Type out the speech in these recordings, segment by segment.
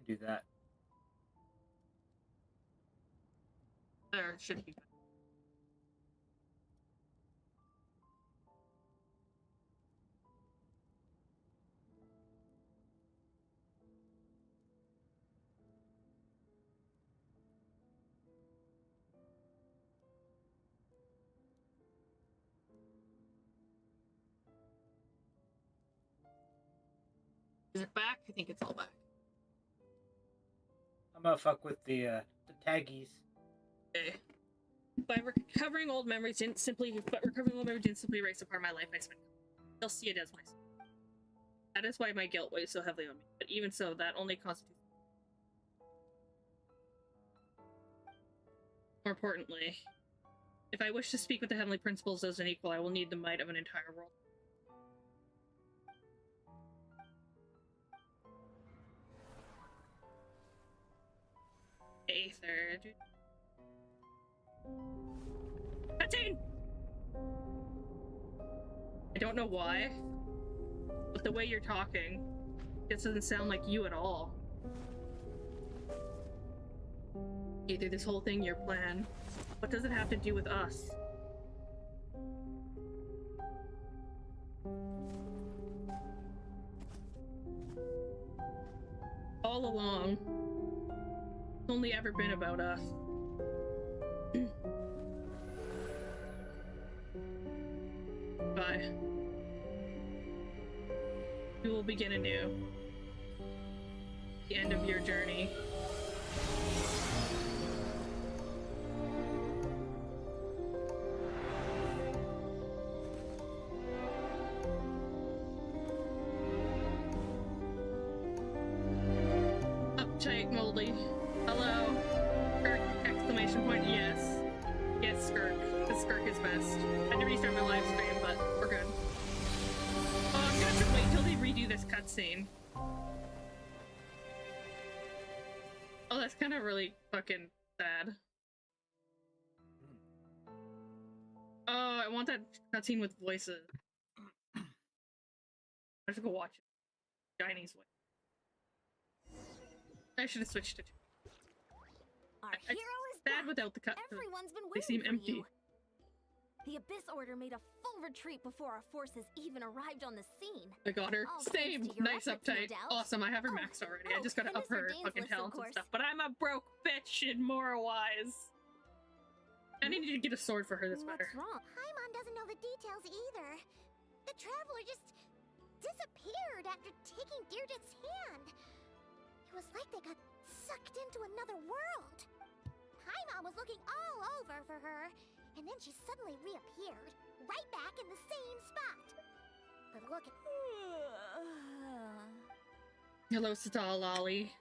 do that. There should be. Is it back? I think it's all back. I'm gonna fuck with the taggies. Okay. By recovering old memories didn't simply erase a part of my life I spent. They'll see it as myself. That is why my guilt weighs so heavily on me. But even so, that only constitutes. More importantly, if I wish to speak with the heavenly principles as an equal, I will need the might of an entire world. Aether. Cutscene! I don't know why, but the way you're talking, it doesn't sound like you at all. Either this whole thing your plan. What does it have to do with us? All along, it's only ever been about us. Bye. We will begin anew. The end of your journey. Uptight Moldy. Hello. Skirk! Exclamation point. Yes. Yes, Skirk. The Skirk is best. I had to restart my live stream, but we're good. Oh, I'm gonna have to wait till they redo this cutscene. Oh, that's kind of really fucking sad. Oh, I want that cutscene with voices. I have to go watch it. Chinese voice. I should have switched it. Our hero is sad back. without the cut. Everyone's been They seem waiting for empty. you. The Abyss Order made a full retreat before our forces even arrived on the scene. I got her. All Same. thanks to your Nice efforts, no uptight. doubt. Awesome. I have her Oh, maxed already. I just gotta and up Mr. her Dane's fucking list, of talents and course. stuff. But I'm a broke bitch in more wise. I need to get a sword for her that's better. What's wrong? Paimon doesn't know the details either. The traveler just disappeared after taking Deirdre's hand. It was like they got sucked into another world. Paimon was looking all over for her, and then she suddenly reappeared, right back in the same spot. But look at... Hello, Sata Lolly.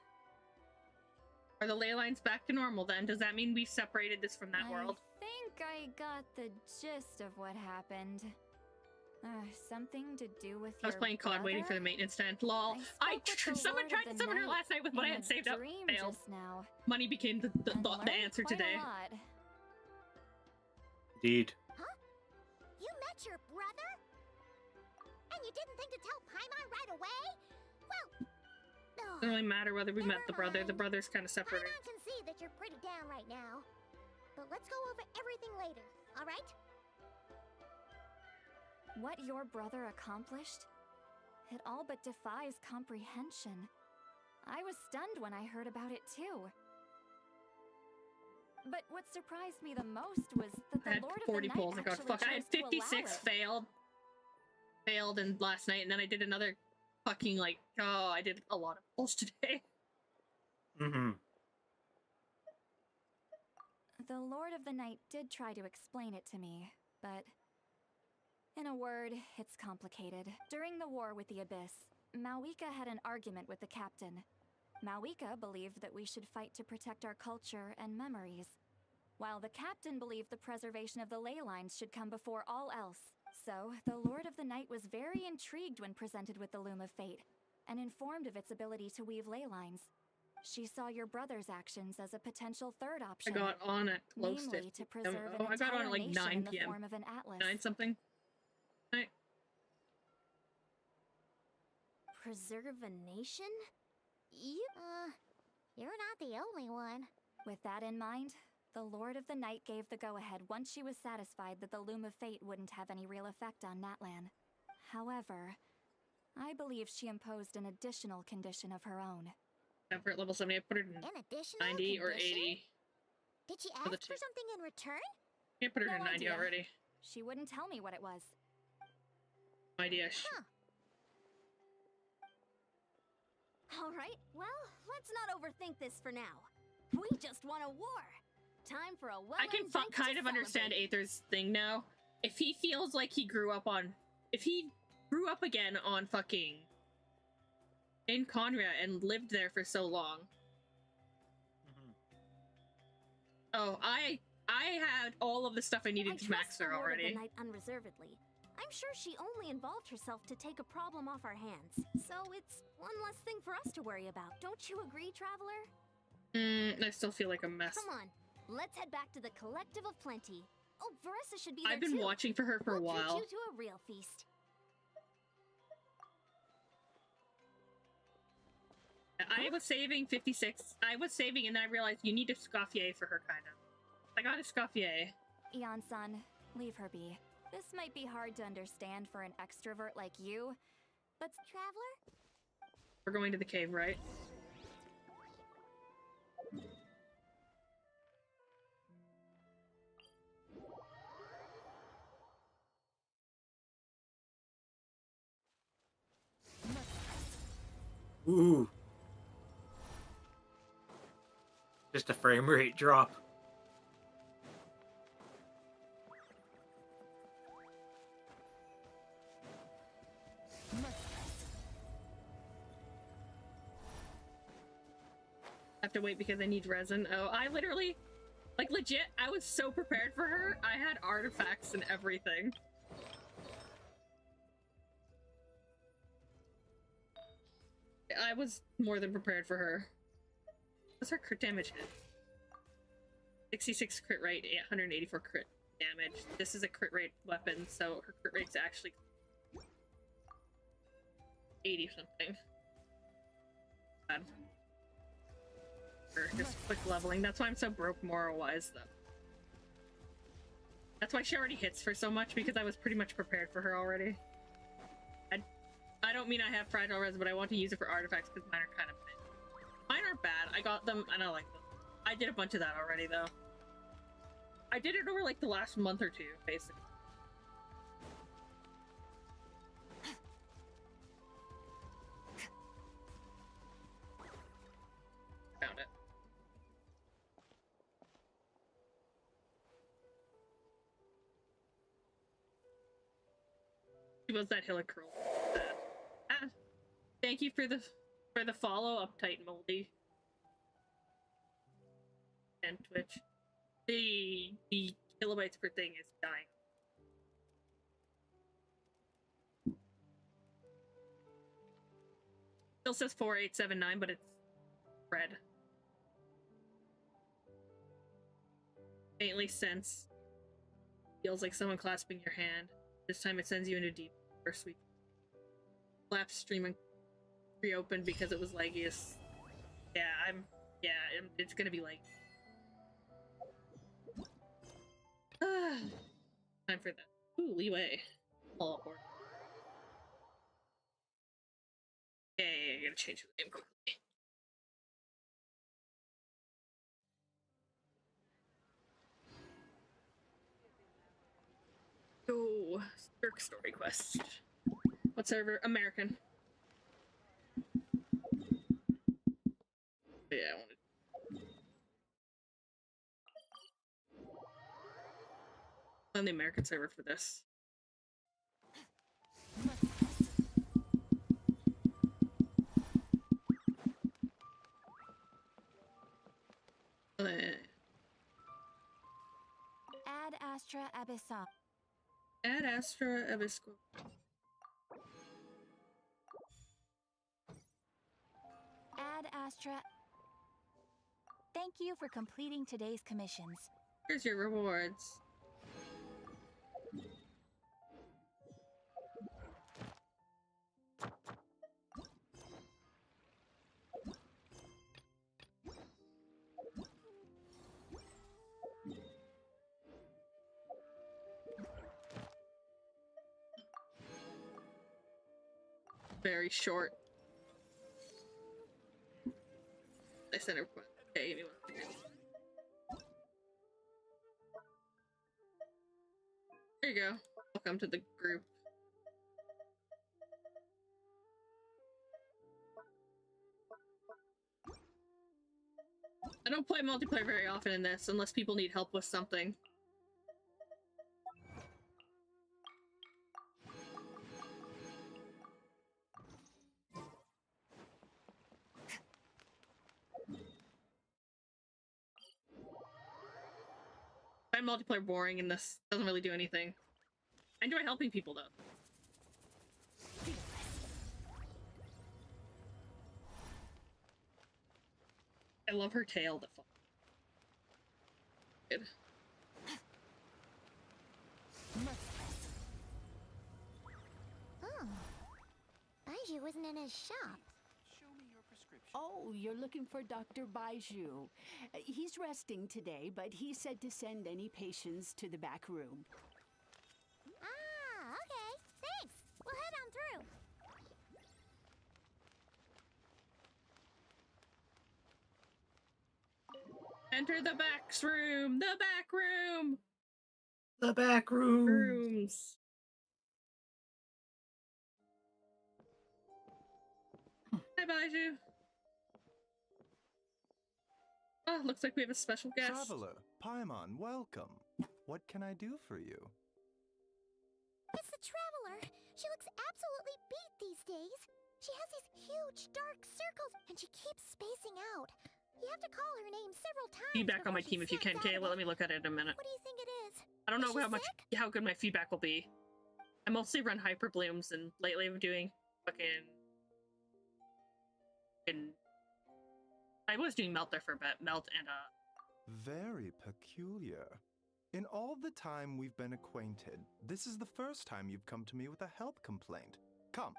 Are the ley lines back to normal then? Does that mean we've separated this from that world? I think I got the gist of what happened. Something to do with I was playing COD waiting for the maintenance to end. Lol. I tried to summon her last night with what I had saved up. Failed. Now. Money became the answer today. Indeed. Huh? You met your brother? And you didn't think to tell Paimon right away? Well... Doesn't really matter whether we met the brother. mind. The brother's kind of separated. Paimon can see that you're pretty down right now. But let's go over everything later, alright? What your brother accomplished? It all but defies comprehension. I was stunned when I heard about it too. But what surprised me the most was that the I had Lord 40 of the pulls. Night I got fuck. I had 56 failed and last night, and then I did another fucking like. Oh, I did a lot of pulls today. Mm-hmm. The Lord of the Night did try to explain it to me, but in a word, it's complicated. During the war with the Abyss, Mawika had an argument with the captain. Mawika believed that we should fight to protect our culture and memories, while the captain believed the preservation of the ley lines should come before all else. So, the Lord of the Night was very intrigued when presented with the Loom of Fate, and informed of its ability to weave ley lines. She saw your brother's actions as a potential third option. I got on at close namely to preserve oh, an I got on entire at like nation 9 in the p.m. form of an atlas. 9 something. Preserve a nation? You... You're not the only one. With that in mind, the Lord of the Night gave the go-ahead once she was satisfied that the Loom of Fate wouldn't have any real effect on Natlan. However, I believe she imposed an additional condition of her own. Effort level 70, I put her in An additional 90 or condition? 80. Did she For the ask for two. something in return? I put her No in 90 idea. already. She wouldn't tell me what it was. No idea. Huh. Alright, well, let's not overthink this for now. We just won a war. Time for a I can kind of understand Aether's thing now. If he feels like he grew up on... If he grew up again on fucking... in Conria and lived there for so long. Oh, I had all of the stuff I needed to max her Lord of already. the Night unreservedly. I'm sure she only involved herself to take a problem off our hands. So it's one less thing for us to worry about. Don't you agree, Traveler? I still feel like a mess. Come on, let's head back to the Collective of Plenty. Oh, Veressa should be there I've been too. watching for her for a We'll treat while. you to a real feast. I was saving 56. I was saving and then I realized you need a Scoffier for her, kind of. I got a Scoffier. Eon-san, leave her be. This might be hard to understand for an extrovert like you, but Traveler? We're going to the cave, right? Ooh. Just a frame rate drop. I have to wait because I need resin. Oh, I literally, like legit, I was so prepared for her. I had artifacts and everything. I was more than prepared for her. What's her crit damage hit? 66 crit rate, 184 crit damage. This is a crit rate weapon, so her crit rate's actually 80 something. Bad. Just quick leveling. That's why I'm so broke moral-wise, though. That's why she already hits for so much, because I was pretty much prepared for her already. I don't mean I have fragile res, but I want to use it for artifacts because mine are kind of big. Mine aren't bad. I got them and I like them. I did a bunch of that already, though. I did it over like the last month or two, basically. Found it. She was that Hilla Curl. Thank you for the follow, Uptight Moldy. And Twitch. The kilobytes per thing is dying. Still says 4879, but it's red. Faintly sense. Feels like someone clasping your hand. This time it sends you into deep or sweet. Lapse streaming reopened because it was laggiest. Yeah, it's gonna be like time for that. Ooh, leeway. All aboard. Yeah, I gotta change the name quickly. Oh, Cirque story quest. What server? American. Yeah, I wanted. On the American server for this. Ad Astra Abyssal. Ad Astra Abyssal. Ad Astra. Thank you for completing today's commissions. Here's your rewards. very short. I sent a request. Okay, give me 1 second. There you go. Welcome to the group. I don't play multiplayer very often in this, unless people need help with something. I find multiplayer boring and this doesn't really do anything. I enjoy helping people though. I love her tail that falls. Good. Oh. Baiju wasn't in his shop. Show me your prescription. Oh, you're looking for Dr. Baiju. He's resting today, but he said to send any patients to the back room. Ah, okay. Thanks. We'll head on through. Enter the back room! The back room! The back room. Rooms. Hi, Baiju. Oh, looks like we have a special guest. Traveler, Paimon, welcome. What can I do for you? It's the Traveler. She looks absolutely beat these days. She has these huge dark circles, and she keeps spacing out. You have to call her name several times. Feedback on my before she team if you can, snaps out Kayla. of Let it. me look at it in a minute. What do you think it is? I don't know Is she how sick? good my feedback will be. I mostly run hyper blooms, and lately I'm doing fucking. I was doing melt there for a bit, melt and Very peculiar. In all the time we've been acquainted, this is the first time you've come to me with a health complaint. Come.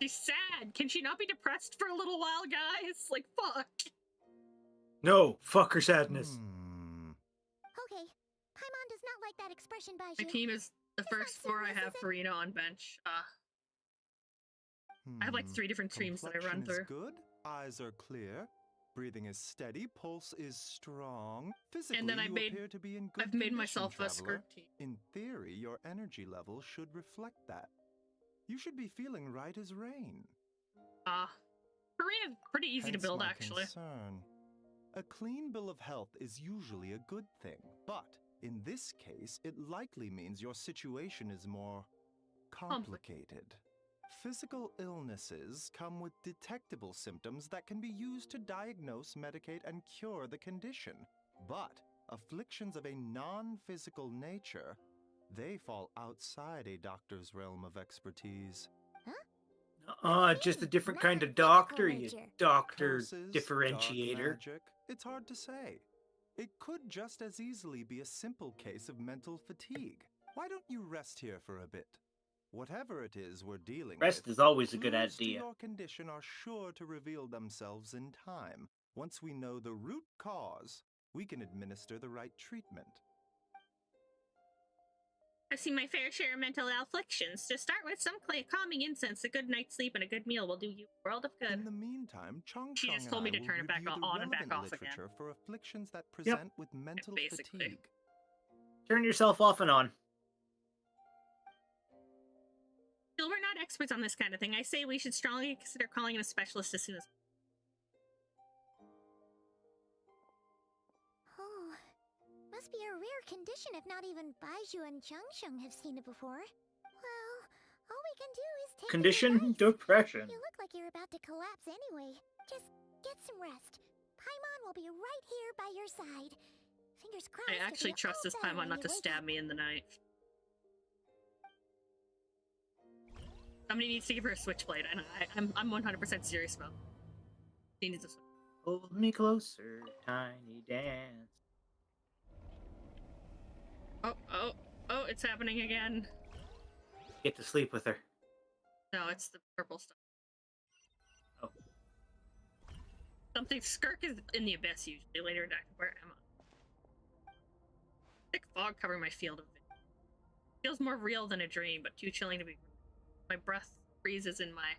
She's sad. Can she not be depressed for a little while, guys? Like, fuck. No, fuck her sadness. Okay. Paimon does not like that expression, Baiju. My team is the It's not first floor I serious, have is it? Farina on bench. I have like 3 different streams that I run Complexion is through. good. Eyes are clear. Breathing is steady. Pulse is strong. Physically, And then I you made- appear to be in good I've made condition, myself a traveler. skirt team. In theory, your energy level should reflect that. You should be feeling right as rain. Farina's pretty easy to Hence build, my actually. concern. A clean bill of health is usually a good thing, but in this case, it likely means your situation is more complicated. Physical illnesses come with detectable symptoms that can be used to diagnose, medicate, and cure the condition. But afflictions of a non-physical nature, they fall outside a doctor's realm of expertise. Just a different Not kind a of doctor, physical you nature. doctor Curses, differentiator. dark magic, it's hard to say. It could just as easily be a simple case of mental fatigue. Why don't you rest here for a bit? Whatever it is we're dealing Rest with, is always a good clues to idea. your condition are sure to reveal themselves in time. Once we know the root cause, we can administer the right treatment. I've seen my fair share of mental afflictions. To start with, some calming incense, a good night's sleep, and a good meal will do you a world of good. In the meantime, Chong She Chong just and told me I to will turn it back review the on and back relevant off again. literature for afflictions that present with mental basically. fatigue. Turn yourself off and on. Still, we're not experts on this kind of thing. I say we should strongly consider calling in a specialist as soon as. Oh, must be a rare condition if not even Baiju and Changsheng have seen it before. Well, all we can do is take Condition? your advice. Depression. You look like you're about to collapse anyway. Just get some rest. Paimon will be right here by your side. Fingers crossed. I actually trust this Paimon not to stab me in the night. Somebody needs to give her a switchblade, and I'm 100% serious about it. She needs a switch. Hold me closer, tiny dance. Oh, it's happening again. Get to sleep with her. No, it's the purple stuff. Oh. Something Skirk is in the abyss usually. Later in where am I? Thick fog covering my field of vision. Feels more real than a dream, but too chilling to be. My breath freezes in my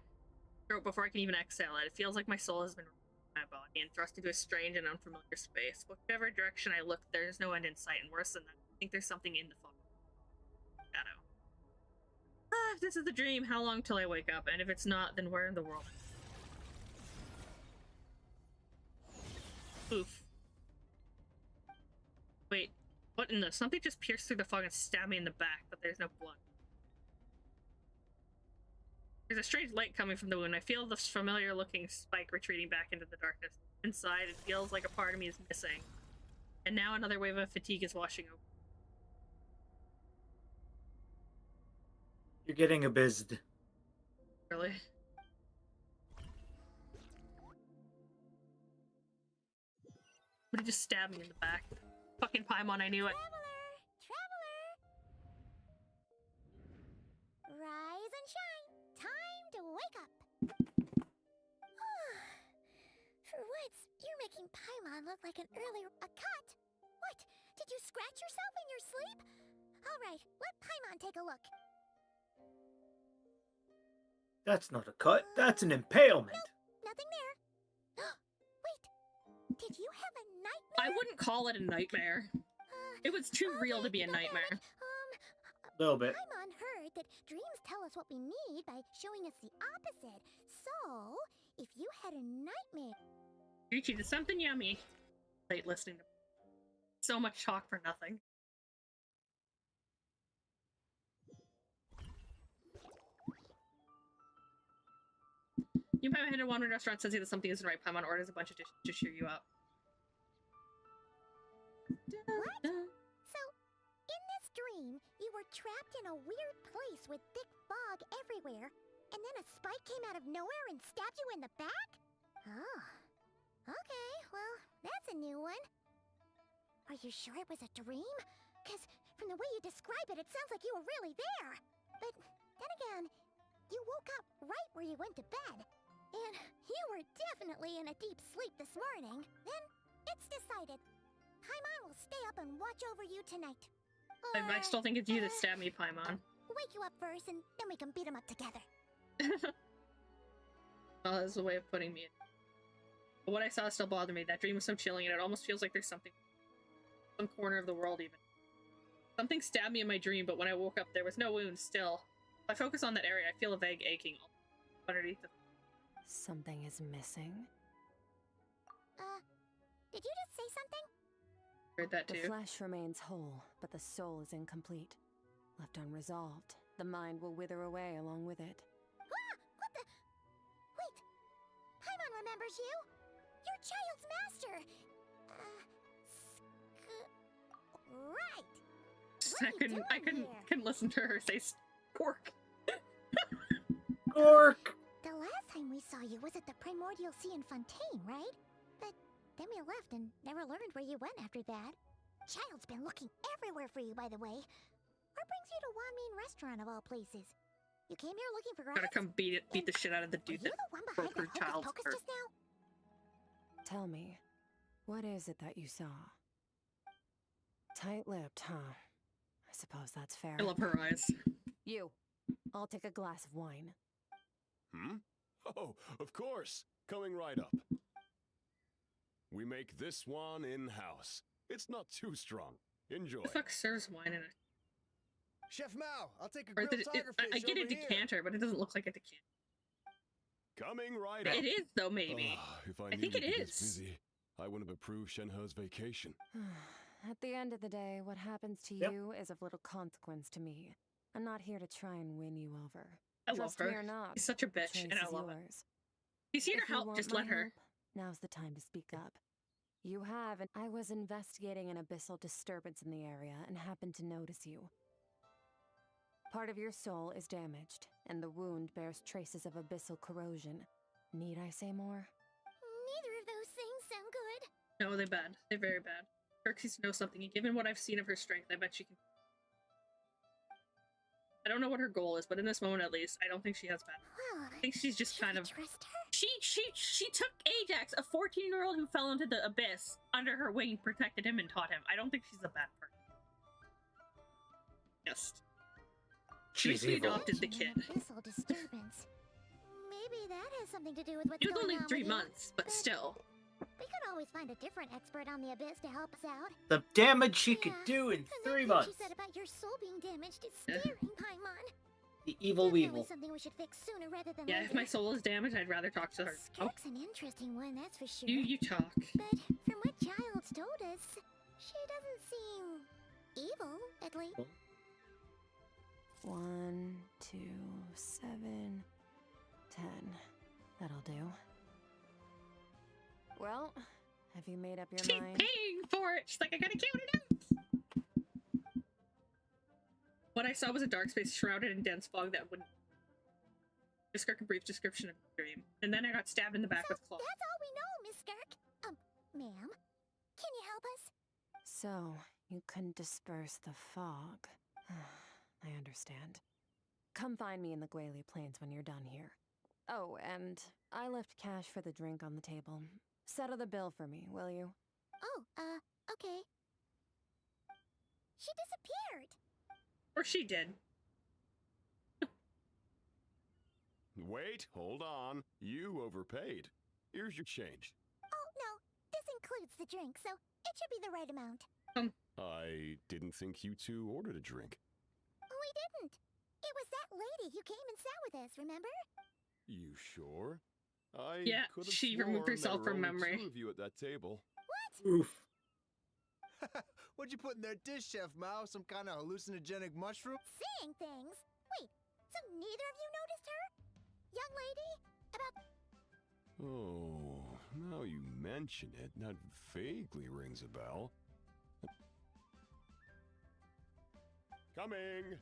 throat before I can even exhale it. It feels like my soul has been removed from my body and thrust into a strange and unfamiliar space. Whichever direction I look, there's no end in sight, and worse than that, I think there's something in the shadow. If this is the dream, how long till I wake up? And if it's not, then where in the world? Oof. Wait, what in the? Something just pierced through the fog and stabbed me in the back, but there's no blood. There's a strange light coming from the wound. I feel the familiar-looking spike retreating back into the darkness. Inside, it feels like a part of me is missing. And now another wave of fatigue is washing over. You're getting abyssed. Really? Somebody just stabbed me in the back. Fucking Paimon, I knew it. Traveler! Rise and shine. Time to wake up. For once, you're making Paimon look like an early... A cut? What? Did you scratch yourself in your sleep? All right, let Paimon take a look. That's not a cut. That's an impalement. Nope, nothing there. Wait, did you have a nightmare? I wouldn't call it a nightmare. It was too real to be a nightmare. A little bit. Paimon heard that dreams tell us what we need by showing us the opposite. So, if you had a nightmare... You cheated something yummy. Late listening to so much talk for nothing. You might have hit a wandering restaurant, says that something isn't right. Paimon orders a bunch of dishes to cheer you up. What? So, in this dream, you were trapped in a weird place with thick fog everywhere, and then a spike came out of nowhere and stabbed you in the back? Oh. Okay, well, that's a new one. Are you sure it was a dream? Because from the way you describe it, it sounds like you were really there. But then again, you woke up right where you went to bed. And you were definitely in a deep sleep this morning. Then, it's decided. Paimon will stay up and watch over you tonight. I still think it's you that stabbed me, Paimon. Wake you up first, and then we can beat him up together. Oh, that's a way of putting me in. But what I saw still bothered me. That dream was so chilling, and it almost feels like there's something... some corner of the world, even. Something stabbed me in my dream, but when I woke up, there was no wound still. If I focus on that area, I feel a vague aching underneath the... Something is missing? Did you just say something? Heard that too. The flesh remains whole, but the soul is incomplete. Left unresolved, the mind will wither away along with it. Ah! What the... Wait! Paimon remembers you! Your child's master! Right! I couldn't listen to her say pork. Gork! The last time we saw you was at the Primordial Sea in Fontaine, right? But then we left and never learned where you went after that. Child's been looking everywhere for you, by the way. What brings you to Wanmin Restaurant of all places? You came here looking for rides? Gotta come beat the shit out of the dude that broke her child's Hocus heart. just now? Tell me, what is it that you saw? Tight-lipped, huh? I suppose that's fair. I love her eyes. You. I'll take a glass of wine. Hmm? Oh, of course. Coming right up. We make this one in-house. It's not too strong. Enjoy. The fuck serves wine in it? Chef Mao, I'll take a Or grilled tiger fish I get a over here. decanter, but it doesn't look like a decanter. Coming right up. It is, though, maybe. If I, I think needed it to be this is. busy, I wouldn't have approved Shenhe's vacation. At the end of the day, what happens to Yep. you is of little consequence to me. I'm not here to try and win you over. I love Trust me her. or not, She's such a the bitch, choice and I is love it. yours. She's here If to you help, want just my let her. help, now's the time to speak up. You have, and I was investigating an abyssal disturbance in the area and happened to notice you. Part of your soul is damaged, and the wound bears traces of abyssal corrosion. Need I say more? Neither of those things sound good. No, they're bad. They're very bad. Xerxes knows something, and given what I've seen of her strength, I bet she can... I don't know what her goal is, but in this moment at least, I don't think she has bad. Well, I think she's just kind of... trust her? She took Ajax, a 14-year-old who fell into the abyss, under her wing, protected him, and taught him. I don't think she's a bad person. Just... She's We evil. adopted the kid. Abyssal disturbance. Maybe that has something to do with what's It was going only on 3 with you. months, but still. We could always find a different expert on the abyss to help us out. The damage she could Yeah, do in and 3 that months. thing she said about your soul being damaged is Yeah. scaring, Paimon. The evil Definitely weevil. something we should fix sooner rather than Yeah, later. if my soul is damaged, I'd rather talk to her. Oh, Skirk's an interesting one, that's for sure. you talk. But from what Child's told us, she doesn't seem evil, at least. 1, 2, 7, 10. That'll do. Well, have you made up your She's mind? paying for it! She's like, I gotta count it out! What I saw was a dark space shrouded in dense fog that would describe a brief description of the dream. And then I got stabbed in the back So with claws. that's all we know, Miss Skirk. Ma'am, can you help us? So, you couldn't disperse the fog. I understand. Come find me in the Guili Plains when you're done here. Oh, and I left cash for the drink on the table. Settle the bill for me, will you? Oh, okay. She disappeared. Or she did. Wait, hold on. You overpaid. Here's your change. Oh, no, this includes the drink, so it should be the right amount. I didn't think you two ordered a drink. We didn't. It was that lady who came and sat with us, remember? You sure? I Yeah, could have she removed sworn herself there were from only memory. 2 of you at that table. Oof. What'd you put in their dish, Chef Mao? Some kind of hallucinogenic mushroom? Seeing things. Wait, so neither of you noticed her? Young lady? About... Oh, now you mention it, that vaguely rings a bell. Coming!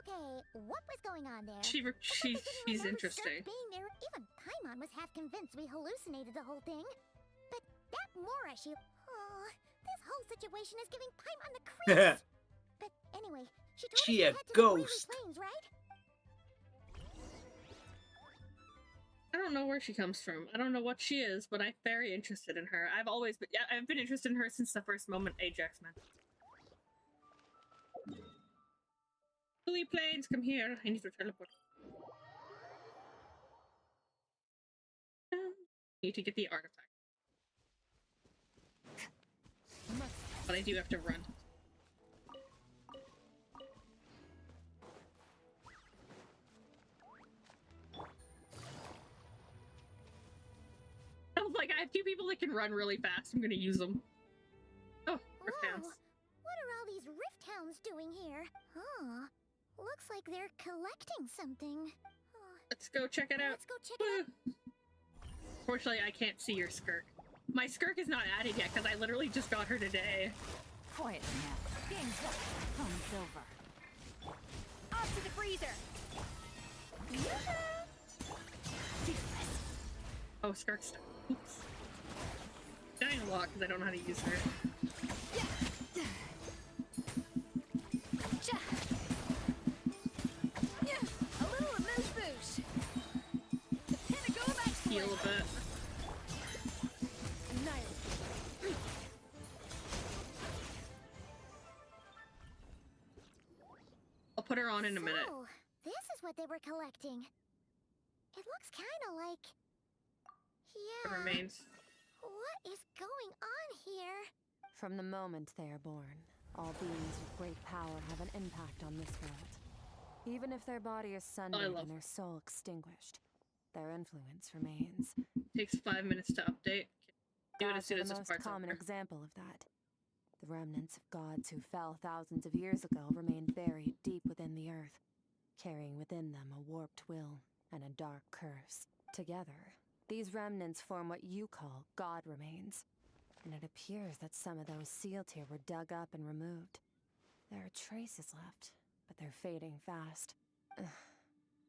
Okay, what was going on there? She's Remember interesting. Skirk being there. Even Paimon was half convinced we hallucinated the whole thing. But that Mora, this whole situation is giving Paimon the creeps. But anyway, she told She us a to head to the Guili ghost. Plains, right? I don't know where she comes from. I don't know what she is, but I'm very interested in her. I've been interested in her since the first moment Ajax met. Guili Plains, come here. I need to teleport. Need to get the artifact. But I do have to run. I was like, I have 2 people that can run really fast. I'm gonna use them. Oh, Rift Whoa, Hounds. what are all these Rift Hounds doing here? Huh. Looks like they're collecting something. Let's go check it out. Let's go check it out. Fortunately, I can't see your Skirk. My Skirk is not added yet because I literally just got her today. Quiet now. Game's up. Home's over. Off to the freezer! Oh, Skirk's stuck. Oops. Dying a lot because I don't know how to use her. A little amuse-bouche. And go back to Heal a bit. I'll put her on in a minute. So, this is what they were collecting. It looks kind of like... It Yeah. remains. What is going on here? From the moment they are born, all beings with great power have an impact on this world. Even if their body is sundered and their soul extinguished, their influence remains. Takes 5 minutes to update. Do it as Gods soon are as the this most part's common over. example of that. The remnants of gods who fell thousands of years ago remain buried deep within the earth, carrying within them a warped will and a dark curse. Together, these remnants form what you call god remains, and it appears that some of those sealed here were dug up and removed. There are traces left, but they're fading fast.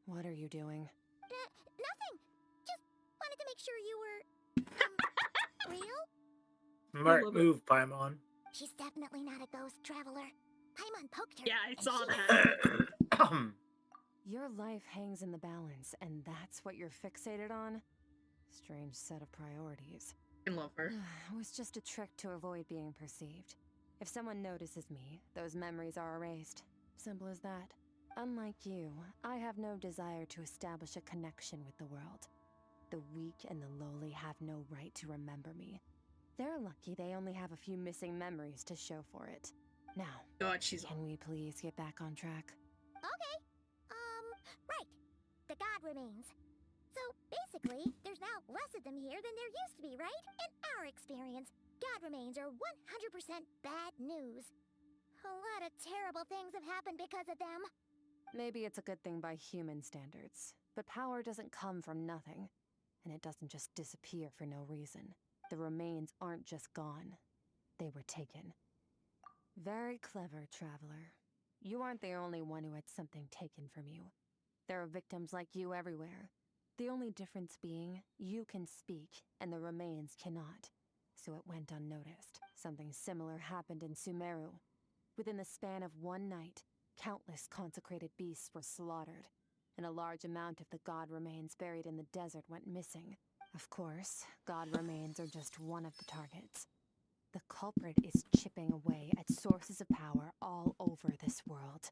What are you doing? Nothing. Just wanted to make sure you were... real? Smart move, Paimon. She's definitely not a ghost traveler. Paimon poked her. Yeah, I and saw she- that. Your life hangs in the balance, and that's what you're fixated on? Strange set of priorities. I love her. It was just a trick to avoid being perceived. If someone notices me, those memories are erased. Simple as that. Unlike you, I have no desire to establish a connection with the world. The weak and the lowly have no right to remember me. They're lucky they only have a few missing memories to show for it. Now, God, she's can we please get back on track? Okay. Right. The god remains. So basically, there's now less of them here than there used to be, right? In our experience, god remains are 100% bad news. A lot of terrible things have happened because of them. Maybe it's a good thing by human standards, but power doesn't come from nothing. And it doesn't just disappear for no reason. The remains aren't just gone. They were taken. Very clever, Traveler. You aren't the only one who had something taken from you. There are victims like you everywhere. The only difference being, you can speak, and the remains cannot. So it went unnoticed. Something similar happened in Sumeru. Within the span of one night, countless consecrated beasts were slaughtered, and a large amount of the god remains buried in the desert went missing. Of course, god remains are just one of the targets. The culprit is chipping away at sources of power all over this world,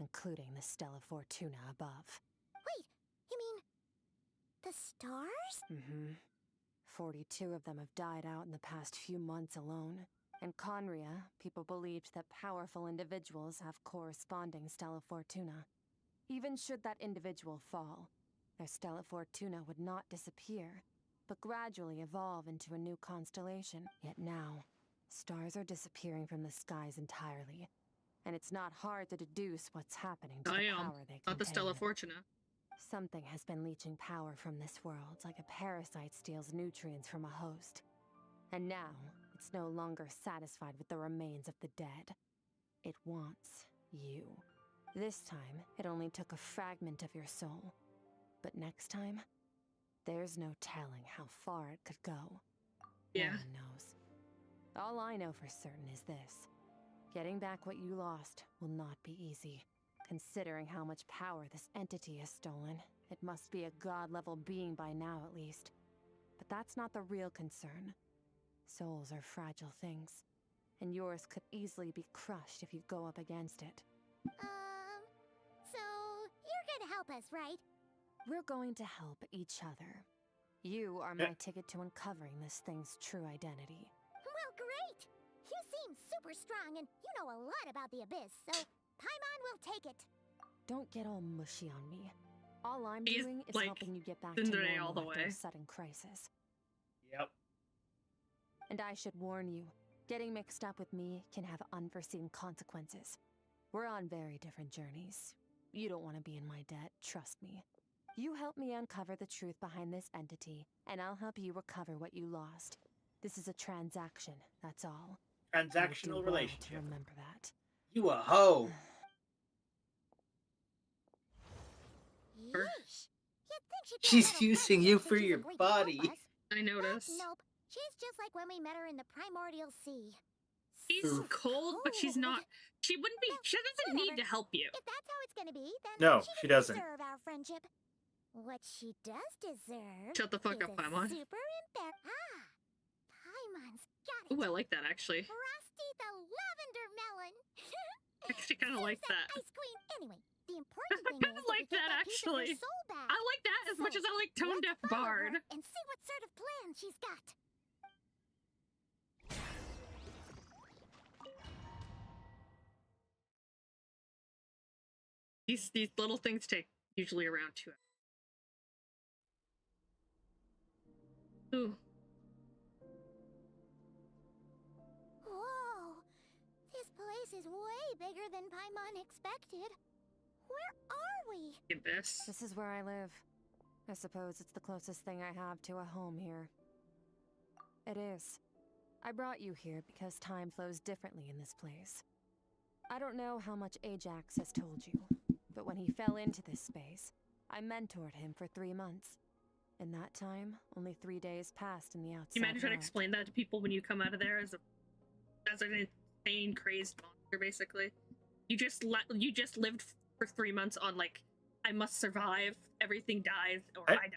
including the Stella Fortuna above. Wait, you mean the stars? Mm-hmm. 42 of them have died out in the past few months alone. In Conria, people believed that powerful individuals have corresponding Stella Fortuna. Even should that individual fall, their Stella Fortuna would not disappear, but gradually evolve into a new constellation. Yet now, stars are disappearing from the skies entirely, and it's not hard to deduce what's happening to the power they contain. Not the Stella Fortuna. Something has been leeching power from this world, like a parasite steals nutrients from a host. And now, it's no longer satisfied with the remains of the dead. It wants you. This time, it only took a fragment of your soul. But next time, there's no telling how far it could go. Yeah. No one knows. All I know for certain is this. Getting back what you lost will not be easy. Considering how much power this entity has stolen, it must be a god-level being by now at least. But that's not the real concern. Souls are fragile things, and yours could easily be crushed if you go up against it. So you're gonna help us, right? We're going to help each other. You are my ticket to uncovering this thing's true identity. Well, great! You seem super strong, and you know a lot about the Abyss, so Paimon will take it. Don't get all mushy on me. All I'm He's doing is like helping you get back to Tsundere all normal the after way. a sudden crisis. Yep. And I should warn you, getting mixed up with me can have unforeseen consequences. We're on very different journeys. You don't want to be in my debt, trust me. You help me uncover the truth behind this entity, and I'll help you recover what you lost. This is a transaction, that's all. You would do Transactional well relationship. to remember that. You a hoe. Yeesh. You'd think she'd be a She's little using happier you since for she's your agreed to help body. us. I noticed. But nope. She's just like when we met her in the primordial sea. She's So cold, but she's not. She wouldn't be. She doesn't need whatever. to help you. If that's how it's gonna be, then No, she she doesn't doesn't. deserve our friendship. What she does deserve Shut the fuck is up, a Paimon. super Paimon's got it. Ooh, I like that actually. Frosty the lavender melon. I actually kind of like that. Ice queen. Anyway, the important thing I is like that we that get that piece of your actually. soul back. I like that as much as I like Tone Let's Deaf follow Bard. her and see what sort of plan she's got. These little things take usually around 2 hours. Ooh. Whoa! This place is way bigger than Paimon expected. Where are we? Abyss. This is where I live. I suppose it's the closest thing I have to a home here. It is. I brought you here because time flows differently in this place. I don't know how much Ajax has told you, but when he fell into this space, I mentored him for 3 months. In that time, only 3 days passed in the outside You imagine trying to world. explain that to people when you come out of there as an insane, crazed monster, basically. You just lived for 3 months on like, I must survive, everything dies, or I die.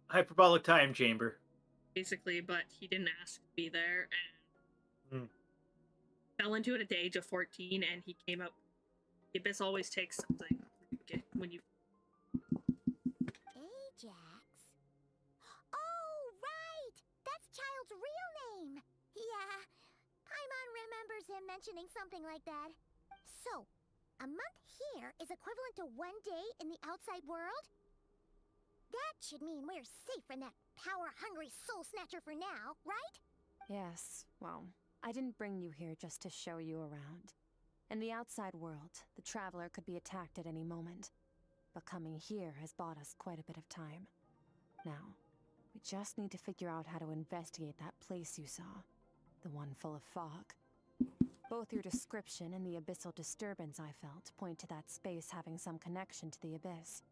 Hyperbolic time chamber. Basically, but he didn't ask to be there and fell into it at the age of 14, and he came out The Abyss always takes something when you. Ajax? Oh, right! That's Child's real name! Yeah, Paimon remembers him mentioning something like that. So, a month here is equivalent to 1 day in the outside world? That should mean we're safe from that power-hungry soul snatcher for now, right? Yes, well, I didn't bring you here just to show you around. In the outside world, the Traveler could be attacked at any moment. But coming here has bought us quite a bit of time. Now, we just need to figure out how to investigate that place you saw. The one full of fog. Both your description and the abyssal disturbance I felt point to that space having some connection to the Abyss.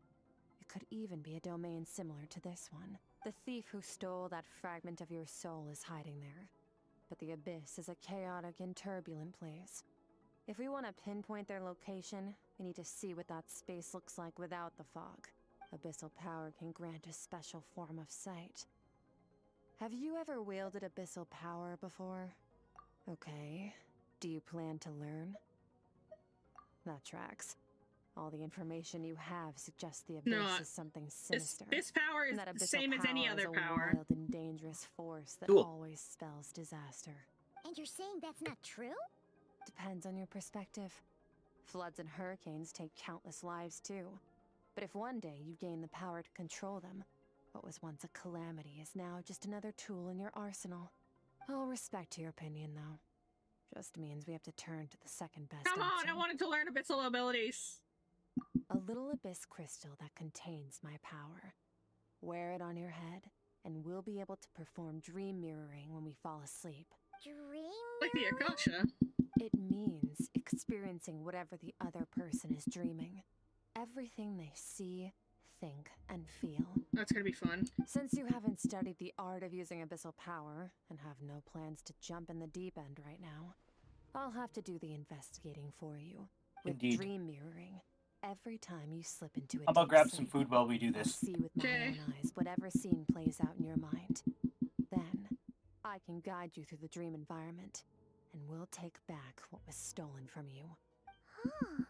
It could even be a domain similar to this one. The thief who stole that fragment of your soul is hiding there. But the Abyss is a chaotic and turbulent place. If we want to pinpoint their location, we need to see what that space looks like without the fog. Abyssal power can grant a special form of sight. Have you ever wielded abyssal power before? Okay. Do you plan to learn? That tracks. All the information you have suggests the Abyss is something sinister. This power is that the same as any other power. A wild and dangerous force that Cool. always spells disaster. And you're saying that's not true? Depends on your perspective. Floods and hurricanes take countless lives too. But if one day you gain the power to control them, what was once a calamity is now just another tool in your arsenal. I'll respect your opinion, though. Just means we have to turn to the second best Come on, option. I wanted to learn abyssal abilities. A little abyss crystal that contains my power. Wear it on your head, and we'll be able to perform dream mirroring when we fall asleep. Dream Like the mirroring? Akasha. It means experiencing whatever the other person is dreaming. Everything they see, think, and feel. That's gonna be fun. Since you haven't studied the art of using abyssal power, and have no plans to jump in the deep end right now, I'll have to do the investigating for you. With Indeed. dream mirroring, every time you slip into a How about deep grab some sleep, food while we do I'll this? see with my own eyes whatever scene plays out in your mind. Then, I can guide you through the dream environment, and we'll take back what was stolen from you. Huh.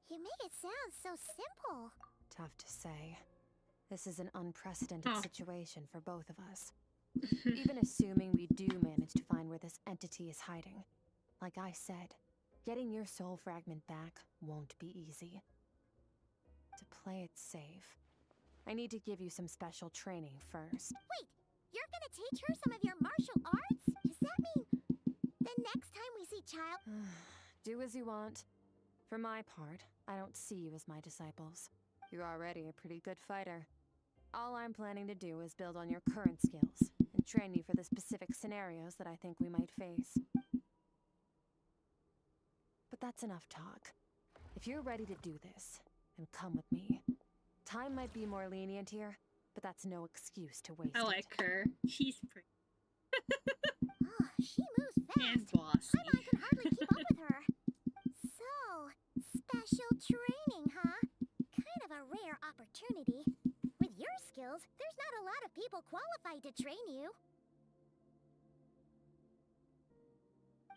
You make it sound so simple. Tough to say. This is an unprecedented situation for both of us. Even assuming we do manage to find where this entity is hiding. Like I said, getting your soul fragment back won't be easy. To play it safe, I need to give you some special training first. Wait, you're gonna teach her some of your martial arts? Does that mean the next time we see Child... Do as you want. For my part, I don't see you as my disciples. You're already a pretty good fighter. All I'm planning to do is build on your current skills, and train you for the specific scenarios that I think we might face. But that's enough talk. If you're ready to do this, then come with me. Time might be more lenient here, but that's no excuse to waste I like her. She's pretty. Oh, she moves fast. And bossy. Paimon can hardly keep up with her. So, special training, huh? Kind of a rare opportunity. With your skills, there's not a lot of people qualified to train you.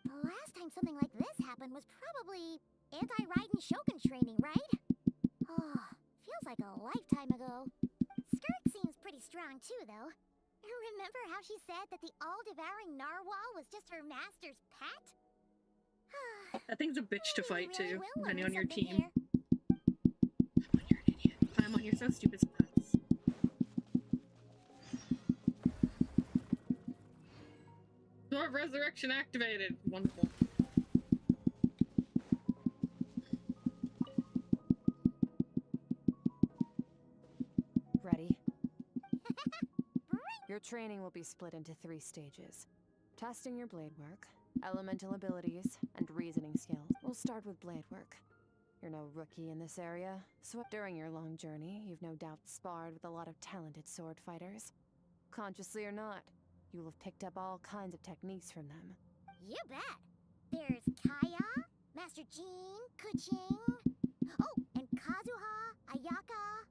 The last time something like this happened was probably anti-Raiden Shogun training, right? Oh, feels like a lifetime ago. Skirk seems pretty strong too, though. Remember how she said that the all-devouring narwhal was just her master's pet? That thing's a bitch to fight really too, will learn depending on your something team. here. You're an idiot. Paimon, you're so stupid sometimes. Door of Resurrection activated. Wonderful. Ready? Your training will be split into 3 stages. Testing your blade work, elemental abilities, and reasoning skills. We'll start with blade work. You're no rookie in this area, so during your long journey, you've no doubt sparred with a lot of talented sword fighters. Consciously or not, you will have picked up all kinds of techniques from them. You bet. There's Kaya, Master Jean, Kuching. Oh, and Kazuha, Ayaka.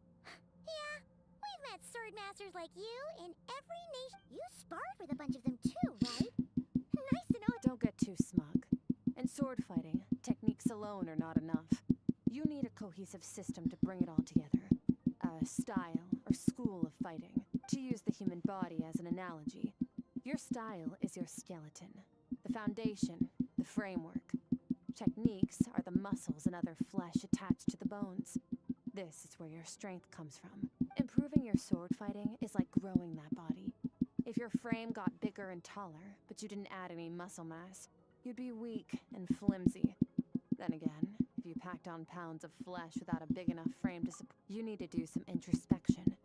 Yeah, we've met sword masters like you in every nation. You sparred with a bunch of them too, right? Nice to know. Don't get too smug. In sword fighting, techniques alone are not enough. You need a cohesive system to bring it all together. A style or school of fighting. To use the human body as an analogy, your style is your skeleton, the foundation, the framework. Techniques are the muscles and other flesh attached to the bones. This is where your strength comes from. Improving your sword fighting is like growing that body. If your frame got bigger and taller, but you didn't add any muscle mass, you'd be weak and flimsy. Then again, if you packed on pounds of flesh without a big enough frame to support, you need to do some introspection.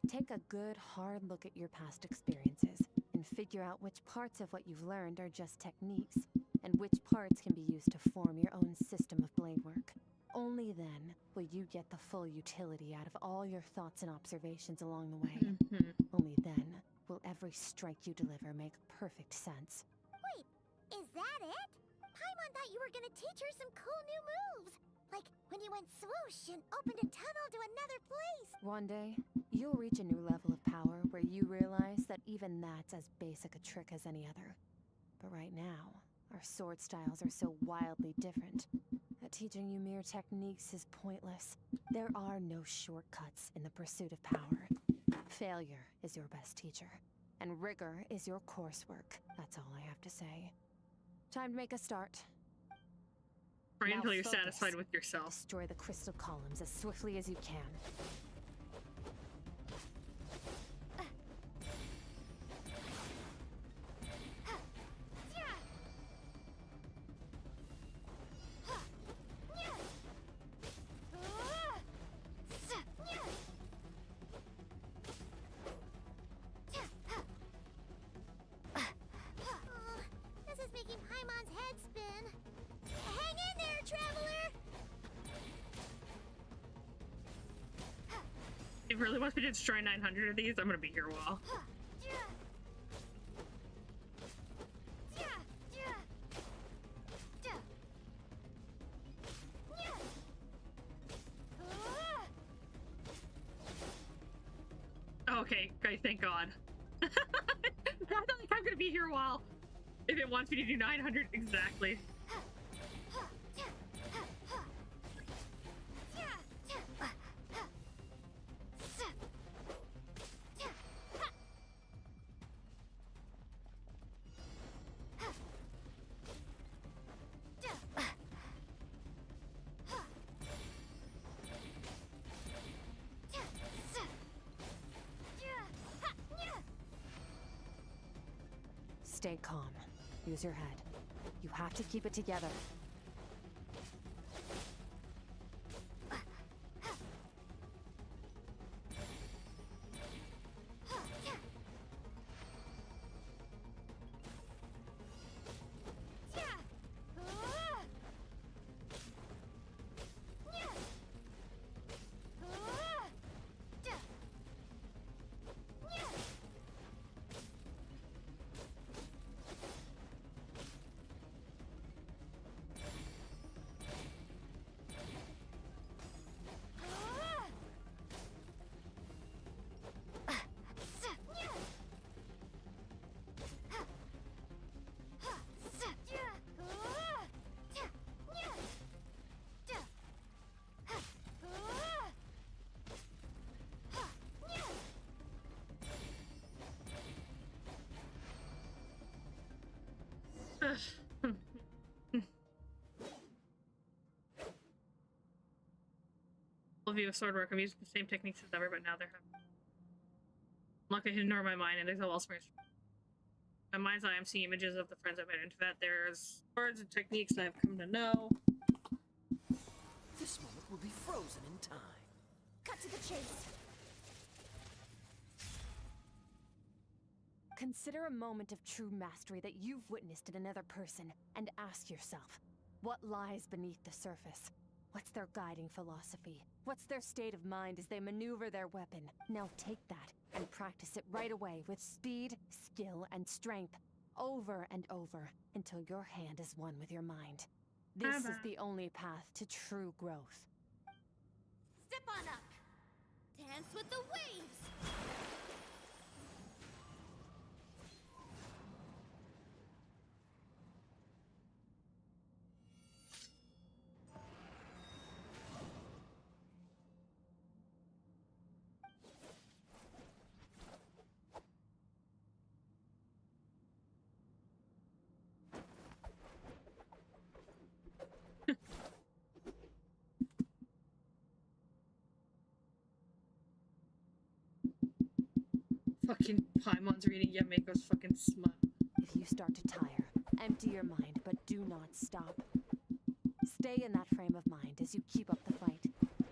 Take a good, hard look at your past experiences and figure out which parts of what you've learned are just techniques, and which parts can be used to form your own system of blade work. Only then will you get the full utility out of all your thoughts and observations along the way. Only then will every strike you deliver make perfect sense. Wait, is that it? Paimon thought you were gonna teach her some cool new moves. Like when you went swoosh and opened a tunnel to another place. One day, you'll reach a new level of power where you realize that even that's as basic a trick as any other. But right now, our sword styles are so wildly different that teaching you mere techniques is pointless. There are no shortcuts in the pursuit of power. Failure is your best teacher, and rigor is your coursework. That's all I have to say. Time to make a start. Right Now until you're focus. satisfied with yourself. Destroy the crystal columns as swiftly as you can. This is making Paimon's head spin. Hang in there, traveler! If it really wants me to destroy 900 of these, I'm gonna be here a while. Okay, great, thank God. I don't think I'm gonna be here a while. If it wants me to do 900 exactly. Stay calm. Use your head. You have to keep it together. Full view of sword work. I'm using the same techniques as ever, but now they're lucky to ignore my mind, and there's a wall space. My mind's eye, I'm seeing images of the friends I've made into that. There's swords and techniques that I've come to know. This moment will be frozen in time. Cut to the chase. Consider a moment of true mastery that you've witnessed in another person, and ask yourself, what lies beneath the surface? What's their guiding philosophy? What's their state of mind as they maneuver their weapon? Now take that and practice it right away with speed, skill, and strength, over and over, until your hand is one with your mind. This is the only path to true growth. Step on up. Dance with the waves. Fucking Paimon's reading Yameko's fucking smut. If you start to tire, empty your mind, but do not stop. Stay in that frame of mind as you keep up the fight.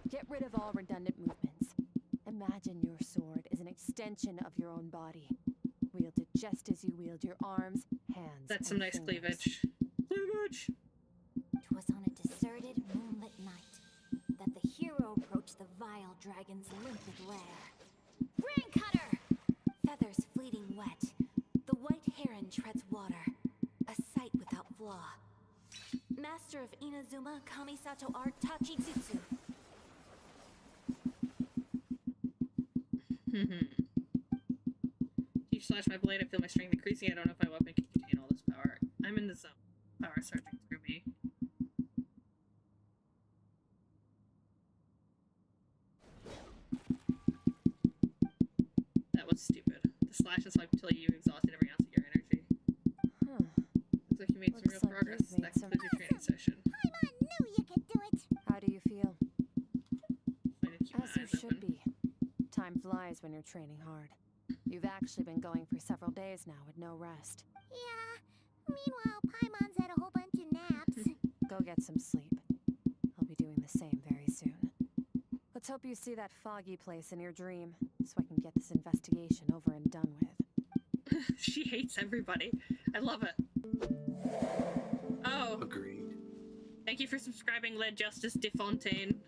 Get rid of all redundant movements. Imagine your sword is an extension of your own body. Wield it just as you wield your arms, hands, That's and some nice fingers. cleavage. Cleavage! 'Twas on a deserted moonlit night that the hero approached the vile dragon's limpid lair. Rain cutter! Feathers fleeting wet, the white heron treads water, a sight without flaw. Master of Inazuma Kamisato art Tachijutsu. You slash my blade, I feel my strength increasing. I don't know if my weapon can contain all this power. I'm in the zone. Power surging through me. That was stupid. The slash is like until you've exhausted every ounce of your energy. Huh. Looks like you made some Looks real like progress. you've made That some- concludes your training session. Paimon knew you could do it. How do you feel? I need to keep my As you eyes should open. be. Time flies when you're training hard. You've actually been going for several days now with no rest. Yeah. Meanwhile, Paimon's had a whole bunch of naps. Go get some sleep. I'll be doing the same very soon. Let's hope you see that foggy place in your dream, so I can get this investigation over and done with. She hates everybody. I love it. Oh, Agreed. thank you for subscribing, Led Justice DeFontaine.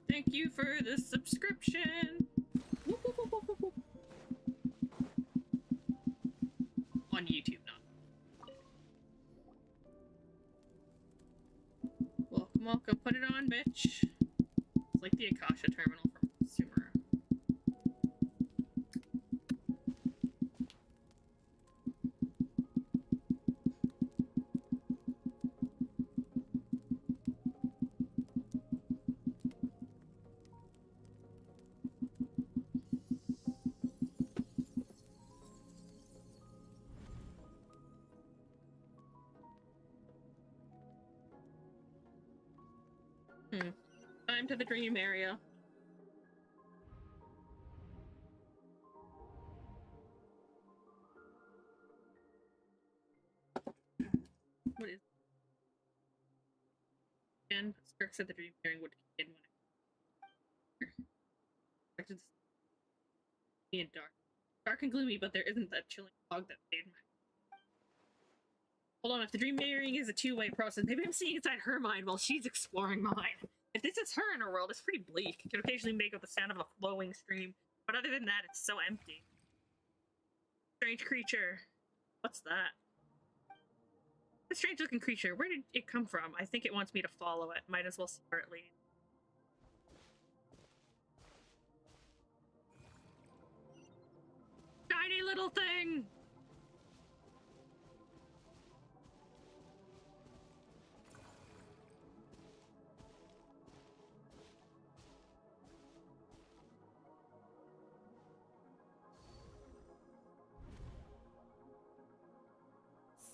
Thank you for the subscription. Whoop, whoop, whoop, whoop, whoop, whoop. On YouTube, not. Welcome, welcome. Put it on, bitch. It's like the Akasha terminal from Sumeru. Time to the dream area. What is? And Skirk said the dream hearing would kick in when it expected to be in dark and gloomy, but there isn't that chilling fog that made my. Hold on, if the dream mirroring is a two-way process, maybe I'm seeing inside her mind while she's exploring mine. If this is her in her world, it's pretty bleak. It can occasionally make out the sound of a flowing stream, but other than that, it's so empty. Strange creature. What's that? A strange-looking creature. Where did it come from? I think it wants me to follow it. Might as well see where it leads. Tiny little thing!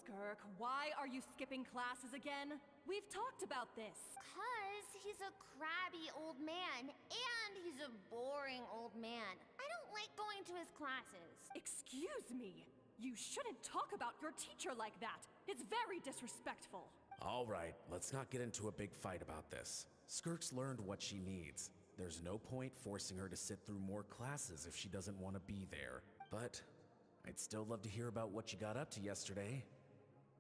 Skirk, why are you skipping classes again? We've talked about this. 'Cause he's a crabby old man, and he's a boring old man. I don't like going to his classes. Excuse me. You shouldn't talk about your teacher like that. It's very disrespectful. All right, let's not get into a big fight about this. Skirk's learned what she needs. There's no point forcing her to sit through more classes if she doesn't want to be there. But I'd still love to hear about what you got up to yesterday.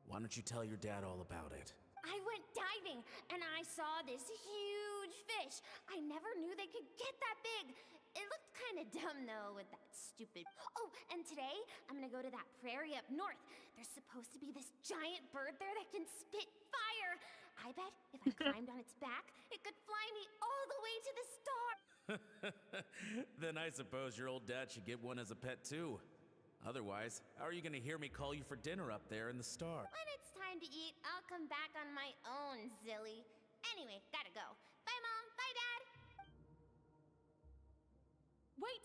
Why don't you tell your dad all about it? I went diving, and I saw this huge fish. I never knew they could get that big. It looked kind of dumb, though, with that stupid... Oh, and today, I'm gonna go to that prairie up north. There's supposed to be this giant bird there that can spit fire. I bet if I climbed on its back, it could fly me all the way to the star. Then I suppose your old dad should get one as a pet too. Otherwise, how are you gonna hear me call you for dinner up there in the star? When it's time to eat, I'll come back on my own, Zilly. Anyway, gotta go. Bye, Mom. Bye, Dad. Wait!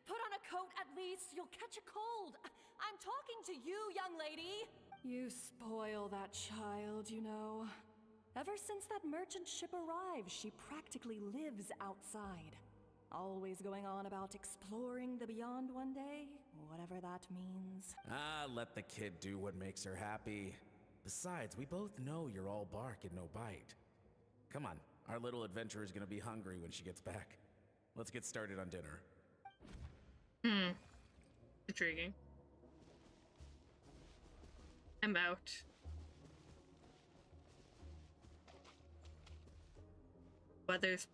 Put on a coat at least. You'll catch a cold. I'm talking to you, young lady. You spoil that child, you know. Ever since that merchant ship arrived, she practically lives outside. Always going on about exploring the beyond one day, whatever that means. Ah, let the kid do what makes her happy. Besides, we both know you're all bark and no bite. Come on, our little adventurer is gonna be hungry when she gets back. Let's get started on dinner. Intriguing. I'm out. Weather's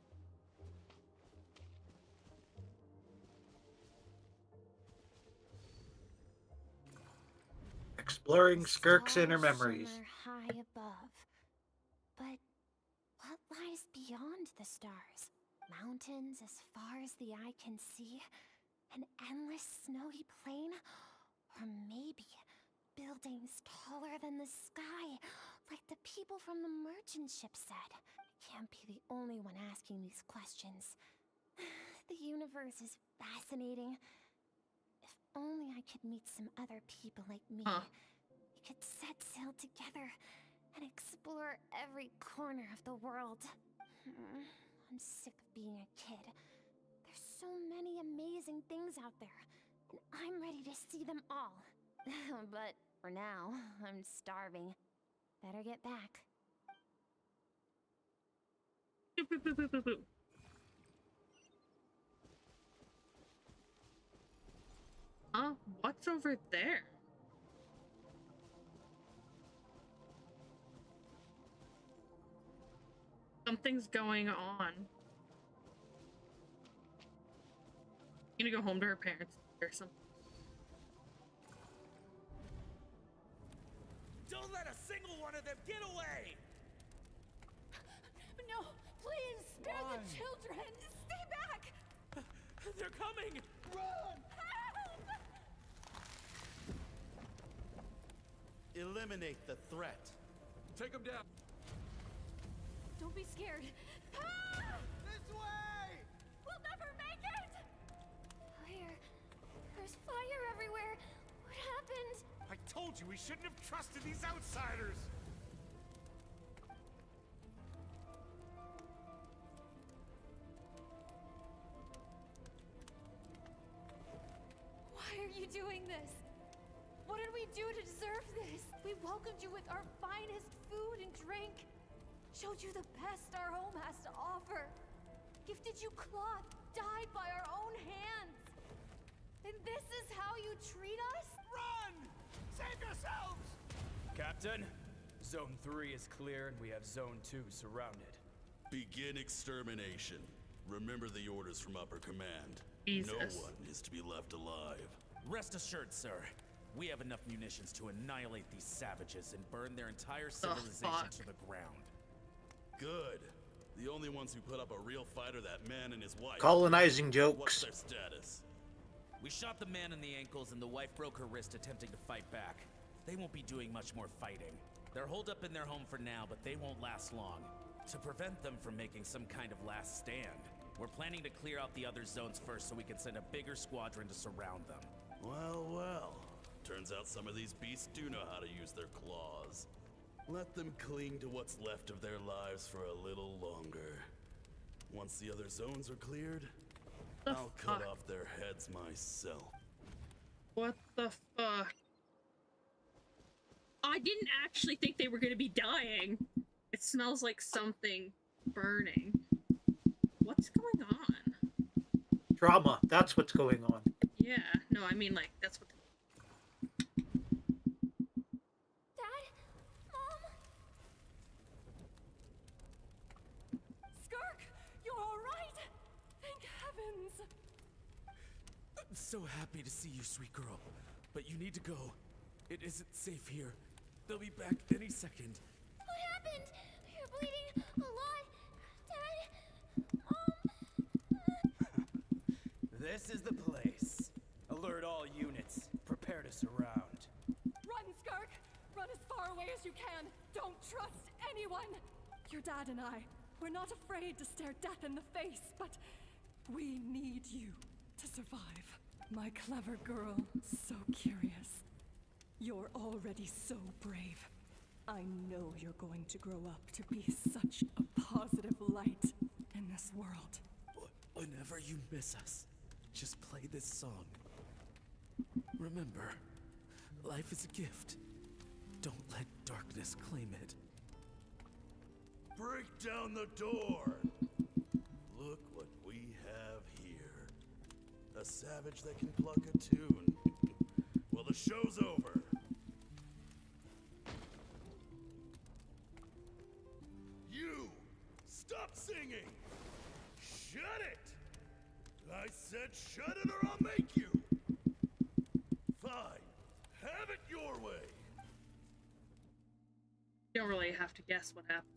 Exploring Skirk's inner Stars memories. shimmer high above. But what lies beyond the stars? Mountains as far as the eye can see? An endless snowy plain? Or maybe buildings taller than the sky, like the people from the merchant ship said? I can't be the only one asking these questions. The universe is fascinating. If only I could meet some other people like me. We could set sail together and explore every corner of the world. I'm sick of being a kid. There's so many amazing things out there, and I'm ready to see them all. But for now, I'm starving. Better get back. What's over there? Something's going on. Gonna go home to her parents or something. Don't let a single one of them get away! No, please, spare the children! Stay back! They're coming! Run! Help! Eliminate the threat. Take him down. Don't be scared. Ah! This way! We'll never make it! Fire. There's fire everywhere. What happened? I told you we shouldn't have trusted these outsiders! Why are you doing this? What did we do to deserve this? We welcomed you with our finest food and drink. Showed you the best our home has to offer. Gifted you cloth dyed by our own hands. And this is how you treat us? Run! Save yourselves! Captain, Zone 3 is clear and we have Zone 2 surrounded. Begin extermination. Remember the orders from upper command. Jesus. No one is to be left alive. Rest assured, sir. We have enough munitions to annihilate these savages and burn their entire civilization to the ground. Good. The only ones who put up a real fight are that man and his wife. Colonizing What's jokes. their status? We shot the man in the ankles and the wife broke her wrist attempting to fight back. They won't be doing much more fighting. They're holed up in their home for now, but they won't last long. To prevent them from making some kind of last stand, we're planning to clear out the other zones first so we can send a bigger squadron to surround them. Well, well. Turns out some of these beasts do know how to use their claws. Let them cling to what's left of their lives for a little longer. Once the other zones are cleared, I'll cut off their heads myself. What the fuck? I didn't actually think they were gonna be dying. It smells like something burning. What's going on? Drama. That's what's going on. Yeah, no, I mean, like, that's what. Dad? Mom? Skirk, you're all right? Thank heavens. I'm so happy to see you, sweet girl. But you need to go. It isn't safe here. They'll be back any second. What happened? You're bleeding a lot. Dad? This is the place. Alert all units. Prepare to surround. Run, Skirk! Run as far away as you can. Don't trust anyone. Your dad and I, we're not afraid to stare death in the face, but we need you to survive. My clever girl, so curious. You're already so brave. I know you're going to grow up to be such a positive light in this world. Whenever you miss us, just play this song. Remember, life is a gift. Don't let darkness claim it. Break down the door! Look what we have here. A savage that can pluck a tune. Well, the show's over. You! Stop singing! Shut it! I said shut it or I'll make you! Fine. Have it your way! You don't really have to guess what happened.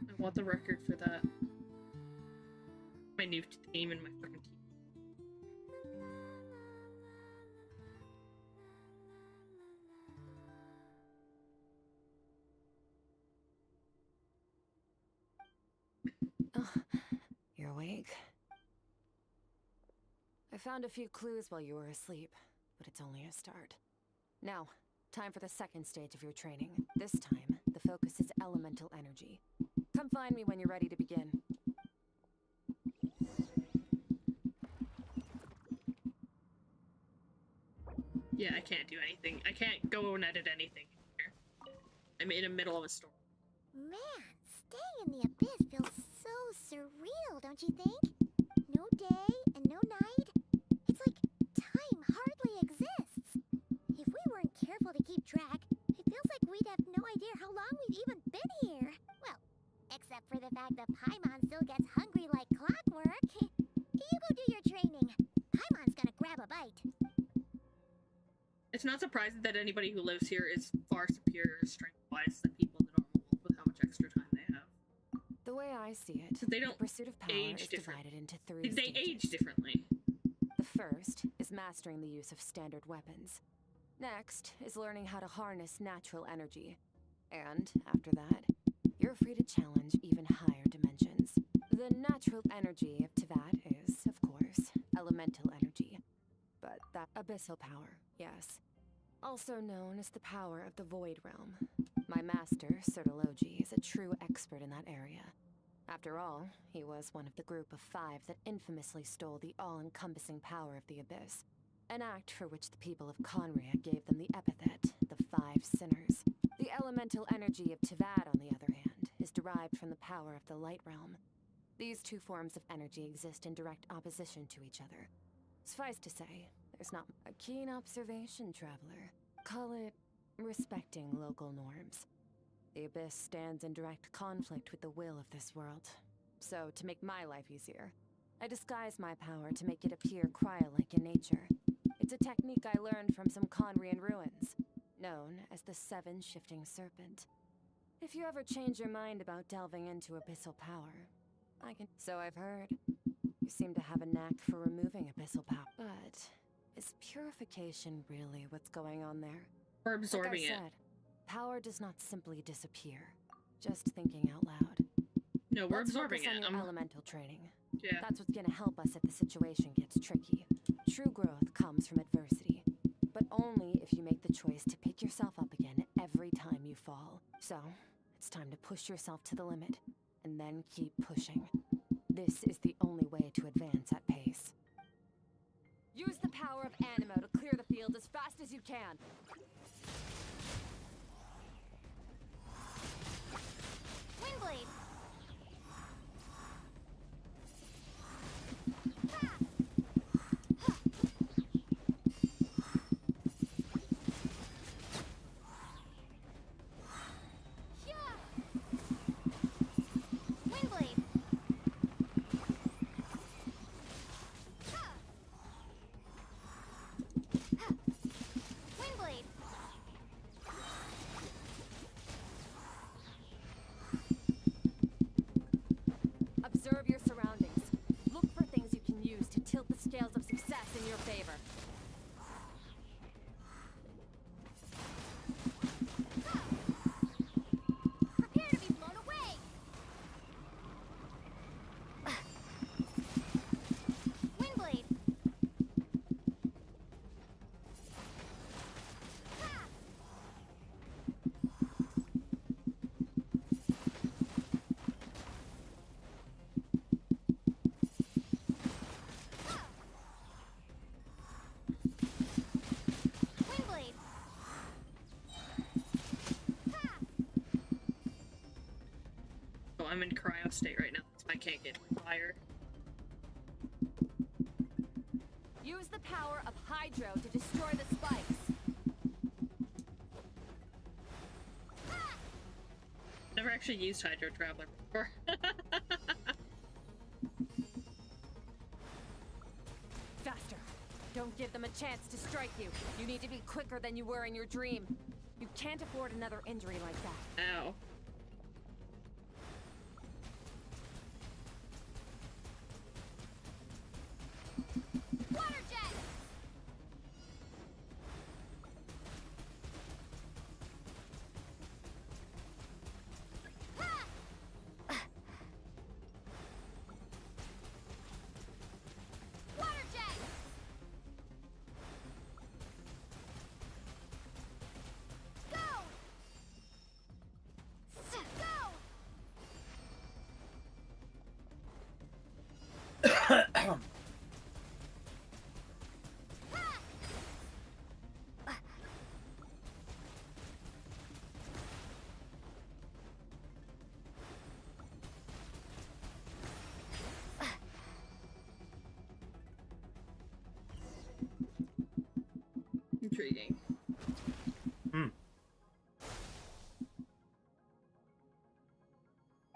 I want the record for that. My new theme and my fucking team. Oh, you're awake. I found a few clues while you were asleep, but it's only a start. Now, time for the second stage of your training. This time, the focus is elemental energy. Come find me when you're ready to begin. Yeah, I can't do anything. I can't go and edit anything here. I'm in the middle of a storm. Man, staying in the abyss feels so surreal, don't you think? No day and no night. It's like time hardly exists. If we weren't careful to keep track, it feels like we'd have no idea how long we've even been here. Well, except for the fact that Paimon still gets hungry like clockwork. You go do your training. Paimon's gonna grab a bite. It's not surprising that anybody who lives here is far superior strength-wise than people in the normal world with how much extra time they have. The way I see it, They don't the pursuit of power age is different. divided into three They stages. age differently. The first is mastering the use of standard weapons. Next is learning how to harness natural energy. And after that, you're free to challenge even higher dimensions. The natural energy of Teyvat is, of course, elemental energy. But that abyssal power, yes. Also known as the power of the Void Realm. My master, Sertologi, is a true expert in that area. After all, he was one of the group of 5 that infamously stole the all-encompassing power of the Abyss. An act for which the people of Conria gave them the epithet, the 5 Sinners. The elemental energy of Teyvat, on the other hand, is derived from the power of the Light Realm. These two forms of energy exist in direct opposition to each other. Suffice to say, there's not a keen observation, traveler. Call it respecting local norms. The Abyss stands in direct conflict with the will of this world. So, to make my life easier, I disguise my power to make it appear cryo-like in nature. It's a technique I learned from some Conrian ruins, known as the 7 Shifting Serpent. If you ever change your mind about delving into abyssal power, I can— So I've heard. You seem to have a knack for removing abyssal power. But is purification really what's going on there? We're absorbing like I it. said, power does not simply disappear. Just thinking out loud. No, we're Let's absorbing focus it. on your elemental training. Yeah. That's what's gonna help us if the situation gets tricky. True growth comes from adversity, but only if you make the choice to pick yourself up again every time you fall. So, it's time to push yourself to the limit, and then keep pushing. This is the only way to advance at pace. Use the power of Animo to clear the field as fast as you can. Windblade! Windblade! Windblade! Observe your surroundings. Look for things you can use to tilt the scales of success in your favor. Prepare to be blown away! state right now. That's why I can't get fire. Use the power of Hydro to destroy the spikes. Never actually used Hydro Traveler before. Faster. Don't give them a chance to strike you. You need to be quicker than you were in your dream. You can't afford another injury like that. Ow. Water jet! Water jet! Go! Go! Intriguing.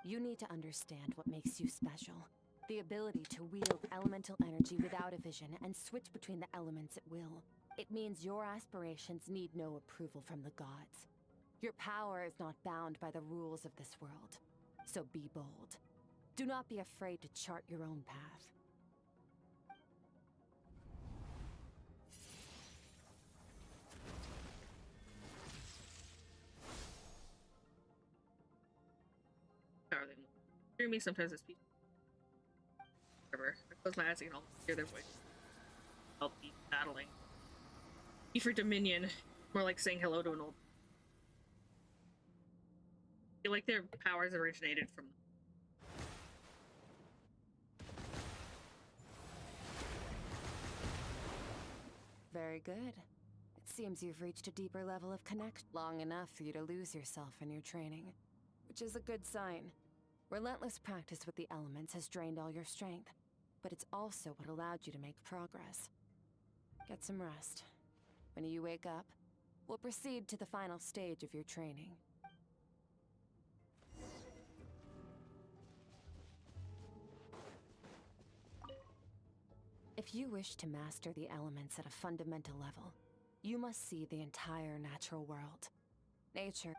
You need to understand what makes you special. The ability to wield elemental energy without a vision and switch between the elements at will. It means your aspirations need no approval from the gods. Your power is not bound by the rules of this world. So be bold. Do not be afraid to chart your own path. Hear me sometimes as people. Whatever. I close my eyes, I can almost hear their voice. I'll be battling. E for Dominion. More like saying hello to an old. I feel like their powers originated from. Very good. It seems you've reached a deeper level of connection, long enough for you to lose yourself in your training, which is a good sign. Relentless practice with the elements has drained all your strength, but it's also what allowed you to make progress. Get some rest. When you wake up, we'll proceed to the final stage of your training. If you wish to master the elements at a fundamental level, you must see the entire natural world. Nature.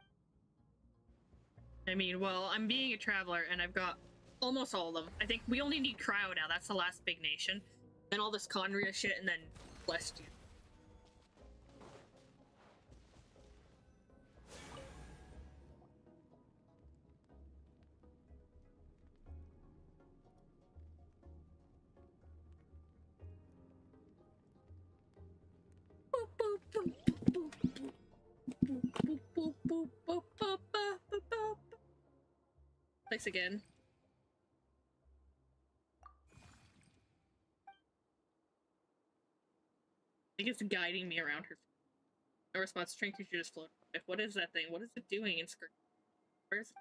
I mean, well, I'm being a traveler and I've got almost all of them. I think we only need Cryo now. That's the last big nation. Then all this Conria shit and then Blessed you. Thanks again. I think it's guiding me around her. No response. Strength, you should just float. What is that thing? What is it doing in Skirt? Where is it?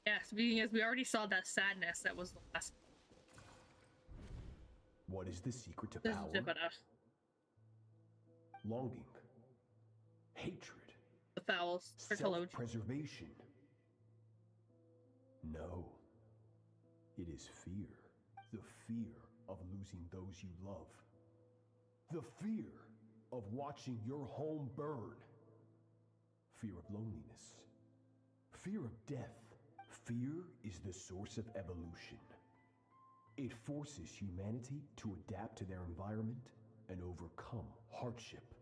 Yes, because we already saw that sadness. That was the last. What is the secret to power? Longing. Hatred. The fowls. Self-preservation. No. It is fear. The fear of losing those you love. The fear of watching your home burn. Fear of loneliness. Fear of death. Fear is the source of evolution. It forces humanity to adapt to their environment and overcome hardship.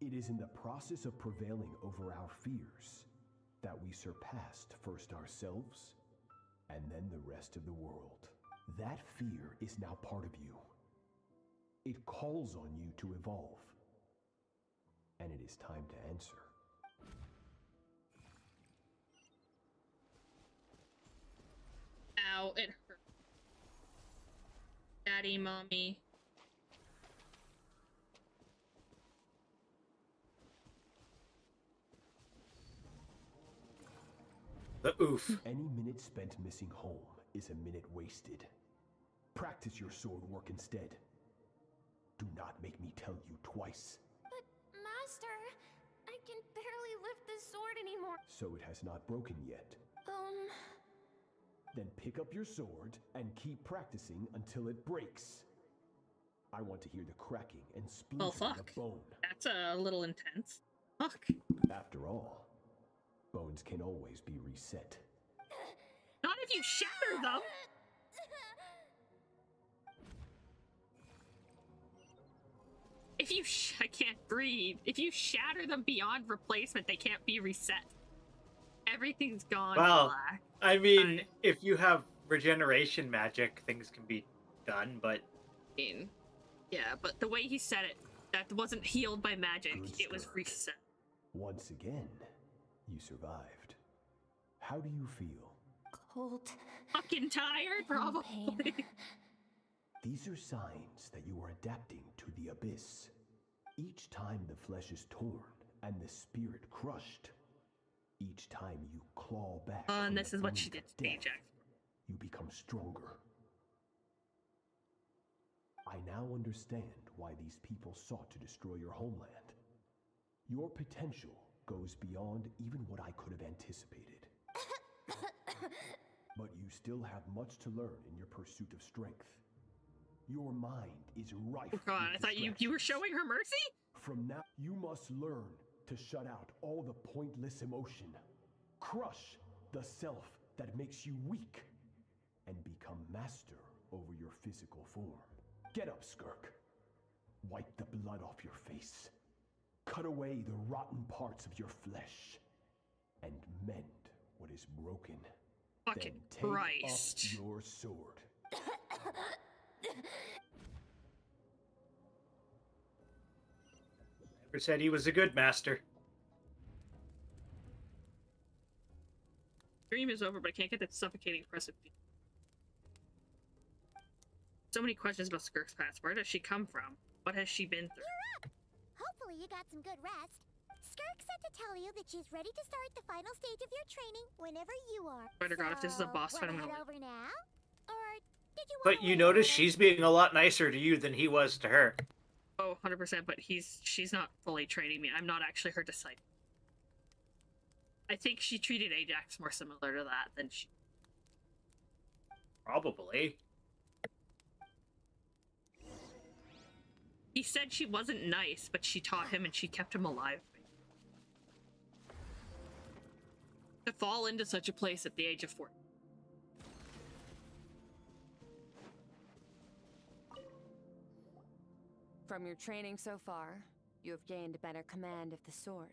It is in the process of prevailing over our fears that we surpassed first ourselves and then the rest of the world. That fear is now part of you. It calls on you to evolve. And it is time to answer. Ow, it hurt. Daddy, mommy. The oof. Any minute spent missing home is a minute wasted. Practice your sword work instead. Do not make me tell you twice. But, Master, I can barely lift this sword anymore. So it has not broken yet. Then pick up your sword and keep practicing until it breaks. I want to hear the cracking and splintering of bone. That's a little intense. Fuck. After all, bones can always be reset. Not if you shatter them. If you I can't breathe. If you shatter them beyond replacement, they can't be reset. Everything's gone black. I mean, if you have regeneration magic, things can be done, but... Yeah, but the way he said it, that wasn't healed by magic. It was reset. Once again, you survived. How do you feel? Cold. Fucking tired, probably. These are signs that you are adapting to the abyss. Each time the flesh is torn and the spirit crushed, each time you claw back. And this is what she did to Ajax. You become stronger. I now understand why these people sought to destroy your homeland. Your potential goes beyond even what I could have anticipated. But you still have much to learn in your pursuit of strength. Your mind is rife. Oh god, I thought you were showing her mercy? From now, you must learn to shut out all the pointless emotion. Crush the self that makes you weak. And become master over your physical form. Get up, Skirk. Wipe the blood off your face. Cut away the rotten parts of your flesh. And mend what is broken. Fucking then Christ. take up your sword. Never said he was a good master. Dream is over, but I can't get that suffocating oppressive feeling. So many questions about Skirk's past. Where does she come from? What has she been through? You're up! Hopefully you got some good rest. Skirk said to tell you that she's ready to start the final stage of your training whenever you are. Swear to God, if this is a boss fight, I'm wanna gonna head over now? Or did you But you notice she's being a lot nicer to you than he was to her. Oh, 100%, but she's not fully training me. I'm not actually her disciple. I think she treated Ajax more similar to that than she... Probably. He said she wasn't nice, but she taught him and she kept him alive. To fall into such a place at the age of 14. From your training so far, you have gained better command of the sword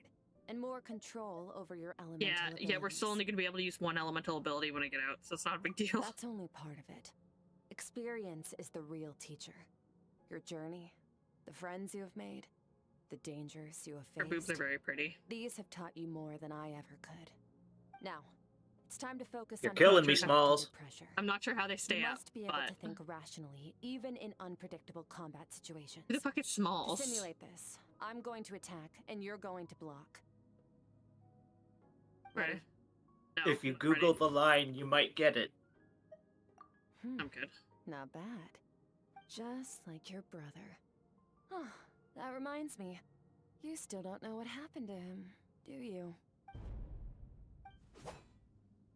and more control over your elemental abilities. Yeah, we're still only going to be able to use one elemental ability when I get out, so it's not a big deal. That's only part of it. Experience is the real teacher. Your journey, the friends you have made, the dangers you have faced. Her boobs are very pretty. These have taught you more than I ever could. Now, it's time to focus You're on killing me, Smalls. pressure. I'm not sure how they stay you up, must be able to think rationally, even in unpredictable combat situations. Who the fuck is Smalls? To simulate this, I'm going to attack, and you're going to block. Ready? No, If you Google the line, you might get it. I'm good. Not bad. Just like your brother. Oh, that reminds me. You still don't know what happened to him, do you?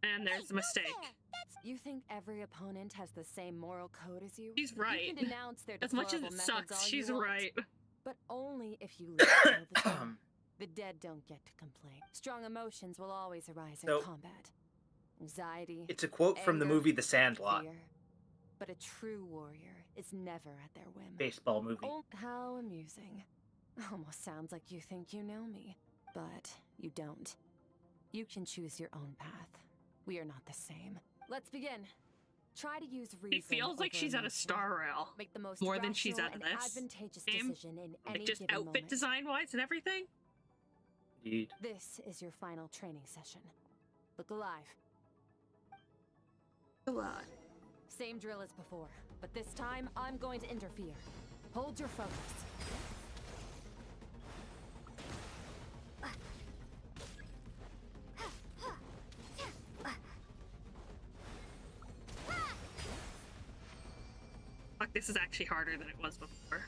And there's a mistake. You think every opponent has the same moral code as you? She's right. You can denounce their As much as it deplorable methods sucks, all she's you want, right. But only if you live to tell the story. The dead don't get to complain. Strong emotions will always arise in So- combat. Anxiety. It's a quote from the anger, movie The Sandlot. fear. But a true warrior is never at their whim. Baseball movie. Oh, how amusing. Almost sounds like you think you know me. But you don't. You can choose your own path. We are not the same. Let's begin. Try to use reason. It feels like over she's at a emotion. Star Rail. Make the most More than she's rational at and this advantageous game. decision in any Like just given outfit moment. design-wise and everything. Indeed. This is your final training session. Look alive. Alive. Same drill as before, but this time I'm going to interfere. Hold your focus. this is actually harder than it was before.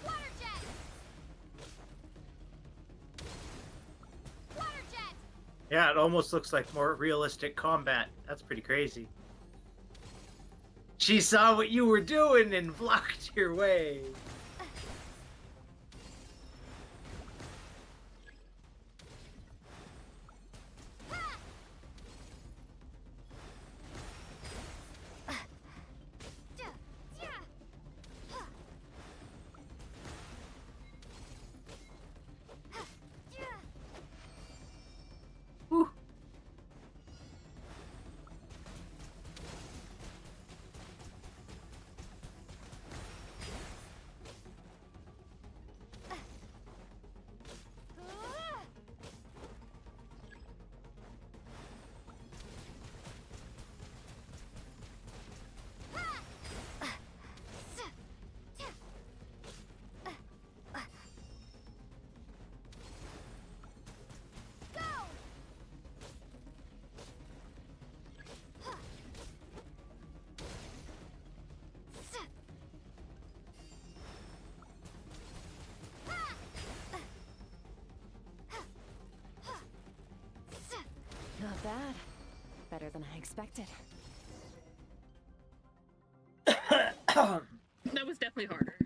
Water jet! Water jet! Yeah, it almost looks like more realistic combat. That's pretty crazy. She saw what you were doing and blocked your way. Not bad. Better than I expected. That was definitely harder.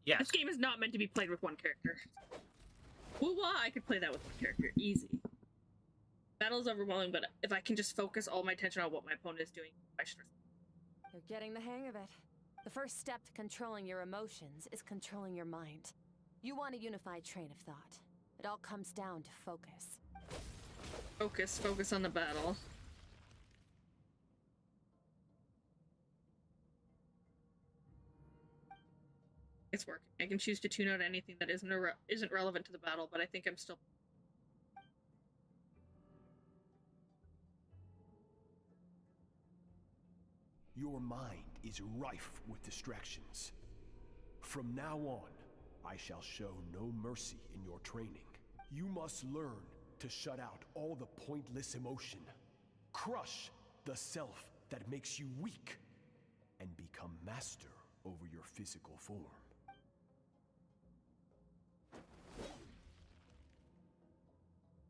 Yes. This game is not meant to be played with one character. Woo-wah, I could play that with one character. Easy. Battle's overwhelming, but if I can just focus all my attention on what my opponent is doing, I should... You're getting the hang of it. The first step to controlling your emotions is controlling your mind. You want a unified train of thought. It all comes down to focus. Focus on the battle. It's working. I can choose to tune out anything that isn't relevant to the battle, but I think I'm still... Your mind is rife with distractions. From now on, I shall show no mercy in your training. You must learn to shut out all the pointless emotion. Crush the self that makes you weak, and become master over your physical form.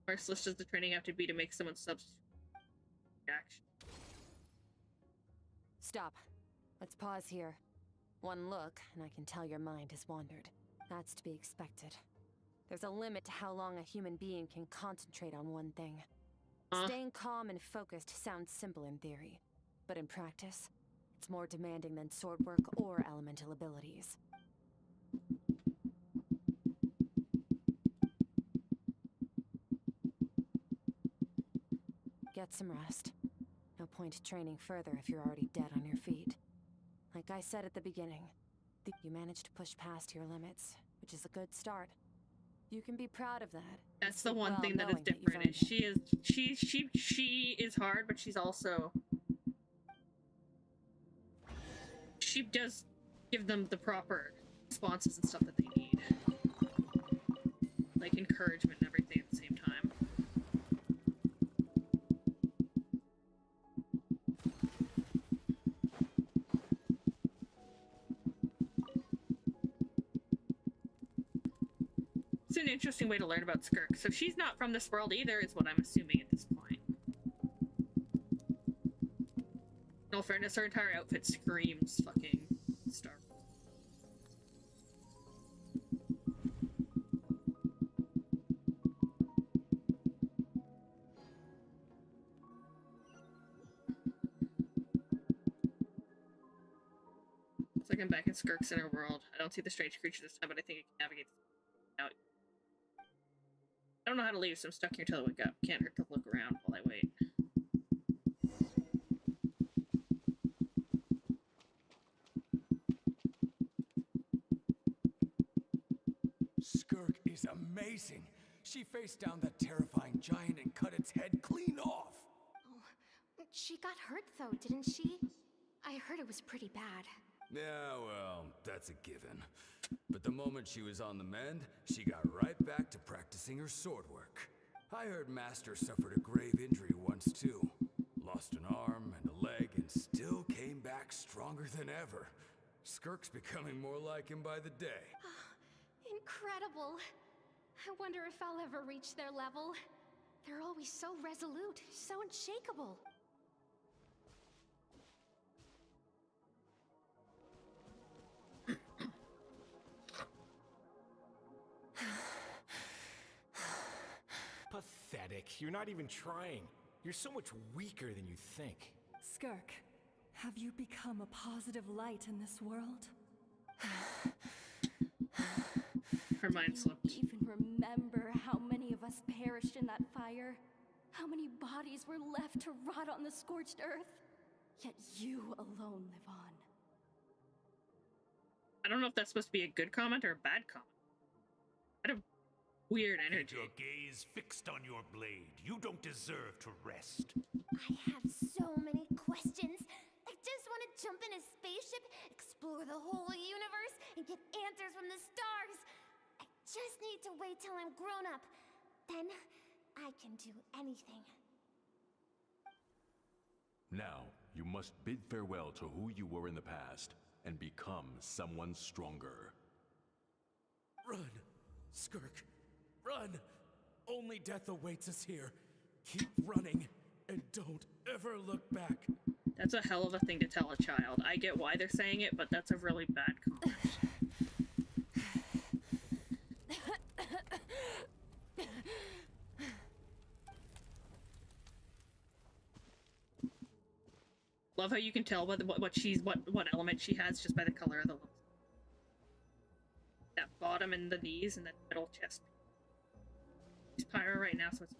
Merciless does the training have to be to make someone substitute action? Stop. Let's pause here. One look, and I can tell your mind has wandered. That's to be expected. There's a limit to how long a human being can concentrate on one thing. Staying calm and focused sounds simple in theory, but in practice, it's more demanding than sword work or elemental abilities. Get some rest. No point training further if you're already dead on your feet. Like I said at the beginning, you managed to push past your limits, which is a good start. You can be proud of that. That's the one thing that is different. She is hard, but she's also... She does give them the proper responses and stuff that they need. Like encouragement and everything at the same time. It's an interesting way to learn about Skirk. So she's not from this world either, is what I'm assuming at this point. In all fairness, her entire outfit screams fucking Star Wars. It's like I'm back in Skirk's inner world. I don't see the strange creature this time, but I think I can navigate out. I don't know how to leave, so I'm stuck here till I wake up. Can't hurt to look around while I wait. Skirk is amazing. She faced down that terrifying giant and cut its head clean off. Oh, she got hurt though, didn't she? I heard it was pretty bad. Yeah, well, that's a given. But the moment she was on the mend, she got right back to practicing her sword work. I heard Master suffered a grave injury once too. lost an arm and a leg and still came back stronger than ever. Skirk's becoming more like him by the day. Incredible. I wonder if I'll ever reach their level. They're always so resolute, so unshakable. Pathetic. You're not even trying. You're so much weaker than you think. Skirk, have you become a positive light in this world? Her mind slipped. Do you even remember how many of us perished in that fire? How many bodies were left to rot on the scorched earth? Yet you alone live on. I don't know if that's supposed to be a good comment or a bad comment. I had a weird energy. Keep your gaze fixed on your blade. You don't deserve to rest. I have so many questions. I just want to jump in a spaceship, explore the whole universe, and get answers from the stars. I just need to wait till I'm grown up. Then I can do anything. Now, you must bid farewell to who you were in the past and become someone stronger. Run, Skirk, run! Only death awaits us here. Keep running, and don't ever look back. That's a hell of a thing to tell a child. I get why they're saying it, but that's a really bad comment. Love how you can tell what element she has just by the color of the lips. That bottom and the knees and the middle chest. She's pyro right now, so it's...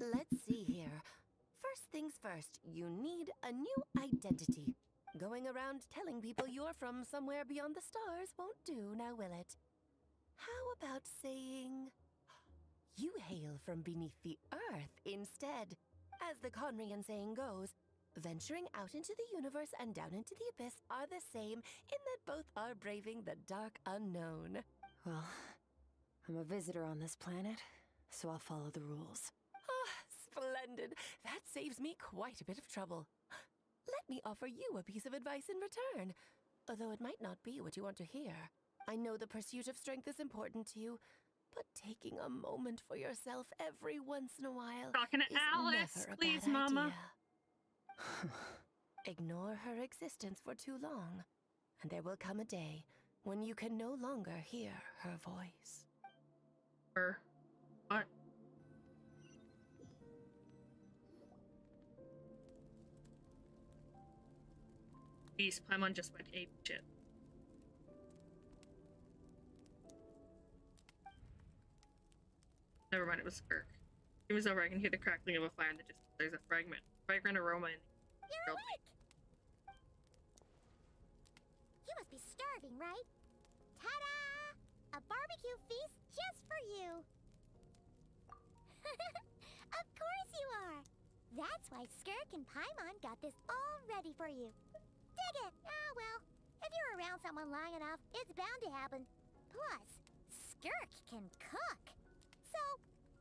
Let's see here. First things first, you need a new identity. Going around telling people you're from somewhere beyond the stars won't do, now will it? How about saying you hail from beneath the earth instead? As the Conrian saying goes, venturing out into the universe and down into the abyss are the same in that both are braving the dark unknown. Well, I'm a visitor on this planet, so I'll follow the rules. Splendid. That saves me quite a bit of trouble. Let me offer you a piece of advice in return, although it might not be what you want to hear. I know the pursuit of strength is important to you, but taking a moment for yourself every once in a while Talking to is Alice, never a please, bad Mama. idea. Ignore her existence for too long, and there will come a day when you can no longer hear her voice. What? Beast Paimon just went ape shit. Never mind, it was Skirk. It was over, I can hear the crackling of a fire in the distance. There's a fragrant aroma in You're awake! You must be starving, right? Ta-da! A barbecue feast just for you! Of course you are! That's why Skirk and Paimon got this all ready for you. Dig it! Ah, well, if you're around someone long enough, it's bound to happen. Plus, Skirk can cook. So,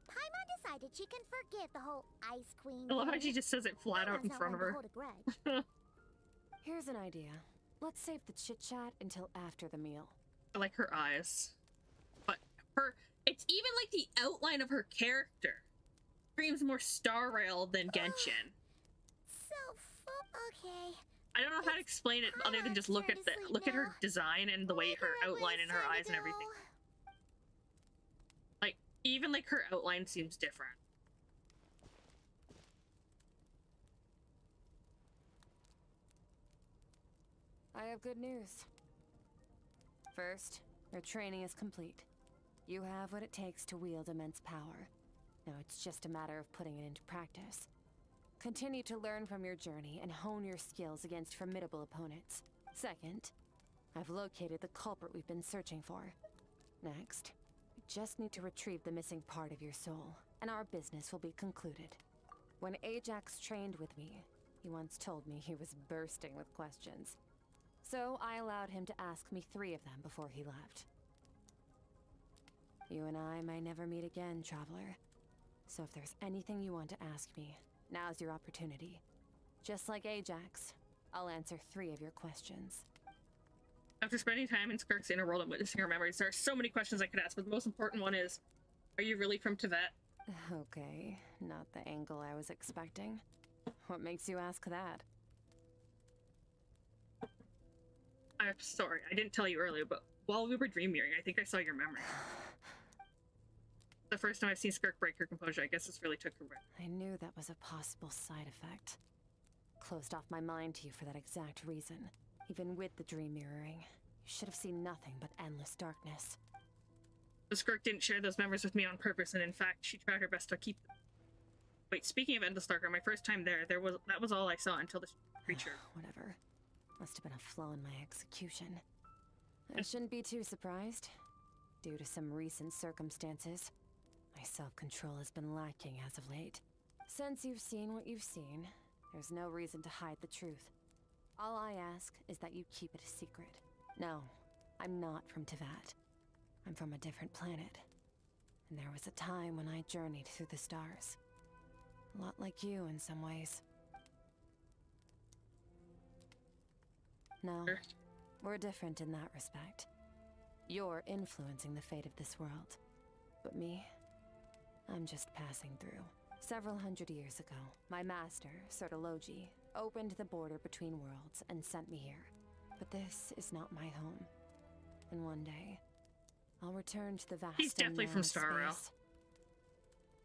Paimon decided she can forgive the whole Ice Queen I love how thing. she just says it flat out in front of her. Hold a grudge. Here's an idea. Let's save the chit-chat until after the meal. I like her eyes. But it's even like the outline of her character. Screams more Star Rail than Genshin. Okay. I don't know how to explain it other than just look at her design and the way her outline and her eyes and everything. Like, even like her outline seems different. I have good news. First, your training is complete. You have what it takes to wield immense power. Now it's just a matter of putting it into practice. Continue to learn from your journey and hone your skills against formidable opponents. Second, I've located the culprit we've been searching for. Next, we just need to retrieve the missing part of your soul, and our business will be concluded. When Ajax trained with me, he once told me he was bursting with questions. So I allowed him to ask me 3 of them before he left. You and I may never meet again, traveler. So if there's anything you want to ask me, now's your opportunity. Just like Ajax, I'll answer 3 of your questions. After spending time in Skirk's inner world and witnessing her memories, there are so many questions I could ask, but the most important one is, are you really from Tibet? Okay, not the angle I was expecting. What makes you ask that? I'm sorry, I didn't tell you earlier, but while we were dream mirroring, I think I saw your memory. The first time I've seen Skirk break her composure, I guess this really took her away. I knew that was a possible side effect. Closed off my mind to you for that exact reason. Even with the dream mirroring, you should have seen nothing but endless darkness. The Skirk didn't share those memories with me on purpose, and in fact, she tried her best to keep them. Wait, speaking of endless darkness, my first time there was all I saw until this creature. Whatever. Must have been a flaw in my execution. I shouldn't be too surprised. Due to some recent circumstances, my self-control has been lacking as of late. Since you've seen what you've seen, there's no reason to hide the truth. All I ask is that you keep it a secret. No, I'm not from Teyvat. I'm from a different planet. And there was a time when I journeyed through the stars. A lot like you in some ways. No, we're different in that respect. You're influencing the fate of this world. But me, I'm just passing through. Several hundred years ago, my master, Sertologi, opened the border between worlds and sent me here. But this is not my home. And one day, I'll return to the vast He's definitely from Star Rail.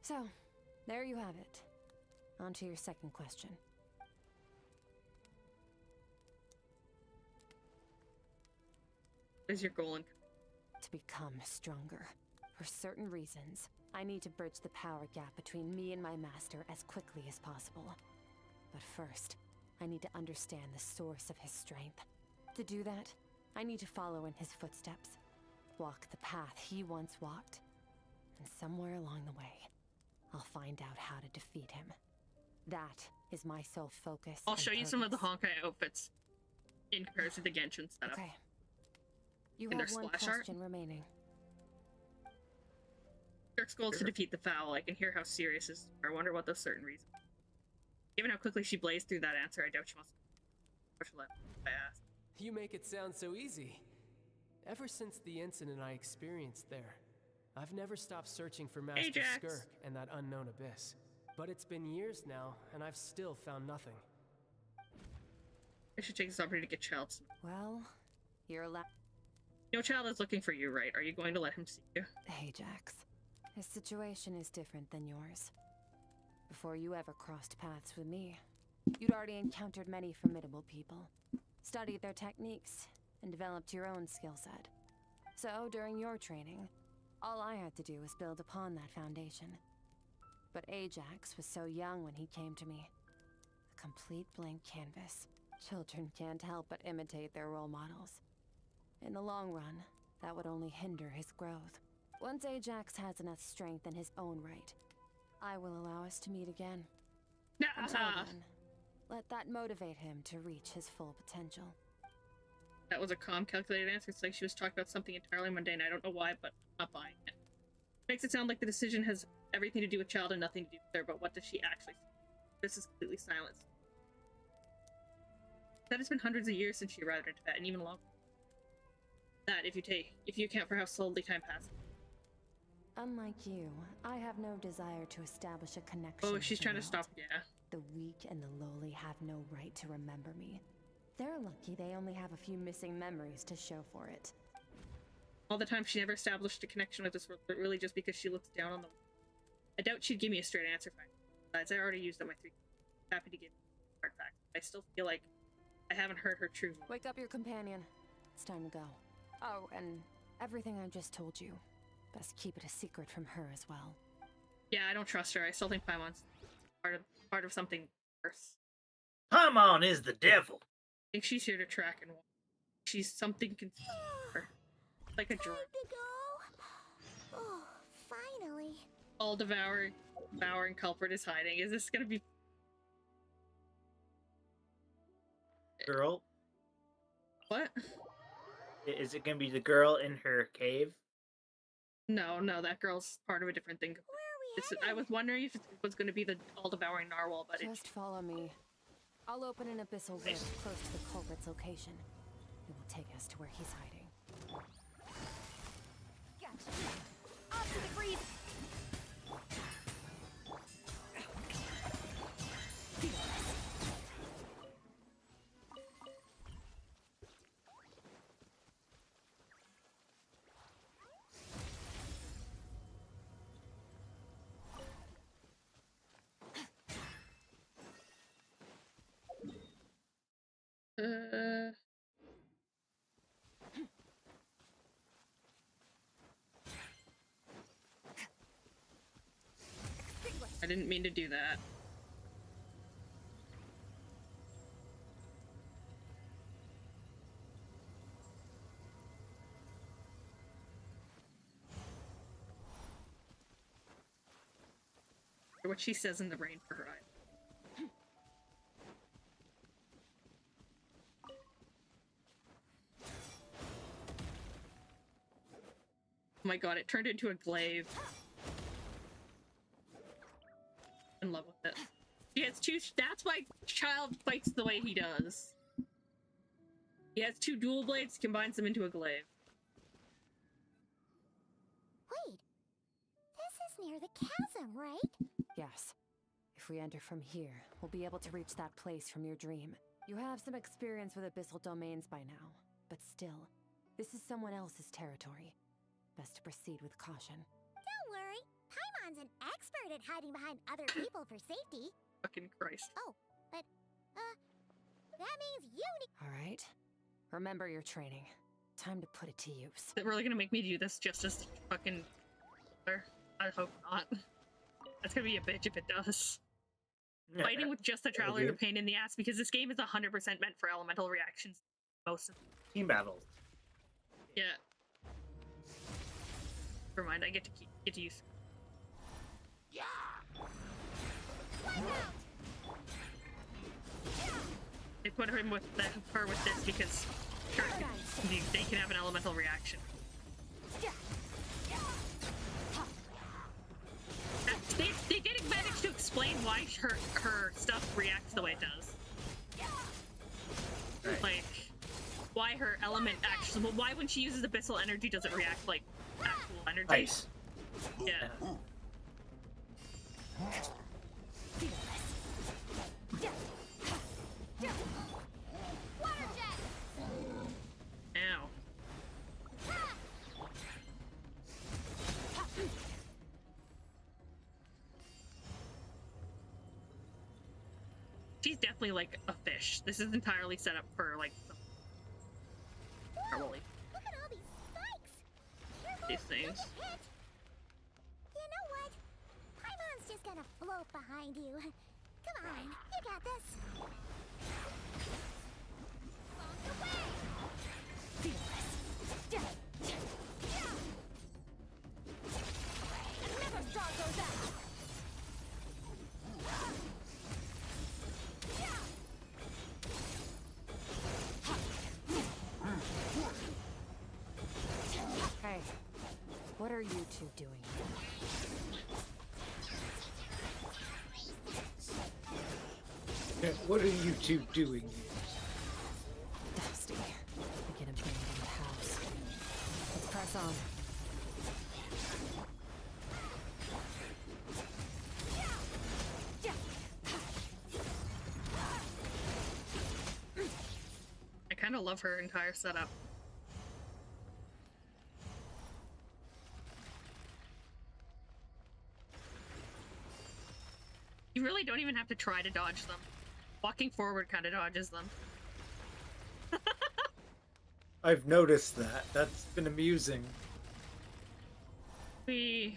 So, there you have it. On to your second question. What is your goal in... To become stronger. For certain reasons, I need to bridge the power gap between me and my master as quickly as possible. But first, I need to understand the source of his strength. To do that, I need to follow in his footsteps. Walk the path he once walked. And somewhere along the way, I'll find out how to defeat him. That is my sole focus. I'll show you some of the Honkai outfits in comparison to the Genshin setup. Okay. You And have their one splash art. question remaining. Skirk's goal is to defeat the foul. I can hear how serious this is. I wonder what those certain reasons. Given how quickly she blazed through that answer, I doubt she wants to push left. I asked. You make it sound so easy. Ever since the incident I experienced there, I've never stopped searching for Master Ajax. Skirk and that unknown abyss. But it's been years now, and I've still found nothing. I should take this opportunity to get Child some. Well, you're allowed. You know, Child is looking for you, right? Are you going to let him see you? Ajax, his situation is different than yours. Before you ever crossed paths with me, you'd already encountered many formidable people, studied their techniques, and developed your own skill set. So, during your training, all I had to do was build upon that foundation. But Ajax was so young when he came to me. A complete blank canvas. Children can't help but imitate their role models. In the long run, that would only hinder his growth. Once Ajax has enough strength in his own right, I will allow us to meet again. Until then, let that motivate him to reach his full potential. That was a calm, calculated answer. It's like she was talking about something entirely mundane. I don't know why, but I'm not buying it. Makes it sound like the decision has everything to do with Child and nothing to do with her, but what does she actually say? This is completely silence. That it's been hundreds of years since she arrived in Tibet, and even longer. That, if you account for how slowly time passes. Unlike you, I have no desire to establish a connection. Oh, with she's the trying to world. stop, yeah. The weak and the lowly have no right to remember me. They're lucky they only have a few missing memories to show for it. All the time she never established a connection with this world, but really just because she looks down on them. I doubt she'd give me a straight answer. Besides, I already used up my 3. Happy to give hard facts. I still feel like I haven't heard her true. Wake up your companion. It's time to go. Oh, and everything I just told you. Best keep it a secret from her as well. Yeah, I don't trust her. I still think Paimon's part of something worse. Paimon is the devil. I think she's here to track and watch. She's something confused. Like a drone. To go. Oh, finally. All devouring culprit is hiding. Is this gonna be girl? What? Is it gonna be the girl in her cave? No, that girl's part of a different thing. Where are we I was wondering if it was going to be the all-devouring narwhal, but just follow me. I'll open an abyssal rift close to the culprit's location. It will take us to where he's hiding. Gotcha. Off to the breeze. I didn't mean to do that. What she says in the rain for her eye. Oh my god, it turned into a glaive. In love with it. He has two. That's why Child fights the way he does. He has two dual blades, combines them into a glaive. Wait, this is near the chasm, right? Yes. If we enter from here, we'll be able to reach that place from your dream. You have some experience with abyssal domains by now, but still, this is someone else's territory. Best to proceed with caution. Don't worry, Paimon's an expert at hiding behind other people for safety. Fucking Christ. Oh, but, that means you need— Alright. Remember your training. Time to put it to use. Is it really gonna make me do this just as fucking... I hope not. That's gonna be a bitch if it does. Fighting with just the Traveler is a pain in the ass because this game is 100% meant for elemental reactions. Most of them. Team battles. Yeah. Never mind, I get to use. Yeah. They put her with this because sure, they can have an elemental reaction. They didn't manage to explain why her stuff reacts the way it does. Right. Like, why her element actually, well, why when she uses abyssal energy does it react like actual energy? Ice. Yeah. Ow. She's definitely like a fish. This is entirely set up for like some probably Look at all these spikes. these things. You know what? Paimon's just gonna float behind you. Come on, you got this. Bonk away. Never start those out. Hey, what are you two doing here? What are you two doing? Dusty. We get abandoned house. Let's press on. I kind of love her entire setup. You really don't even have to try to dodge them. Walking forward kind of dodges them. I've noticed that. That's been amusing. Oh,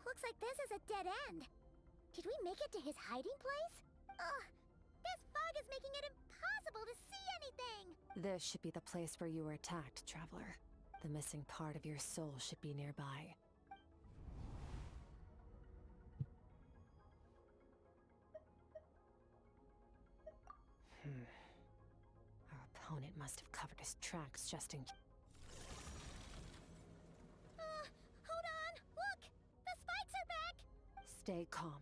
looks like this is a dead end. Did we make it to his hiding place? Ugh, this fog is making it impossible to see anything. This should be the place where you were attacked, Traveler. The missing part of your soul should be nearby. Our opponent must have covered his tracks just in case. stay calm.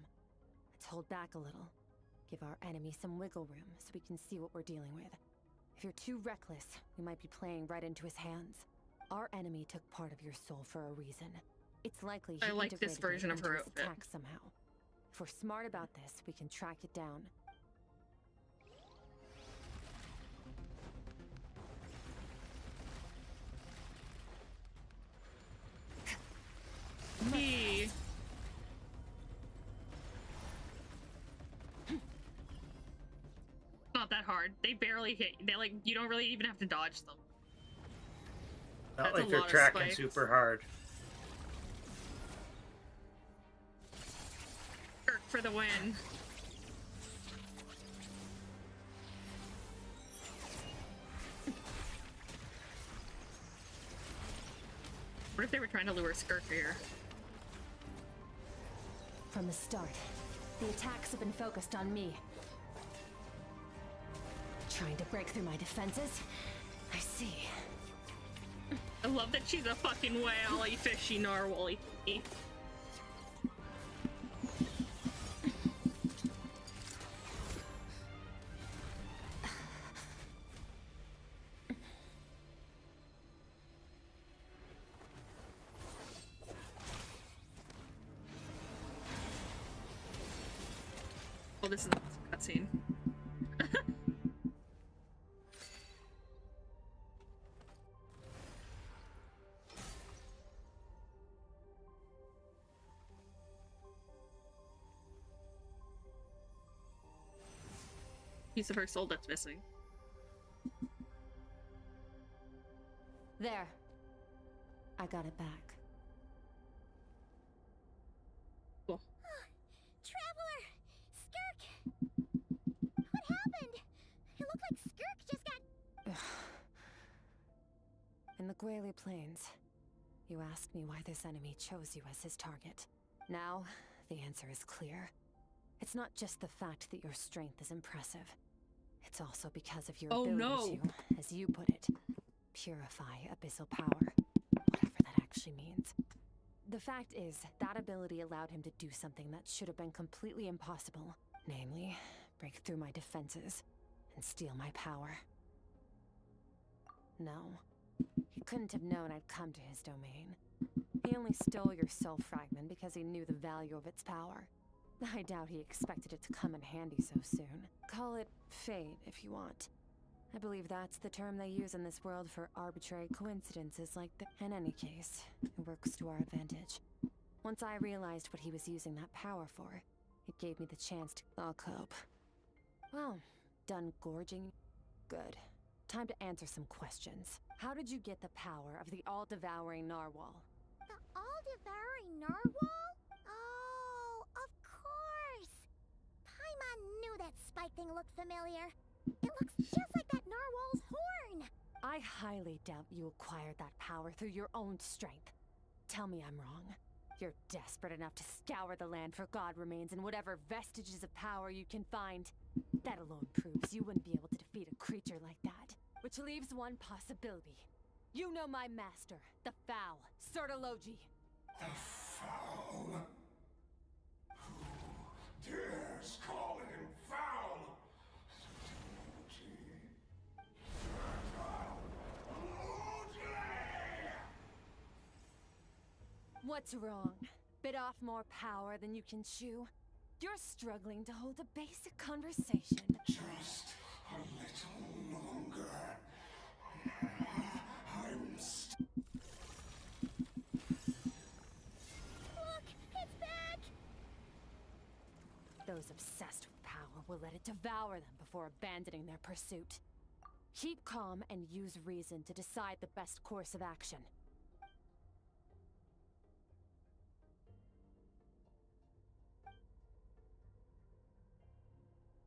Let's hold back a little. Give our enemy some wiggle room so we can see what we're dealing with. If you're too reckless, we might be playing right into his hands. Our enemy took part of your soul for a reason. It's likely he I like this integrated version it of into her his outfit. attack somehow. If we're smart about this, we can track it down. He... Not that hard. They barely hit. They like, you don't really even have to dodge them. Not That's like a you're lot of tracking spikes. super hard. Kirk for the win. What if they were trying to lure Skirk here? From the start, the attacks have been focused on me. Trying to break through my defenses? I see. I love that she's a fucking whale-y, fishy, narwhal-y. Oh, this is a cutscene. Piece of her soul that's missing. There. I got it back. Cool. Traveler! Skirk! What happened? It looked like Skirk just got... In the Guili Plains, you asked me why this enemy chose you as his target. Now, the answer is clear. It's not just the fact that your strength is impressive. It's also because of your ability to, as you put it, purify abyssal power. Whatever that actually means. The fact is, that ability allowed him to do something that should have been completely impossible. Namely, break through my defenses and steal my power. No, he couldn't have known I'd come to his domain. He only stole your soul fragment because he knew the value of its power. I doubt he expected it to come in handy so soon. Call it fate, if you want. I believe that's the term they use in this world for arbitrary coincidences like that. In any case, it works to our advantage. Once I realized what he was using that power for, it gave me the chance to... I'll cope. Well, done gorging? Good. Time to answer some questions. How did you get the power of the all-devouring narwhal? The all-devouring narwhal? Oh, of course! Paimon knew that spike thing looked familiar. It looks just like that narwhal's horn! I highly doubt you acquired that power through your own strength. Tell me I'm wrong. You're desperate enough to scour the land for god remains and whatever vestiges of power you can find. That alone proves you wouldn't be able to defeat a creature like that. Which leaves one possibility. You know my master, the Foul, Sertologi. The Foul? Who dares call him foul? What's wrong? Bit off more power than you can chew? You're struggling to hold a basic conversation. Just a little longer. Look! It's back! Those obsessed with power will let it devour them before abandoning their pursuit. Keep calm and use reason to decide the best course of action.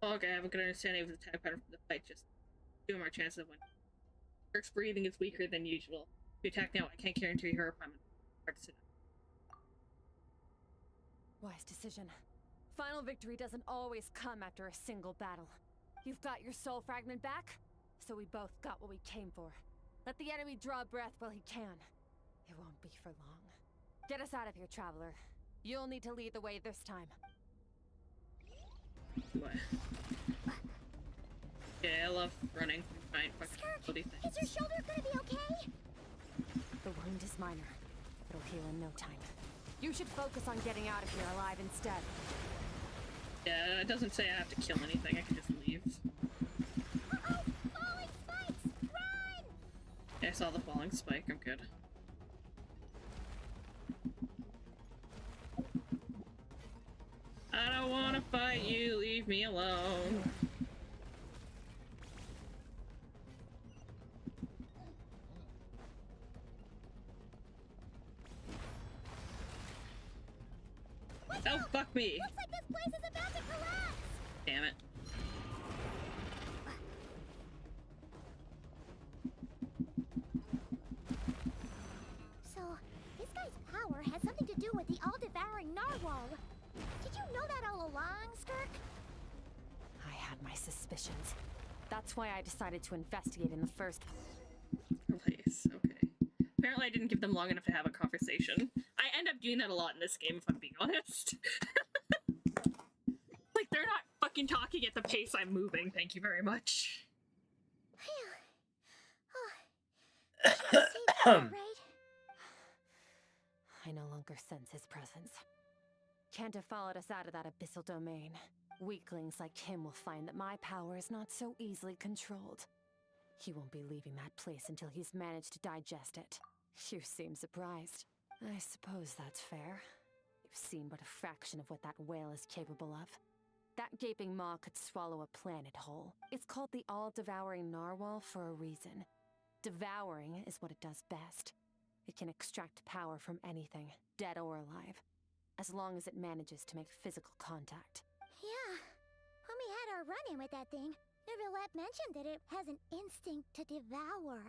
Okay, I have a good understanding of the attack pattern from the fight, just doing our chances of winning. Kirk's breathing is weaker than usual. If you attack now, I can't guarantee her opponent. Hard to sit down. Wise decision. Final victory doesn't always come after a single battle. You've got your soul fragment back, so we both got what we came for. Let the enemy draw breath while he can. It won't be for long. Get us out of here, traveler. You'll need to lead the way this time. What? Yeah, I love running through giant fucking bloody things. Is your shoulder gonna be okay? The wound is minor. It'll heal in no time. You should focus on getting out of here alive instead. Yeah, it doesn't say I have to kill anything, I can just leave. Uh-oh! Falling spikes! Run! Yeah, I saw the falling spike, I'm good. I don't wanna fight you, leave me alone. Oh, fuck me! Looks like this place is about to collapse! Damn it. So, this guy's power has something to do with the all-devouring narwhal. Did you know that all along, Skirk? I had my suspicions. That's why I decided to investigate in the first Place, okay. Apparently I didn't give them long enough to have a conversation. I end up doing that a lot in this game, if I'm being honest. Like, they're not fucking talking at the pace I'm moving, thank you very much. Right? I no longer sense his presence. Can't have followed us out of that abyssal domain. Weaklings like him will find that my power is not so easily controlled. He won't be leaving that place until he's managed to digest it. You seem surprised. I suppose that's fair. You've seen but a fraction of what that whale is capable of. That gaping maw could swallow a planet whole. It's called the all-devouring narwhal for a reason. Devouring is what it does best. It can extract power from anything, dead or alive, as long as it manages to make physical contact. Yeah. When we had our run-in with that thing, Neverlet mentioned that it has an instinct to devour.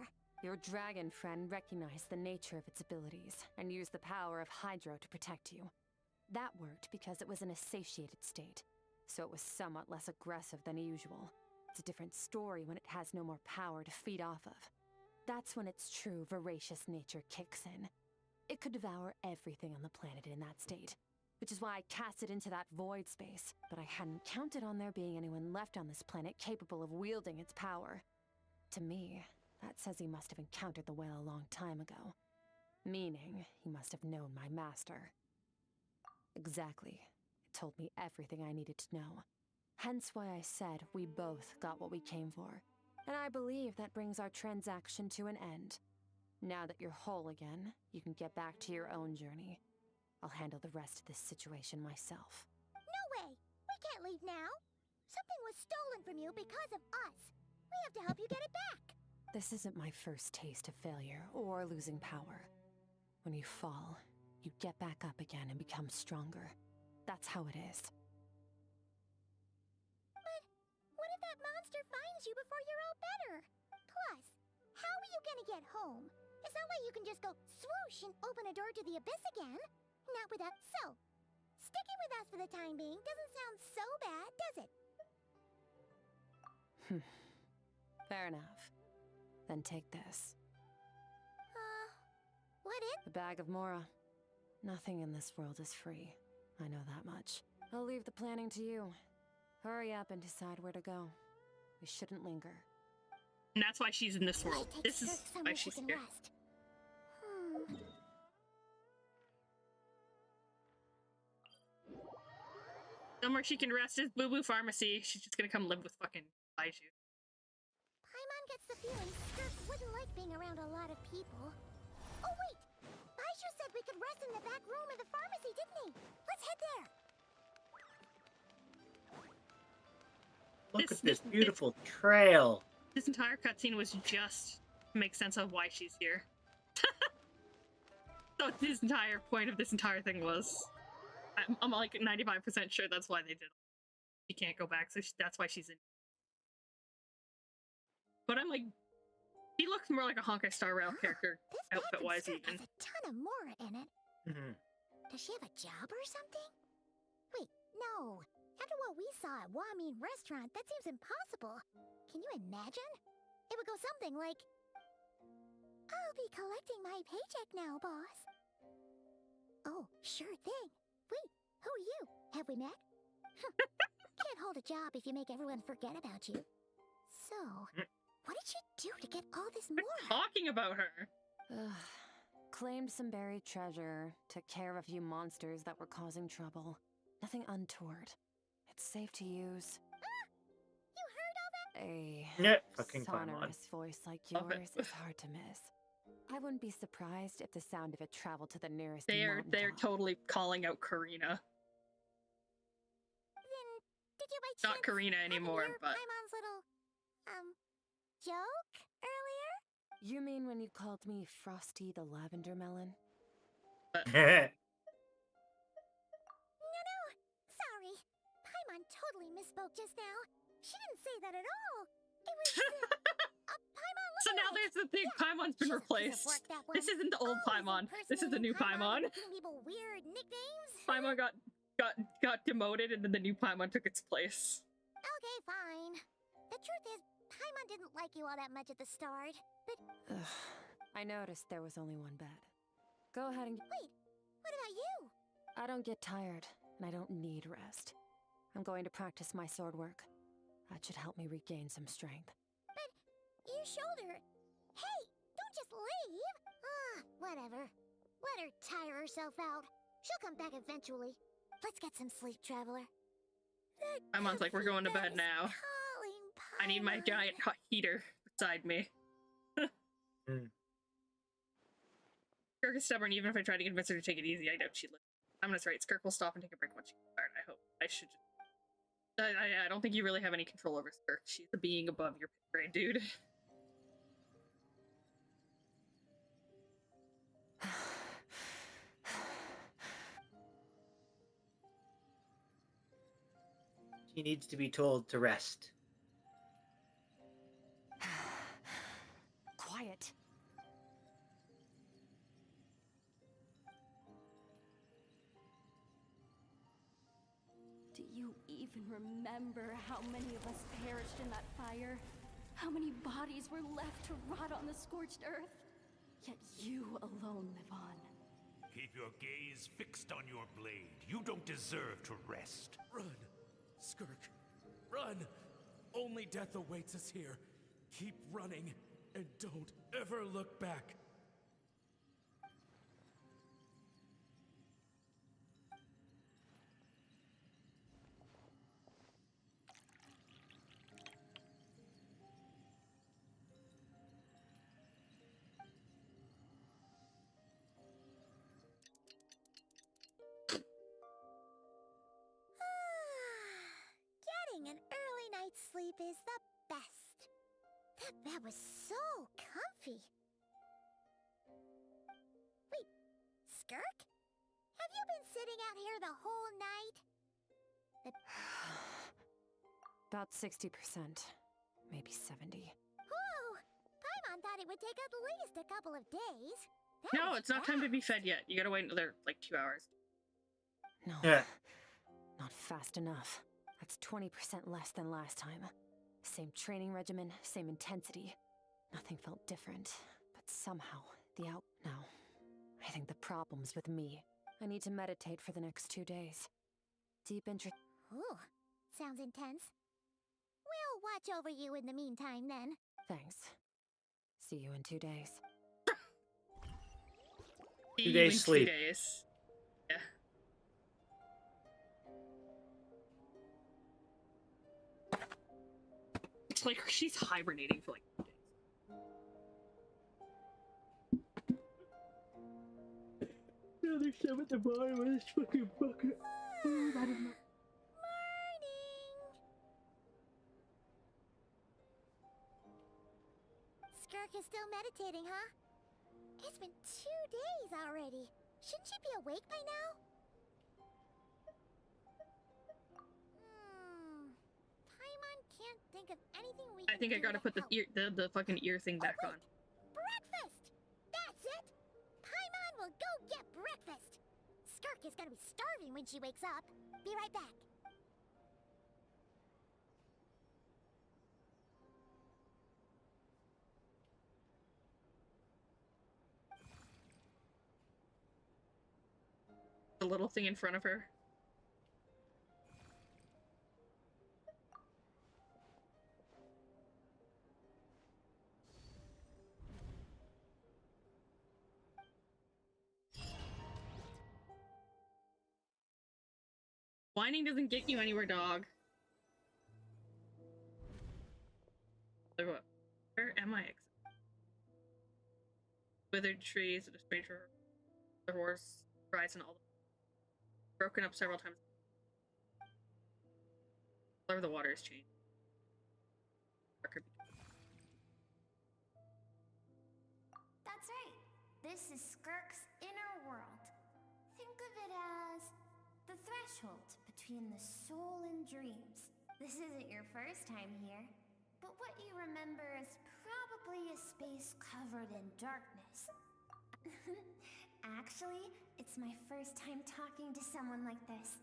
Your dragon friend recognized the nature of its abilities and used the power of Hydro to protect you. That worked because it was in a satiated state, so it was somewhat less aggressive than usual. It's a different story when it has no more power to feed off of. That's when its true voracious nature kicks in. It could devour everything on the planet in that state, which is why I cast it into that void space, but I hadn't counted on there being anyone left on this planet capable of wielding its power. To me, that says he must have encountered the whale a long time ago. Meaning, he must have known my master. Exactly. It told me everything I needed to know. Hence why I said we both got what we came for. And I believe that brings our transaction to an end. Now that you're whole again, you can get back to your own journey. I'll handle the rest of this situation myself. No way! We can't leave now! Something was stolen from you because of us! We have to help you get it back! This isn't my first taste of failure or losing power. When you fall, you get back up again and become stronger. That's how it is. But what if that monster finds you before you're all better? Plus, how are you gonna get home? It's not like you can just go swoosh and open a door to the abyss again. Not without. So, sticking with us for the time being doesn't sound so bad, does it? Fair enough. Then take this. What is? The bag of Mora. Nothing in this world is free. I know that much. I'll leave the planning to you. Hurry up and decide where to go. We shouldn't linger. And that's why she's in this world. This is why she's here. Rest. Somewhere she can rest is Boo Boo Pharmacy. She's just gonna come live with fucking Baiju. Paimon gets the feeling Skirk wouldn't like being around a lot of people. Oh wait! Baiju said we could rest in the back room of the pharmacy, didn't he? Let's head there! Look at this beautiful trail. This entire cutscene was just to make sense of why she's here. So this entire point of this entire thing was. I'm like 95% sure that's why they did it. She can't go back, so that's why she's in. But I'm like, he looks more like a Honkai Star Rail character, outfit-wise even. Has a ton of Mora in it. Mm-hmm. Does she have a job or something? Wait, no. After what we saw at Wamin Restaurant, that seems impossible. Can you imagine? It would go something like, I'll be collecting my paycheck now, boss. Oh, sure thing. Wait, who are you? Have we met? Can't hold a job if you make everyone forget about you. So, what did you do to get all this more? Talking about her. Claimed some buried treasure, took care of a few monsters that were causing trouble. Nothing untoward. It's safe to use. You heard all that? A sonorous voice like yours is hard to miss. I wouldn't be surprised if the sound of it traveled to the nearest They're mountaintop. totally calling out Karina. Then, did you by Not Karina anymore, hear but Paimon's little, joke earlier? You mean when you called me Frosty the Lavender Melon? No, sorry. Paimon totally misspoke just now. She didn't say that at all. It was, Paimon, so now there's the thing. Paimon's been replaced. This isn't the old Paimon. This is the new Paimon. giving people weird nicknames. Paimon got demoted, and then the new Paimon took its place. Okay, fine. The truth is, Paimon didn't like you all that much at the start, but... I noticed there was only one bed. Go ahead and... Wait, what about you? I don't get tired, and I don't need rest. I'm going to practice my sword work. That should help me regain some strength. But your shoulder... Hey, don't just leave! Whatever. Let her tire herself out. She'll come back eventually. Let's get some sleep, Traveler. Paimon's like, we're going to bed now. I need my giant hot heater beside me. Skirk is stubborn. Even if I try to convince her to take it easy, I doubt she'd listen. I'm gonna say Skirk will stop and take a break once she gets tired. I hope. I should. I don't think you really have any control over Skirk. She's a being above your pay grade, dude. She needs to be told to rest. Quiet. Do you even remember how many of us perished in that fire? How many bodies were left to rot on the scorched earth? Yet you alone live on. Keep your gaze fixed on your blade. You don't deserve to rest. Run, Skirk. Run! Only death awaits us here. Keep running, and don't ever look back. Getting an early night's sleep is the best. That bed was so comfy. Wait, Skirk? Have you been sitting out here the whole night? About 60%. Maybe 70. Whoa! Paimon thought it would take at least a couple of days. No, it's not time to be fed yet. You gotta wait another, like, 2 hours. No. Not fast enough. That's 20% less than last time. Same training regimen, same intensity. Nothing felt different. But somehow, No. I think the problem's with me. I need to meditate for the next 2 days. Deep interest. Ooh, sounds intense. We'll watch over you in the meantime, then. Thanks. See you in 2 days. 2 days sleep. 2 days. Yeah. It's like she's hibernating for like 2 days. No, there's some at the bottom of this fucking bucket. Oh, that is not... Skirk is still meditating, huh? It's been 2 days already. Shouldn't she be awake by now? Paimon can't think of anything we can I think I do gotta to put the help. the fucking ear thing back on. Breakfast! That's it! Paimon will go get breakfast! Skirk is gonna be starving when she wakes up. Be right back. The little thing in front of her. Whining doesn't get you anywhere, dog. Where am I? Withered trees and a stranger. The horse rides and all. Broken up several times. The color of the water has changed. That's right. This is Skirk's inner world. Think of it as the threshold between the soul and dreams. This isn't your first time here, but what you remember is probably a space covered in darkness. Actually, it's my first time talking to someone like this.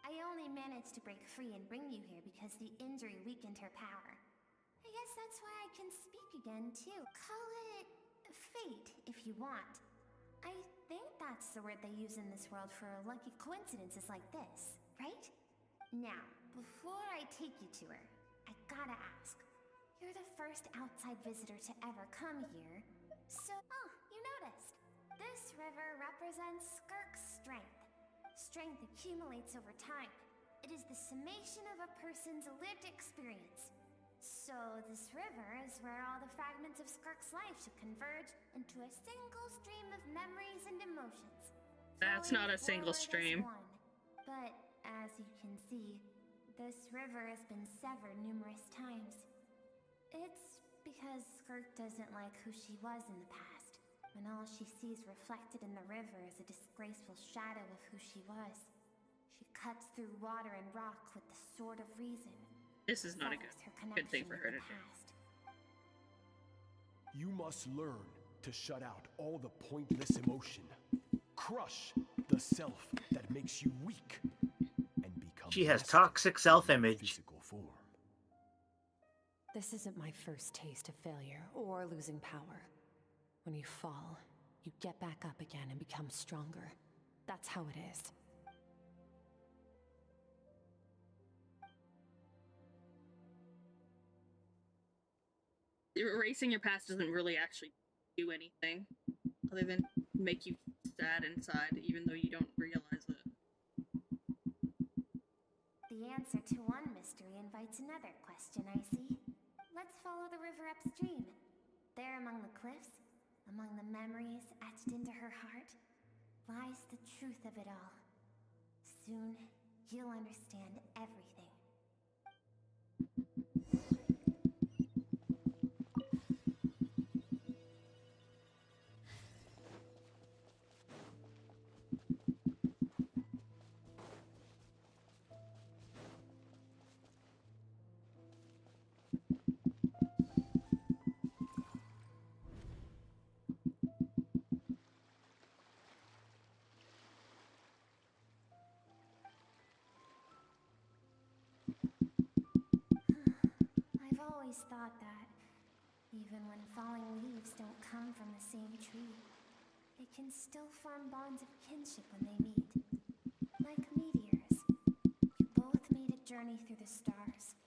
I only managed to break free and bring you here because the injury weakened her power. I guess that's why I can speak again, too. Call it fate, if you want. I think that's the word they use in this world for lucky coincidences like this, right? Now, before I take you to her, I gotta ask. You're the first outside visitor to ever come here, so... Oh, you noticed. This river represents Skirk's strength. Strength accumulates over time. It is the summation of a person's lived experience. So this river is where all the fragments of Skirk's life should converge into a single stream of memories and emotions. That's not a single stream. But as you can see, this river has been severed numerous times. It's because Skirk doesn't like who she was in the past, when all she sees reflected in the river is a disgraceful shadow of who she was. She cuts through water and rock with the sword of reason. This is not a good thing for her to do. You must learn to shut out all the pointless emotion. Crush the self that makes you weak and become. She has toxic self-image. Physical form. This isn't my first taste of failure or losing power. When you fall, you get back up again and become stronger. That's how it is. Erasing your past doesn't really actually do anything other than make you sad inside, even though you don't realize it. The answer to one mystery invites another question, I see. Let's follow the river upstream. There among the cliffs, among the memories etched into her heart, lies the truth of it all. Soon, you'll understand everything. Always thought that, even when falling leaves don't come from the same tree, they can still form bonds of kinship when they meet. Like meteors, you both made a journey through the stars.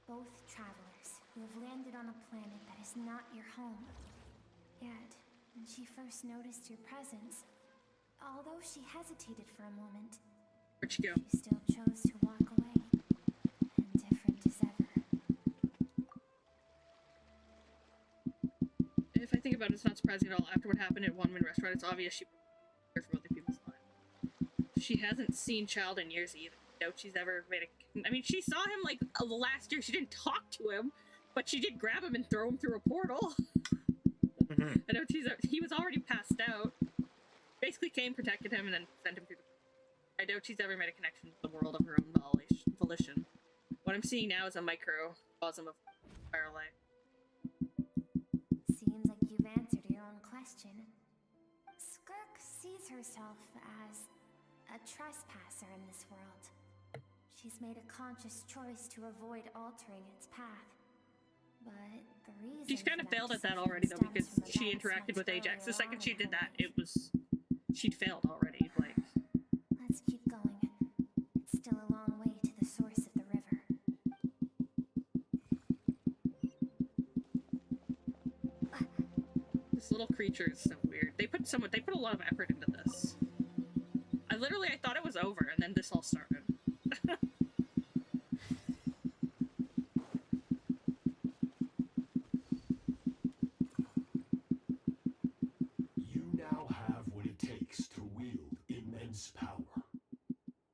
Both travelers who have landed on a planet that is not your home. Yet, when she first noticed your presence, although she hesitated for a moment, where'd she go? She still chose to walk away. If I think about it, it's not surprising at all. After what happened at One Wind Restaurant, it's obvious she cares for other people's lives. She hasn't seen Child in years either. I doubt she's ever made a... I mean, she saw him, like, last year. She didn't talk to him, but she did grab him and throw him through a portal. I know he was already passed out. Basically came, protected him, and then sent him through the... I doubt she's ever made a connection to the world of her own volition. What I'm seeing now is a microcosm of entire life. Seems like you've answered your own question. Skirk sees herself as a trespasser in this world. She's made a conscious choice to avoid altering its path. But the reason she's kind of failed at that already, though, because she interacted with Ajax. The second she did that, she'd failed already. Like, this little creature is so weird. They put a lot of effort into this. I thought it was over, and then this all started. You now have what it takes to wield immense power.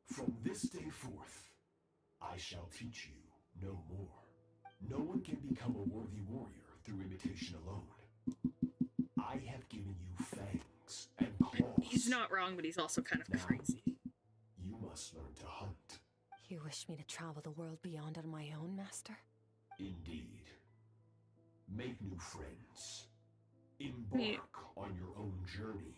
From this day forth, I shall teach you no more. No one can become a worthy warrior through imitation alone. I have given you fangs and claws. He's not wrong, but he's also kind of Now, crazy. You must learn to hunt. You wish me to travel the world beyond on my own, Master? Indeed. Make new friends. Embark on your own journey.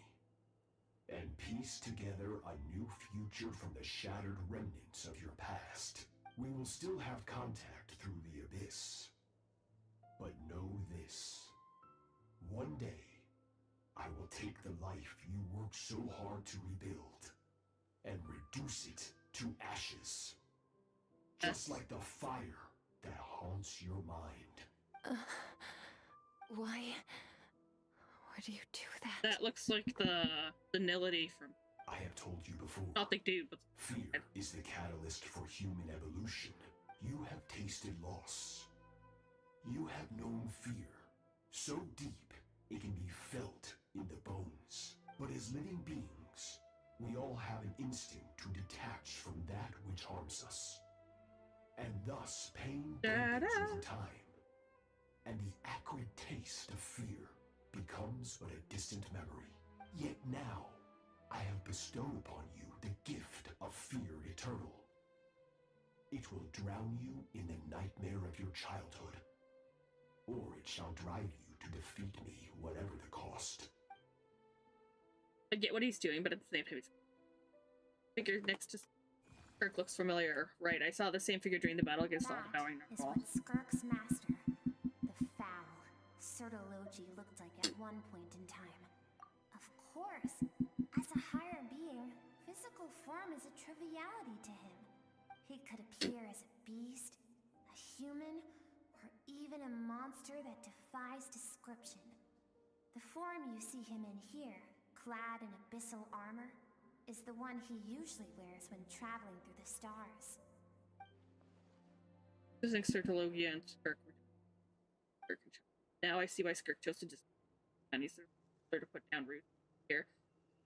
And piece together a new future from the shattered remnants of your past. We will still have contact through the abyss. But know this. One day, I will take the life you worked so hard to rebuild and reduce it to ashes. Just like the fire that haunts your mind. Why do you do that? That looks like the Nility from... I have told you before. Not the dude, but... Fear is the catalyst for human evolution. You have tasted loss. You have known fear. So deep, it can be felt in the bones. But as living beings, we all have an instinct to detach from that which harms us. And thus, pain dampens over time. And the acrid taste of fear becomes but a distant memory. Yet now, I have bestowed upon you the gift of fear eternal. It will drown you in the nightmare of your childhood, or it shall drive you to defeat me, whatever the cost. I get what he's doing, but at the same time, figure next to Skirk looks familiar. Right, I saw the same figure during the battle against all the bowing Is what Skirk's master, the foul Sertologi, looked like at one point in time. Of course, as a higher being, physical form is a triviality to him. He could appear as a beast, a human, or even a monster that defies description. The form you see him in here, clad in abyssal armor, is the one he usually wears when traveling through the stars. Using Sertologia and Skirk. Now I see why Skirk chose to just and he's there to put down roots here.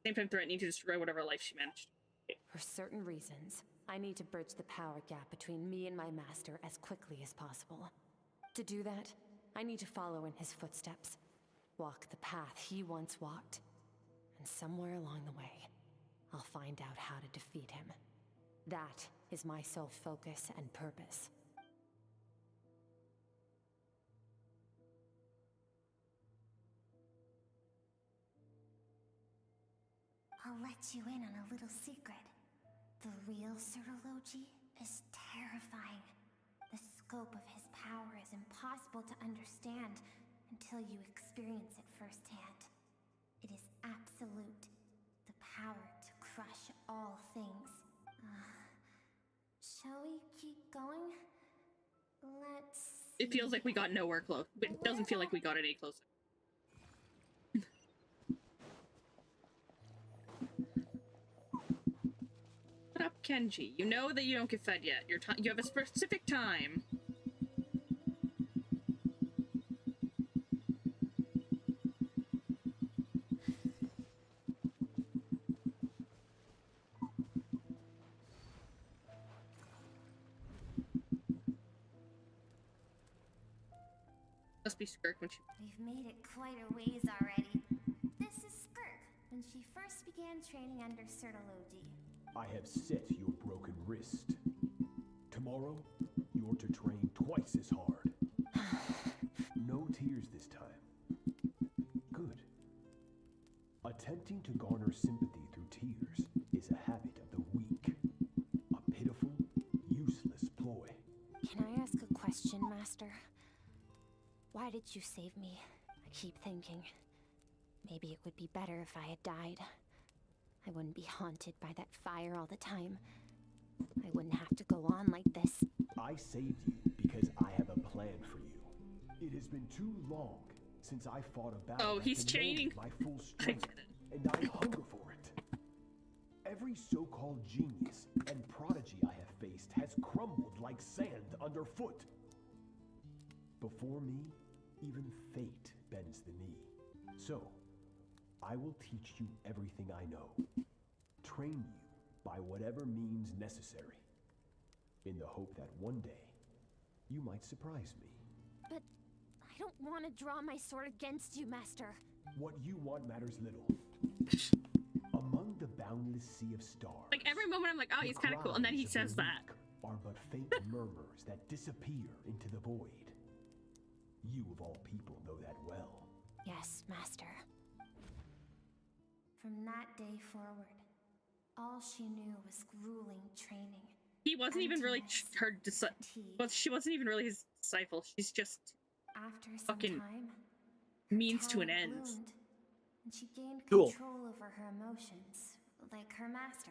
Same time threatening to destroy whatever life she managed. For certain reasons, I need to bridge the power gap between me and my master as quickly as possible. To do that, I need to follow in his footsteps, walk the path he once walked, and somewhere along the way, I'll find out how to defeat him. That is my sole focus and purpose. I'll let you in on a little secret. The real Sertologi is terrifying. The scope of his power is impossible to understand until you experience it firsthand. It is absolute. The power to crush all things. Shall we keep going? It feels like we got nowhere close. It doesn't feel like we got any closer. Shut up, Kenji. You know that you don't get fed yet. You have a specific time. Must be Skirk when she... We've made it quite a ways already. This is Skirk, when she first began training under Sertologi. I have set your broken wrist. Tomorrow, you're to train twice as hard. No tears this time. Good. Attempting to garner sympathy through tears is a habit of the weak. A pitiful, useless ploy. Can I ask a question, Master? Why did you save me? I keep thinking, maybe it would be better if I had died. I wouldn't be haunted by that fire all the time. I wouldn't have to go on like this. I saved you because I have a plan for you. It has been too long since I fought a battle Oh, that he's demanded training. my full strength, and I hunger for it. Every so-called genius and prodigy I have faced has crumbled like sand underfoot. Before me, even fate bends the knee. So, I will teach you everything I know. Train you by whatever means necessary, in the hope that one day, you might surprise me. But I don't want to draw my sword against you, Master. What you want matters little. Among the boundless sea of stars, Like every moment I'm like, oh, he's kind of cool, and then he says that. are but faint murmurs that disappear into the void. You of all people know that well. Yes, Master. From that day forward, all she knew was grueling training. He wasn't even really her she wasn't even really his disciple. She's just After some fucking time, means to an talent end. bloomed, and she gained Cool. control over her emotions, like her master.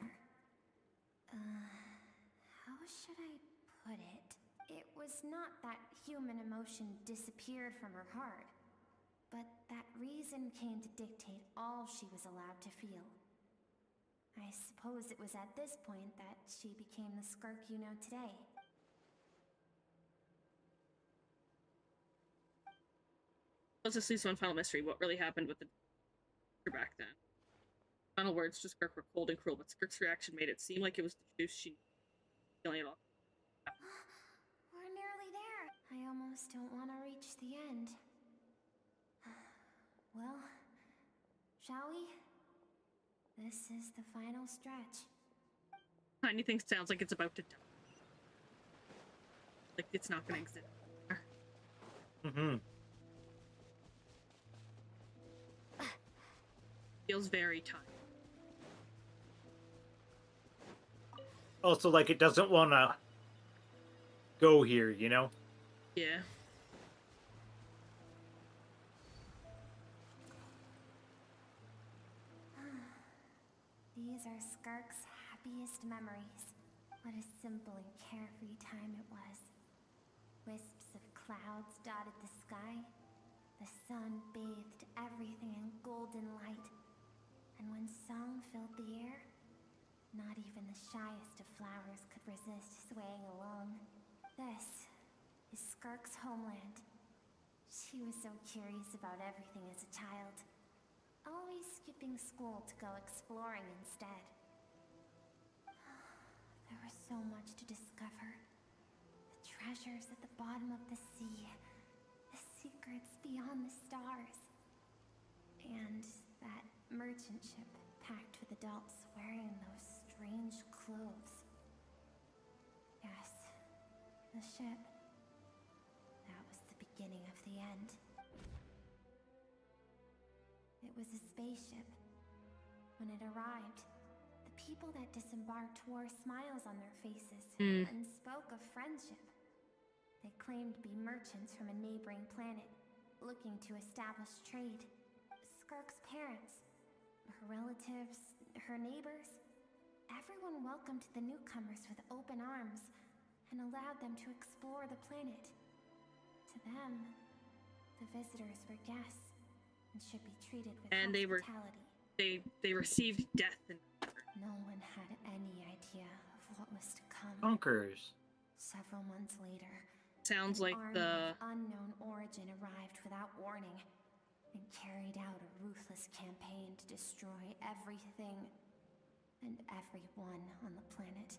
How should I put it? It was not that human emotion disappeared from her heart, but that reason came to dictate all she was allowed to feel. I suppose it was at this point that she became the Skirk you know today. Let's just leave one final mystery. What really happened with the back then? Final words to Skirk were cold and cruel, but Skirk's reaction made it seem like it was the truth she feeling it all. We're nearly there. I almost don't want to reach the end. Well, shall we? This is the final stretch. Anything sounds like it's about to die. Like it's not gonna exist. Mm-hmm. Feels very tired. Also, like, it doesn't want to go here, you know? Yeah. These are Skirk's happiest memories. What a simple and carefree time it was. Wisps of clouds dotted the sky. The sun bathed everything in golden light. And when song filled the air, not even the shyest of flowers could resist swaying along. This is Skirk's homeland. She was so curious about everything as a child, always skipping school to go exploring instead. There was so much to discover. The treasures at the bottom of the sea, the secrets beyond the stars, and that merchant ship packed with adults wearing those strange clothes. Yes, the ship. That was the beginning of the end. It was a spaceship. When it arrived, the people that disembarked wore smiles on their faces and spoke of friendship. They claimed to be merchants from a neighboring planet, looking to establish trade. Skirk's parents, her relatives, her neighbors, everyone welcomed the newcomers with open arms and allowed them to explore the planet. To them, the visitors were guests and should be treated with hospitality. They received death and No one had any idea of what was to come. Bonkers. Several months later, sounds like an army of unknown origin arrived without warning and carried out a ruthless campaign to destroy everything and everyone on the planet.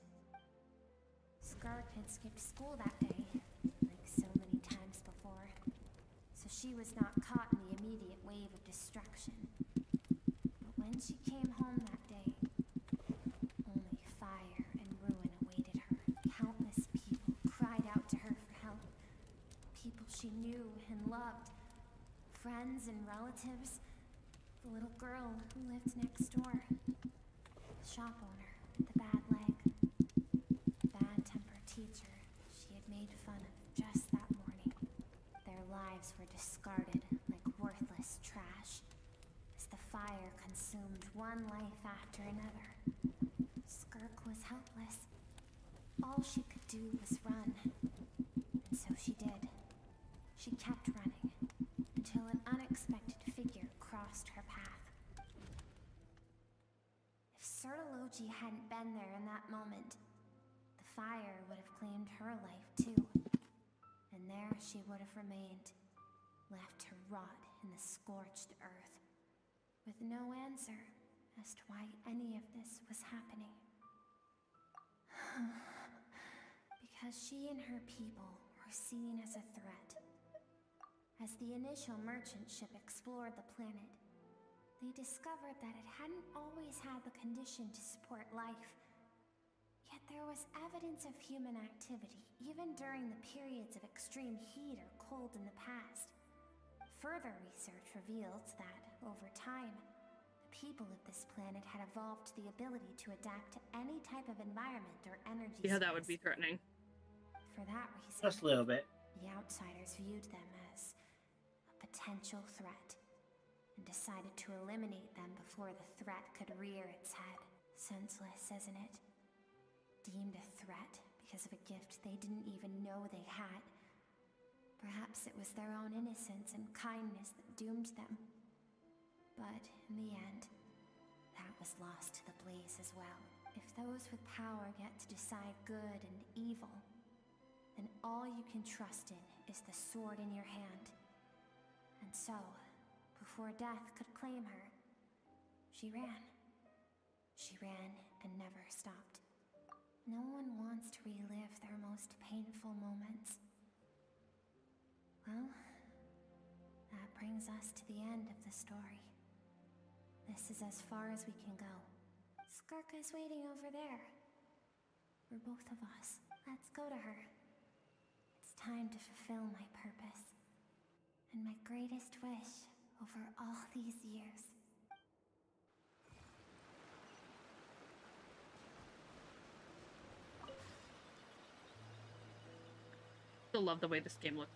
Skirk had skipped school that day, like so many times before, so she was not caught in the immediate wave of destruction. But when she came home that day, only fire and ruin awaited her. Countless people cried out to her for help. People she knew and loved. Friends and relatives. The little girl who lived next door. The shop owner with the bad leg. The bad-tempered teacher she had made fun of just that morning. Their lives were discarded like worthless trash as the fire consumed one life after another. Skirk was helpless. All she could do was run. And so she did. She kept running until an unexpected Logie hadn't been there in that moment, the fire would have claimed her life too. And there she would have remained, left to rot in the scorched earth, with no answer as to why any of this was happening. Because she and her people were seen as a threat. As the initial merchant ship explored the planet, they discovered that it hadn't always had the condition to support life. Yet there was evidence of human activity, even during the periods of extreme heat or cold in the past. Further research revealed that, over time, the people of this planet had evolved the ability to adapt to any type of environment or energy. Yeah, that would be threatening. For that reason, Just a little bit. The outsiders viewed them as a potential threat and decided to eliminate them before the threat could rear its head. Senseless, isn't it? Deemed a threat because of a gift they didn't even know they had. Perhaps it was their own innocence and kindness that doomed them. But in the end, that was lost to the blaze as well. If those with power get to decide good and evil, then all you can trust in is the sword in your hand. And so, before death could claim her, she ran. She ran and never stopped. No one wants to relive their most painful moments. Well, that brings us to the end of the story. This is as far as we can go. Skirka's waiting over there. For both of us. Let's go to her. It's time to fulfill my purpose. And my greatest wish over all these years. Still love the way this game looks.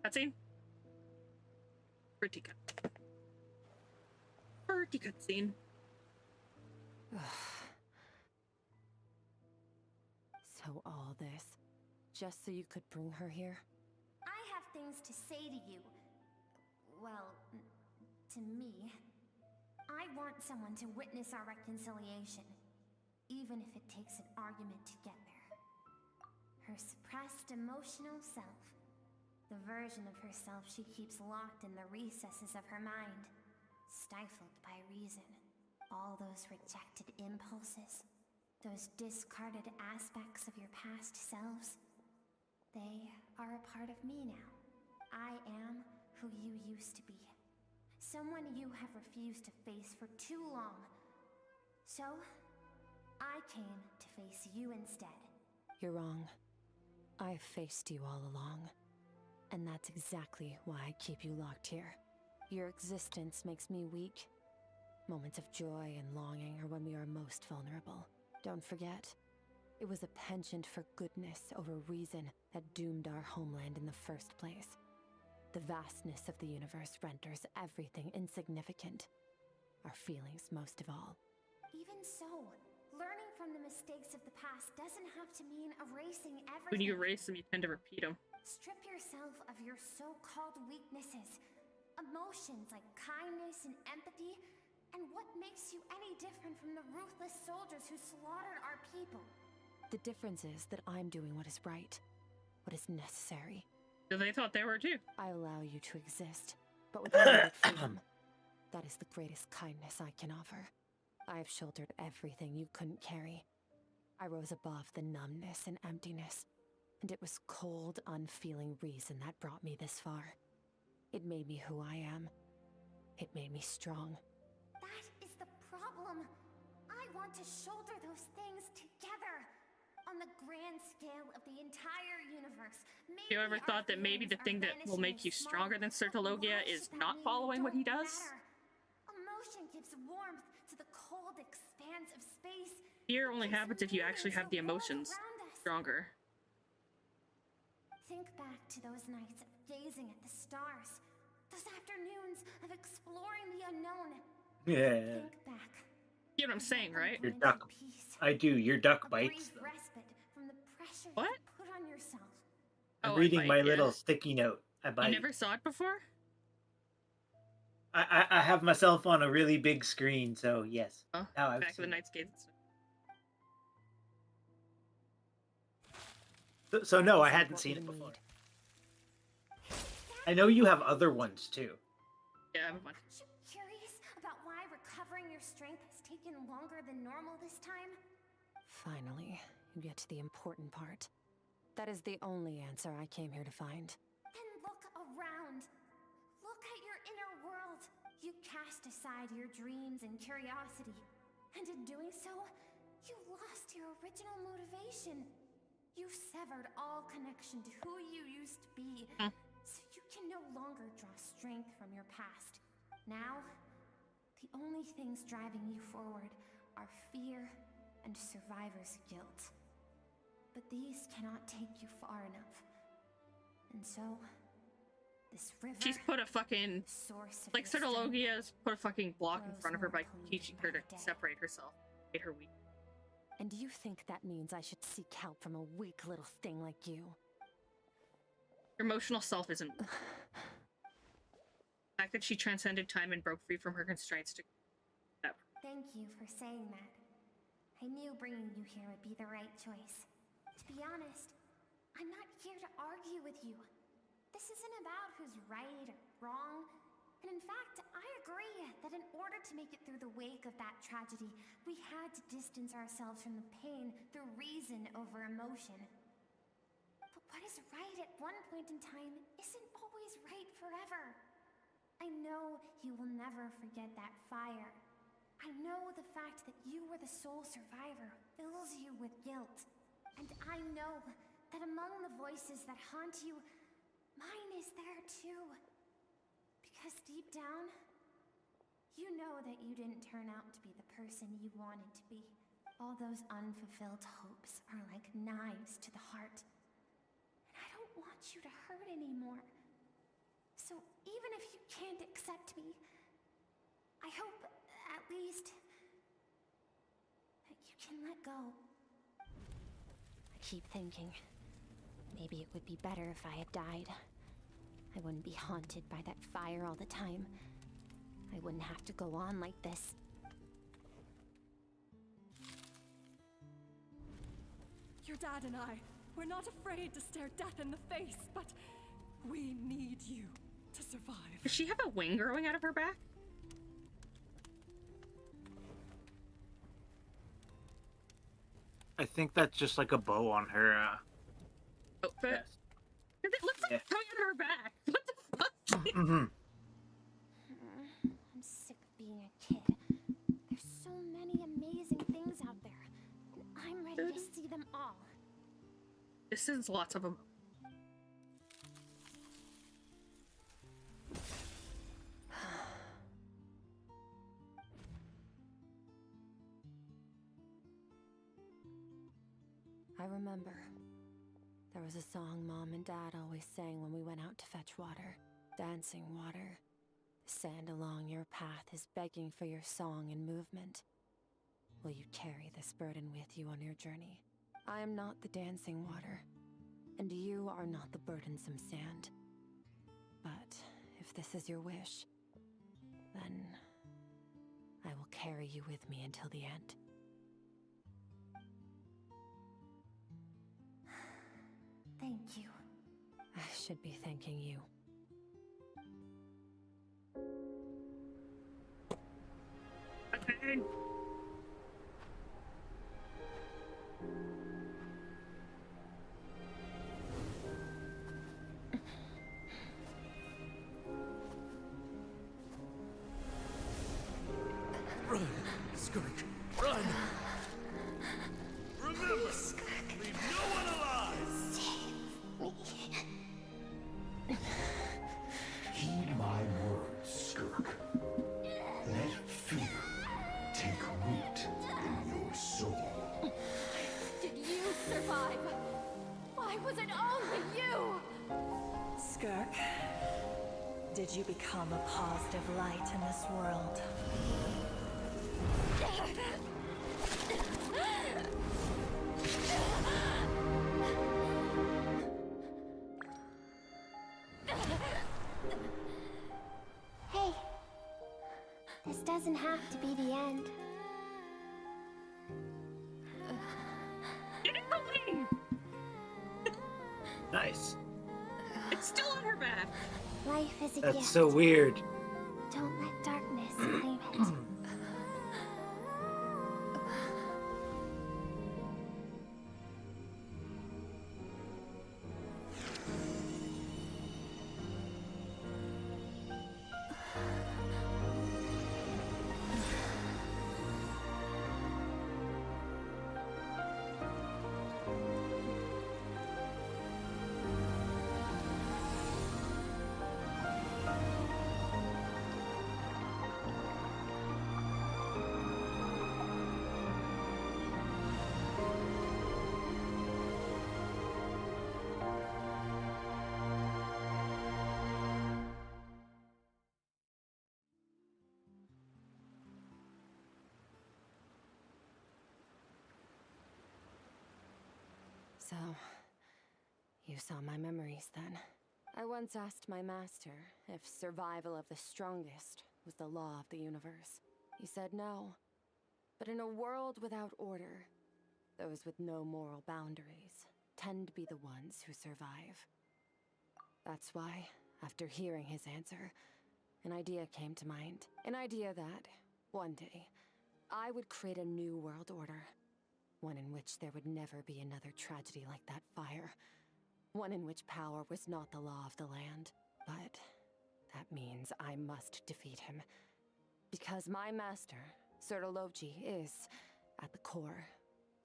Cutscene? Pretty cut. Pretty cutscene. So all this, just so you could bring her here? I have things to say to you. Well, to me. I want someone to witness our reconciliation, even if it takes an argument to get there. Her suppressed emotional self. The version of herself she keeps locked in the recesses of her mind, stifled by reason. All those rejected impulses, those discarded aspects of your past selves, they are a part of me now. I am who you used to be. Someone you have refused to face for too long. So, I came to face you instead. You're wrong. I've faced you all along. And that's exactly why I keep you locked here. Your existence makes me weak. Moments of joy and longing are when we are most vulnerable. Don't forget, it was a penchant for goodness over reason that doomed our homeland in the first place. The vastness of the universe renders everything insignificant. Our feelings most of all. Even so, learning from the mistakes of the past doesn't have to mean erasing everything. When you erase them, you tend to repeat them. Strip yourself of your so-called weaknesses. Emotions like kindness and empathy. And what makes you any different from the ruthless soldiers who slaughtered our people? The difference is that I'm doing what is right. What is necessary. Because they thought they were too. I allow you to exist, but with limited freedom. That is the greatest kindness I can offer. I have shouldered everything you couldn't carry. I rose above the numbness and emptiness. And it was cold, unfeeling reason that brought me this far. It made me who I am. It made me strong. That is the problem. I want to shoulder those things together. On the grand scale of the entire universe. You ever thought that maybe the thing that will make you stronger than Sertologia is not following what he does? Emotion gives warmth to the cold expanse of space. Fear only happens if you actually have the emotions stronger. Think back to those nights of gazing at the stars. Those afternoons of exploring the unknown. Yeah. Think back. You know what I'm saying, right? Your duck. I do. Your duck bites. Brief respite from the pressure what? you put on yourself. I'm reading my little sticky note. I bite. You never saw it before? I have myself on a really big screen, so yes. Oh, Now I've back to the seen it. Night's Gate. So no, I This is hadn't what seen we it before. need. I know you have other ones too. Yeah, I have a bunch. Aren't you curious about why recovering your strength has taken longer than normal this time? Finally, you get to the important part. That is the only answer I came here to find. Then look around. Look at your inner world. You cast aside your dreams and curiosity. And in doing so, you lost your original motivation. You severed all connection to who you used to be. So you can no longer draw strength from your past. Now, the only things driving you forward are fear and survivor's guilt. But these cannot take you far enough. And so, this river... She's put a fucking... source of Like, your strength Sirtologia's put a fucking block in grows front of her more by clean teaching her to by the day. separate herself. Made her weak. And do you think that means I should seek help from a weak little thing like you? Your emotional self isn't. The fact that she transcended time and broke free from her constraints to that. Thank you for saying that. I knew bringing you here would be the right choice. To be honest, I'm not here to argue with you. This isn't about who's right or wrong. And in fact, I agree that in order to make it through the wake of that tragedy, we had to distance ourselves from the pain through reason over emotion. But what is right at one point in time isn't always right forever. I know you will never forget that fire. I know the fact that you were the sole survivor fills you with guilt. And I know that among the voices that haunt you, mine is there too. Because deep down, you know that you didn't turn out to be the person you wanted to be. All those unfulfilled hopes are like knives to the heart. And I don't want you to hurt anymore. So even if you can't accept me, I hope, at least, that you can let go. I keep thinking, maybe it would be better if I had died. I wouldn't be haunted by that fire all the time. I wouldn't have to go on like this. Your dad and I, we're not afraid to stare death in the face, but we need you to survive. Does she have a wing growing out of her back? I think that's just like a bow on her. Outfit. It looks like it's coming out of her back. What the fuck? Mm-hmm. I'm sick of being a kid. There's so many amazing things out there, and I'm ready to see them all. This is lots of them. I remember. There was a song Mom and Dad always sang when we went out to fetch water. Dancing water. The sand along your path is begging for your song and movement. Will you carry this burden with you on your journey? I am not the dancing water, and you are not the burdensome sand. But if this is your wish, then I will carry you with me until the end. Thank you. I should be thanking you. Okay. Run, Skirk, run! Remember, leave no one alive! Heed my words, Skirk. Let fear take root in your soul. Did you survive? Why was it only you? Skirk, did you become a positive light in this world? Hey, doesn't have to be the end. Get it away! Nice. It's still on her back. Life is a That's gift. so weird. Don't let darkness claim it. So, you saw my memories then. I once asked my master if survival of the strongest was the law of the universe. He said no. But in a world without order, those with no moral boundaries tend to be the ones who survive. That's why, after hearing his answer, an idea came to mind. An idea that, one day, I would create a new world order. One in which there would never be another tragedy like that fire. One in which power was not the law of the land. But that means I must defeat him. Because my master, Sertalovji, is, at the core,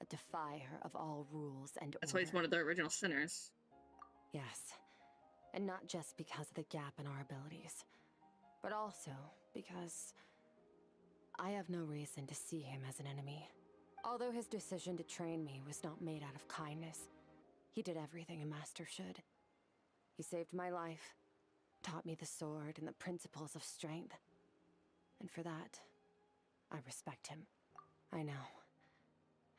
a defier of all rules and order. That's why he's one of the original sinners. Yes. And not just because of the gap in our abilities, but also because I have no reason to see him as an enemy. Although his decision to train me was not made out of kindness, he did everything a master should. He saved my life, taught me the sword and the principles of strength. And for that, I respect him. I know.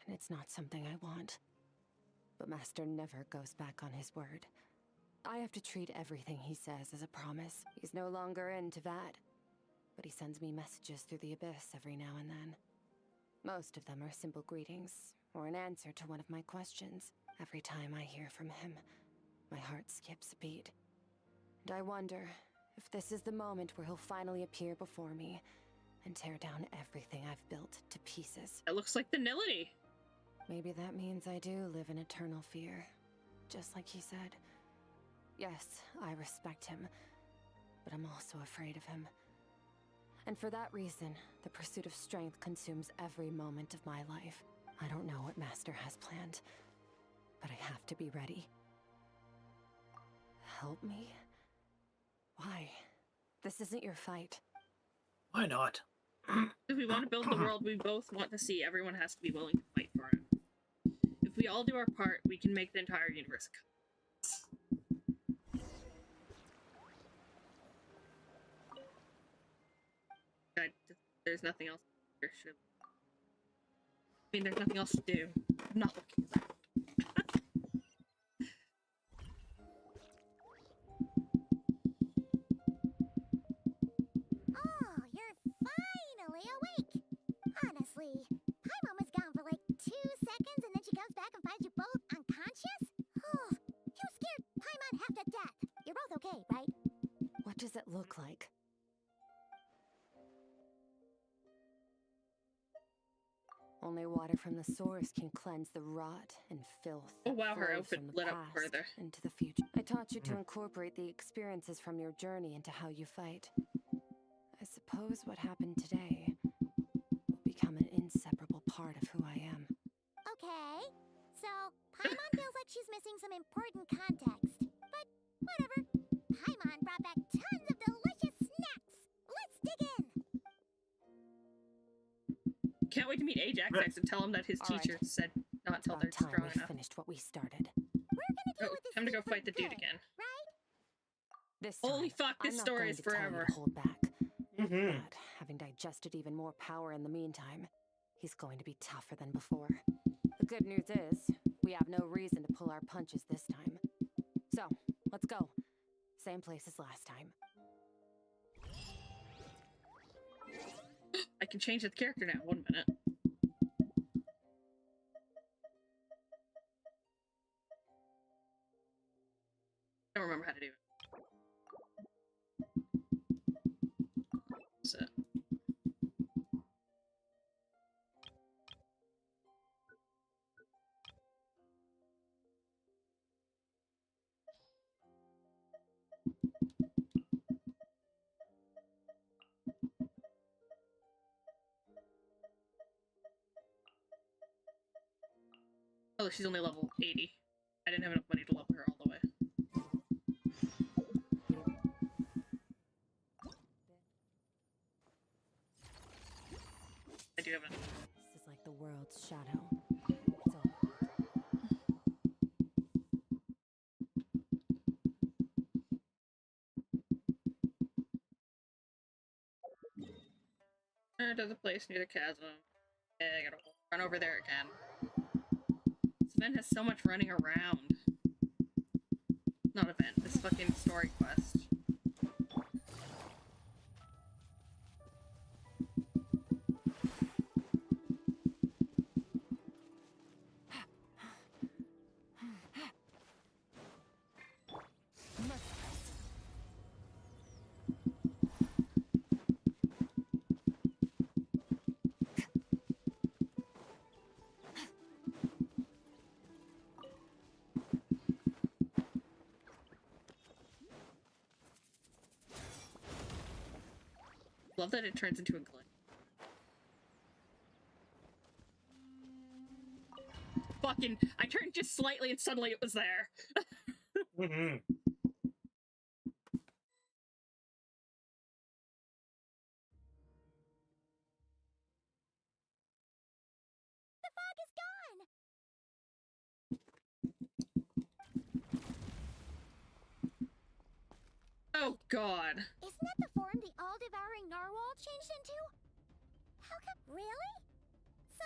And it's not something I want. But Master never goes back on his word. I have to treat everything he says as a promise. He's no longer into that. But he sends me messages through the abyss every now and then. Most of them are simple greetings, or an answer to one of my questions. Every time I hear from him, my heart skips a beat. And I wonder if this is the moment where he'll finally appear before me and tear down everything I've built to pieces. It looks like the Nility. Maybe that means I do live in eternal fear, just like he said. Yes, I respect him, but I'm also afraid of him. And for that reason, the pursuit of strength consumes every moment of my life. I don't know what Master has planned, but I have to be ready. Help me? Why? This isn't your fight. Why not? If we want to build the world we both want to see, everyone has to be willing to fight for it. If we all do our part, we can make the entire universe. There's nothing else here. I mean, there's nothing else to do. I'm not looking at that. Oh, you're finally awake! Honestly, Paimon was gone for like 2 seconds and then she comes back and finds you both unconscious? Oh, you scared Paimon half to death. You're both okay, right? What does it look like? Only water from the source can cleanse the rot and filth that wow, her flows outfit from the lit up past further. into the future. I taught you to incorporate the experiences from your journey into how you fight. I suppose what happened today will become an inseparable part of who I am. Okay, so Paimon feels like she's missing some important context. But whatever. Paimon brought back tons of delicious snacks. Let's dig in. Can't wait to meet Ajax next and tell him that his teacher said not until they're strong enough. Finished what we started. We're gonna deal with this Time to go thing fight for the dude good, again. right? This Holy time, fuck, this I'm not story going is to tell you forever. to hold back. But having digested even more power in the meantime, he's going to be tougher than before. The good news is, we have no reason to pull our punches this time. So, let's go. Same place as last time. I can change the character now. 1 minute. I don't remember how to do it. So. Oh, she's only level 80. I didn't have enough money to level her all the way. I do have enough. This is like the world's shadow. It's all. There's a place near the chasm. Yeah, I gotta run over there again. This event has so much running around. Not event, this fucking story quest. Love that it turns into a glitch. Fucking, I turned just slightly and suddenly it was there. Mm-hmm. The fog is gone! Oh god. Isn't that the form the all-devouring narwhal changed into? How come? Really? So,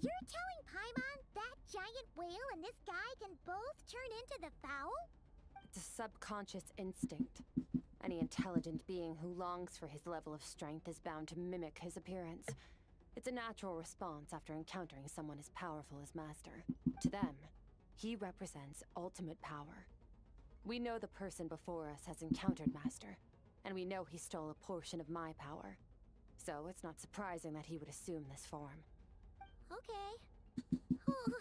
you're telling Paimon that giant whale and this guy can both turn into the fowl? It's a subconscious instinct. Any intelligent being who longs for his level of strength is bound to mimic his appearance. It's a natural response after encountering someone as powerful as Master. To them, he represents ultimate power. We know the person before us has encountered Master, and we know he stole a portion of my power. So it's not surprising that he would assume this form. Okay. Oh,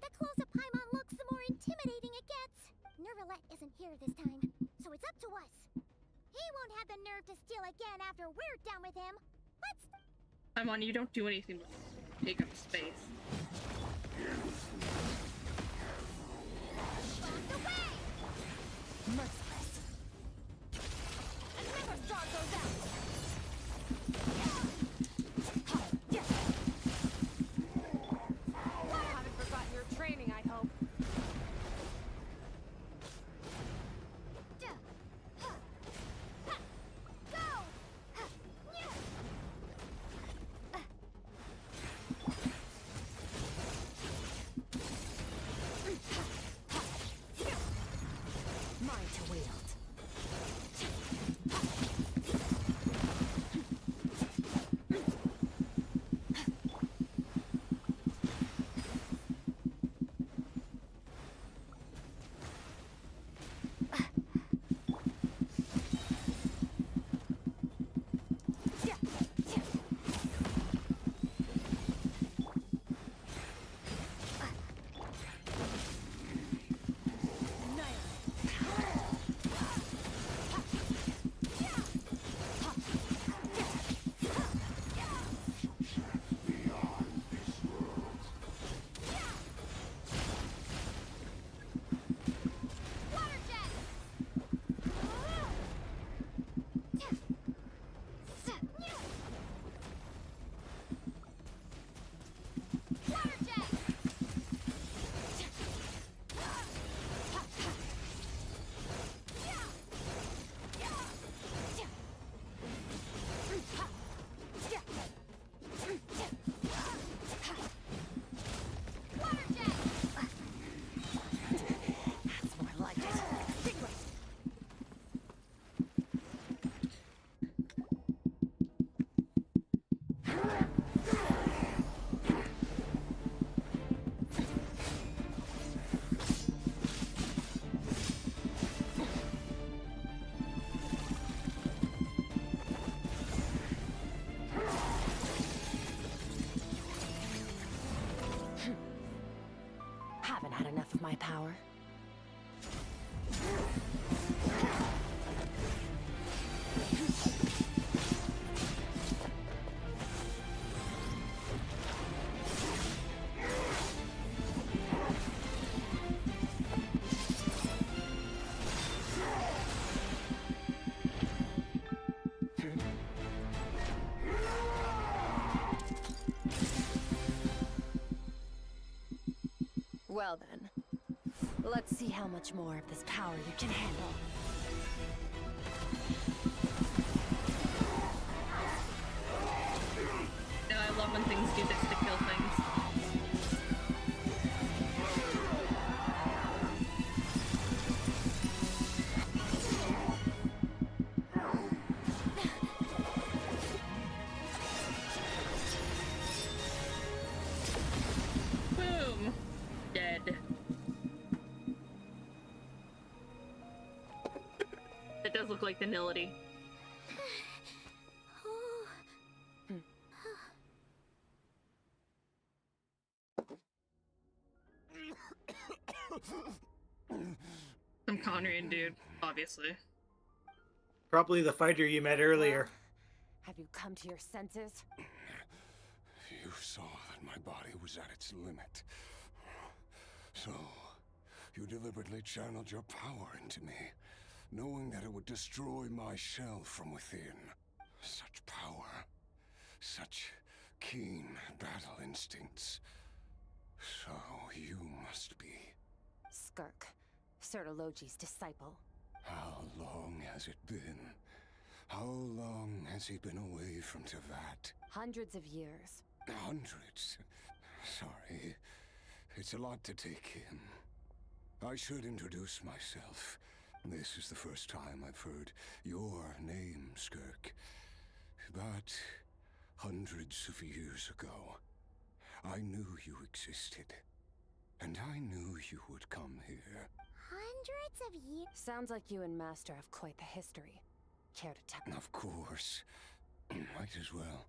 the closer Paimon looks, the more intimidating it gets. Nervalette isn't here this time, so it's up to us. He won't have the nerve to steal again after we're done with him. Let's... Paimon, you don't do anything but take up space. Merciless. And never start those out. You haven't forgotten your training, I hope. Go! enough of my power. Well then, let's see how much more of this power you can handle. Yeah, I love when things do this to kill things. Boom! Dead. It does look like the Nility. Some Conrian dude, obviously. Probably the fighter you met earlier. Have you come to your senses? You saw that my body was at its limit. So, you deliberately channeled your power into me, knowing that it would destroy my shell from within. Such power. Such keen battle instincts. So, you must be... Skirk, Sertologi's disciple. How long has it been? How long has he been away from Tevat? Hundreds of years. Hundreds? Sorry. It's a lot to take in. I should introduce myself. This is the first time I've heard your name, Skirk. But hundreds of years ago, I knew you existed. And I knew you would come here. Hundreds of years? Sounds like you and Master have quite the history. Care to tell? Of course. Might as well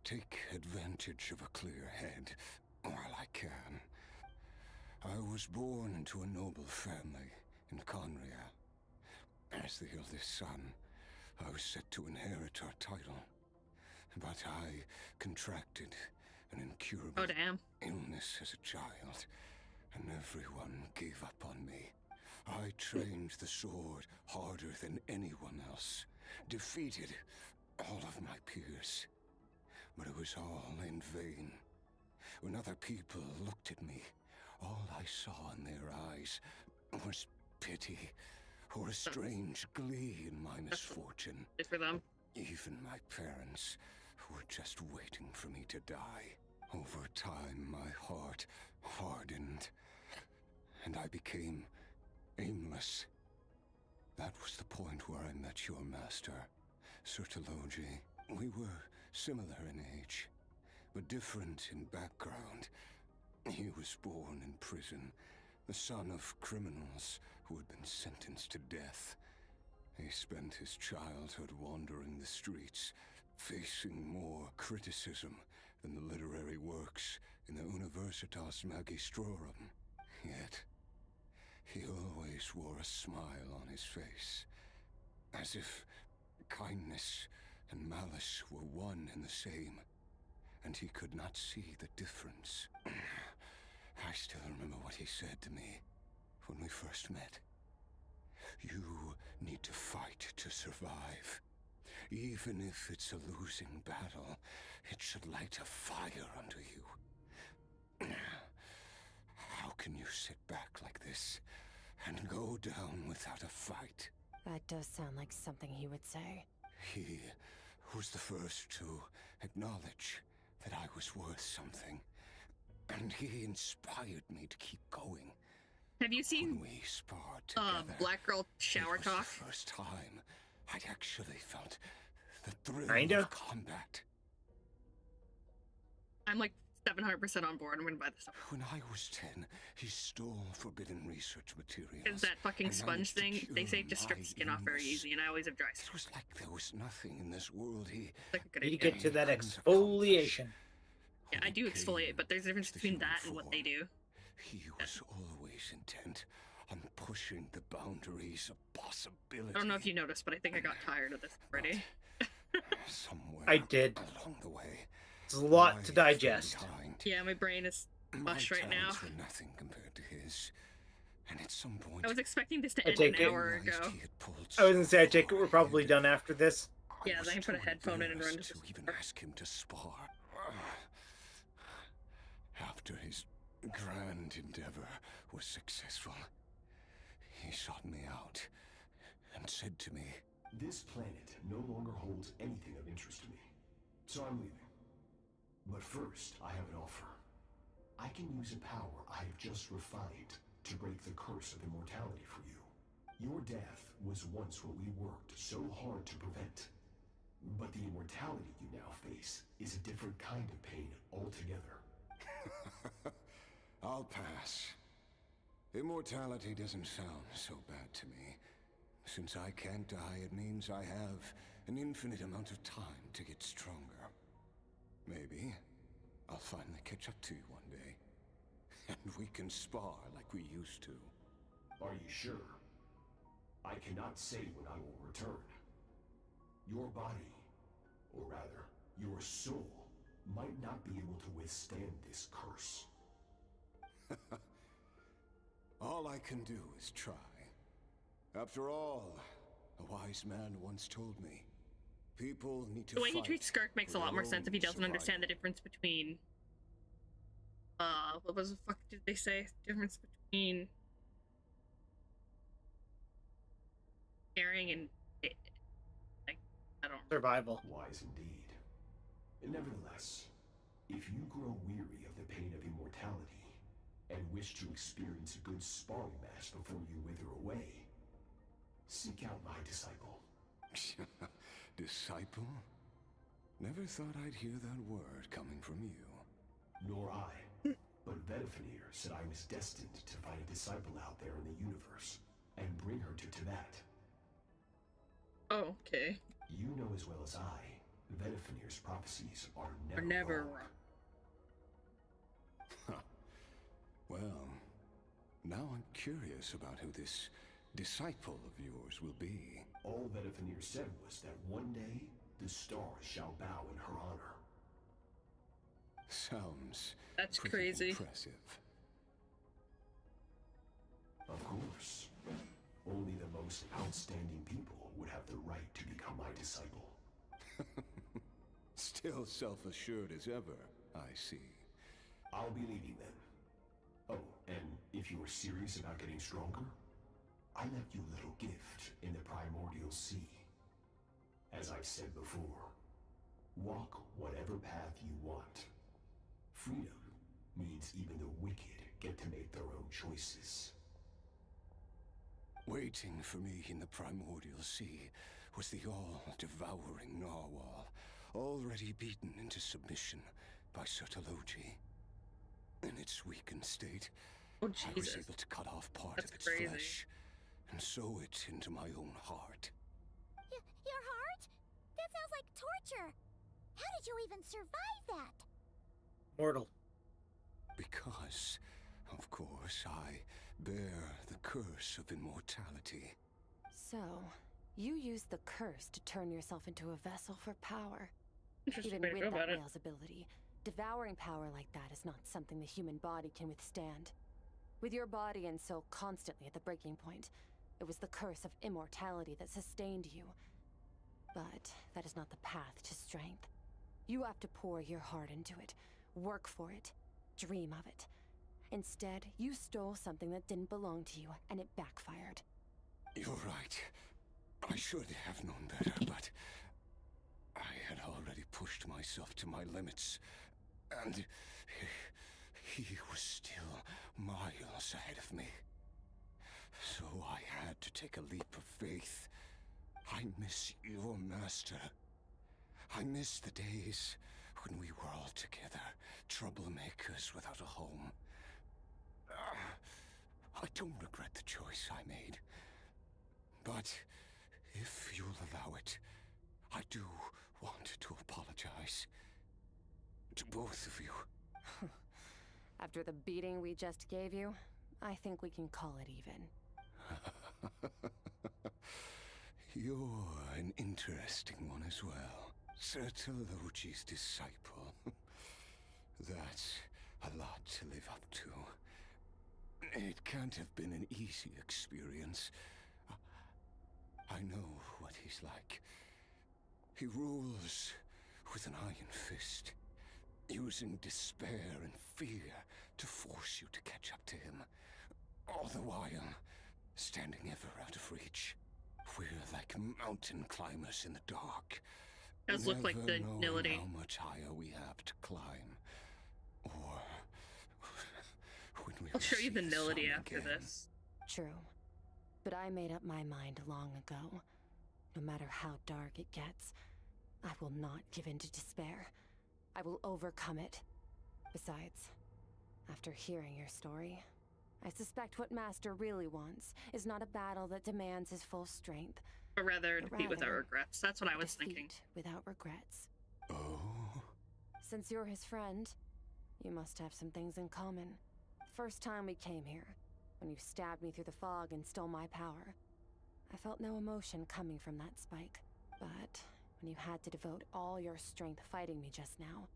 take advantage of a clear head while I can. I was born into a noble family in Conria. As the eldest son, I was set to inherit our title. But I contracted an incurable illness as a child, and everyone gave up on me. I trained the sword harder than anyone else, defeated all of my peers. But it was all in vain. When other people looked at me, all I saw in their eyes was pity or a strange glee in my misfortune. Good for them. Even my parents were just waiting for me to die. Over time, my heart hardened, and I became aimless. That was the point where I met your master, Sertologi. We were similar in age, but different in background. He was born in prison, the son of criminals who had been sentenced to death. He spent his childhood wandering the streets, facing more criticism than the literary works in the Universitas Magistrorum. Yet, he always wore a smile on his face, as if kindness and malice were one and the same, and he could not see the difference. I still remember what he said to me when we first met. You need to fight to survive. Even if it's a losing battle, it should light a fire under you. How can you sit back like this and go down without a fight? That does sound like something he would say. He was the first to acknowledge that I was worth something. And he inspired me to keep going. Have you seen when we sparred together, Black Girl Shower it was Talk? The first time I'd actually felt the thrill of combat. I'm like 700% on board. I'm gonna buy this stuff. When I was 10, he stole forbidden research materials. Is that fucking and sponge managed to thing? They say cure just strip my skin off very illness. easy, and I always have dry It skin. was like there was nothing in this world he... Like a good You idea. get to that exfoliation. Yeah, I do exfoliate, but there's a difference between that and what they do. he was always intent on pushing the boundaries of possibility. I don't know if you noticed, but I think I got tired of this already. Somewhere I did. along the way, It's a lot to digest. Yeah, my brain is mush right now. Were nothing compared to his. And at some point, I was expecting this to I end take an it. hour ago. I was gonna say, I take it we're probably done after this. Yeah, then I can put a headphone in and run to even ask him to spar. After his grand endeavor was successful, he sought me out and said to me, "This planet no longer holds anything of interest to me, so I'm leaving. But first, I have an offer. I can use a power I have just refined to break the curse of immortality for you. Your death was once what we worked so hard to prevent. But the immortality you now face is a different kind of pain altogether." I'll pass. Immortality doesn't sound so bad to me. Since I can't die, it means I have an infinite amount of time to get stronger. Maybe I'll finally catch up to you one day. And we can spar like we used to. Are you sure? I cannot say when I will return. Your body, or rather, your soul, might not be able to withstand this curse. All I can do is try. After all, a wise man once told me, people need to The way he fight treats Skirk makes a for lot more their sense if he own doesn't understand the difference between what was the fuck did they say? Difference between caring and like I don't survival. Wise indeed. Nevertheless, if you grow weary of the pain of immortality and wish to experience a good sparring match before you wither away, seek out my disciple. Disciple? Never thought I'd hear that word coming from you. Nor I. But Vtuber said I was destined to find a disciple out there in the universe and bring her to Tibet. Oh, okay. You know as well as I, Vtuber's prophecies are never wrong. Well, now I'm curious about who this disciple of yours will be. All Vtuber said was that one day the stars shall bow in her honor. Sounds That's pretty crazy. Impressive. Of course. Only the most outstanding people would have the right to become my disciple. Still self-assured as ever, I see. I'll be leaving then. Oh, and if you are serious about getting stronger, I left you a little gift in the primordial sea. As I've said before, walk whatever path you want. Freedom means even the wicked get to make their own choices. Waiting for me in the primordial sea was the all-devouring narwhal, already beaten into submission by Sertologi. In its weakened state, Oh, I was Jesus. able to cut off part That's of its crazy. flesh and sew it into my own heart. Your heart? That sounds like torture. How did you even survive that? Mortal. Because, of course, I bear the curse of immortality. So, you used the curse to turn yourself into a vessel for power. Interesting Even way to with go that about it. whale's ability, devouring power like that is not something the human body can withstand. With your body and soul constantly at the breaking point, it was the curse of immortality that sustained you. But that is not the path to strength. You have to pour your heart into it, work for it, dream of it. Instead, you stole something that didn't belong to you, and it backfired. You're right. I should have known better, but I had already pushed myself to my limits, and he was still miles ahead of me. So I had to take a leap of faith. I miss your master. I miss the days when we were all together, troublemakers without a home. I don't regret the choice I made. But if you'll allow it, I do want to apologize. To both of you. After the beating we just gave you, I think we can call it even. You're an interesting one as well. Sertologi's disciple. That's a lot to live up to. It can't have been an easy experience. I know what he's like. He rules with an iron fist, using despair and fear to force you to catch up to him. All the while, standing ever out of reach. We're like mountain climbers in the dark. Does look like the knowing Nility. how much higher we have to climb. Or when we I'll show you the see Nility sun after again. this. True. But I made up my mind long ago. No matter how dark it gets, I will not give in to despair. I will overcome it. Besides, after hearing your story, I suspect what Master really wants is not a battle that demands his full strength, But rather but defeat without rather regrets. That's what I was defeat thinking. without regrets. Oh? Since you're his friend, you must have some things in common. First time we came here, when you stabbed me through the fog and stole my power, I felt no emotion coming from that spike. But when you had to devote all your strength fighting me just now,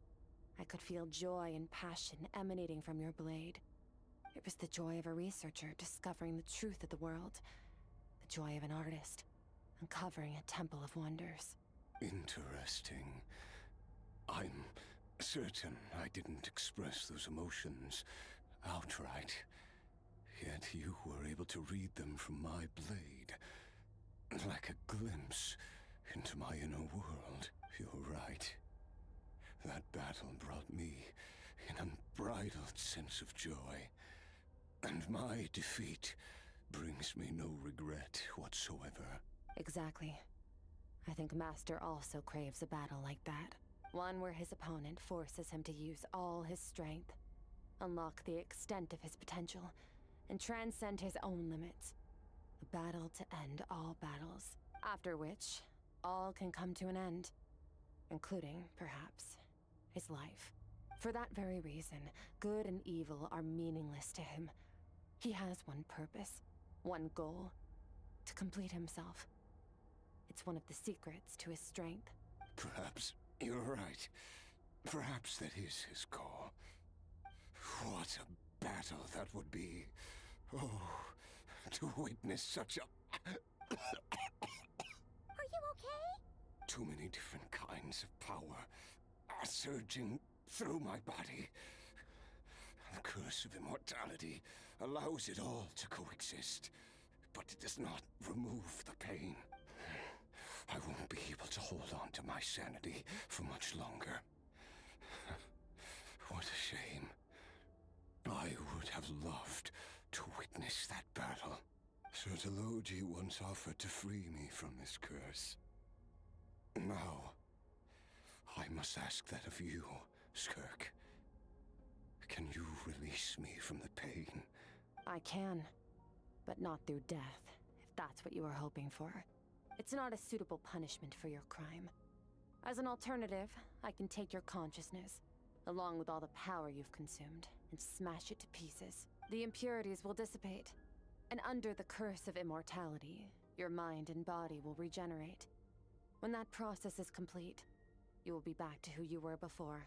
I could feel joy and passion emanating from your blade. It was the joy of a researcher discovering the truth of the world. The joy of an artist uncovering a temple of wonders. Interesting. I'm certain I didn't express those emotions outright. Yet you were able to read them from my blade. Like a glimpse into my inner world. You're right. That battle brought me an unbridled sense of joy. And my defeat brings me no regret whatsoever. Exactly. I think Master also craves a battle like that. One where his opponent forces him to use all his strength, unlock the extent of his potential, and transcend his own limits. A battle to end all battles, after which all can come to an end, including, perhaps, his life. For that very reason, good and evil are meaningless to him. He has one purpose, one goal: to complete himself. It's one of the secrets to his strength. Perhaps you're right. Perhaps that is his goal. What a battle that would be. Oh, to witness such a... Are you okay? Too many different kinds of power are surging through my body. The curse of immortality allows it all to coexist, but it does not remove the pain. I won't be able to hold on to my sanity for much longer. What a shame. I would have loved to witness that battle. Sertologi once offered to free me from this curse. Now, I must ask that of you, Skirk. Can you release me from the pain? I can, but not through death, if that's what you were hoping for. It's not a suitable punishment for your crime. As an alternative, I can take your consciousness, along with all the power you've consumed, and smash it to pieces. The impurities will dissipate, and under the curse of immortality, your mind and body will regenerate. When that process is complete, you will be back to who you were before,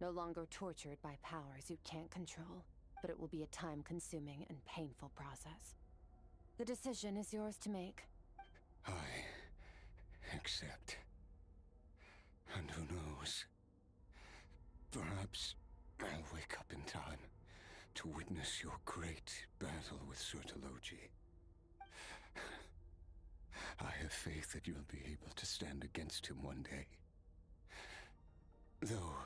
no longer tortured by powers you can't control, but it will be a time-consuming and painful process. The decision is yours to make. I accept. And who knows? Perhaps I'll wake up in time to witness your great battle with Sertologi. I have faith that you'll be able to stand against him one day. Though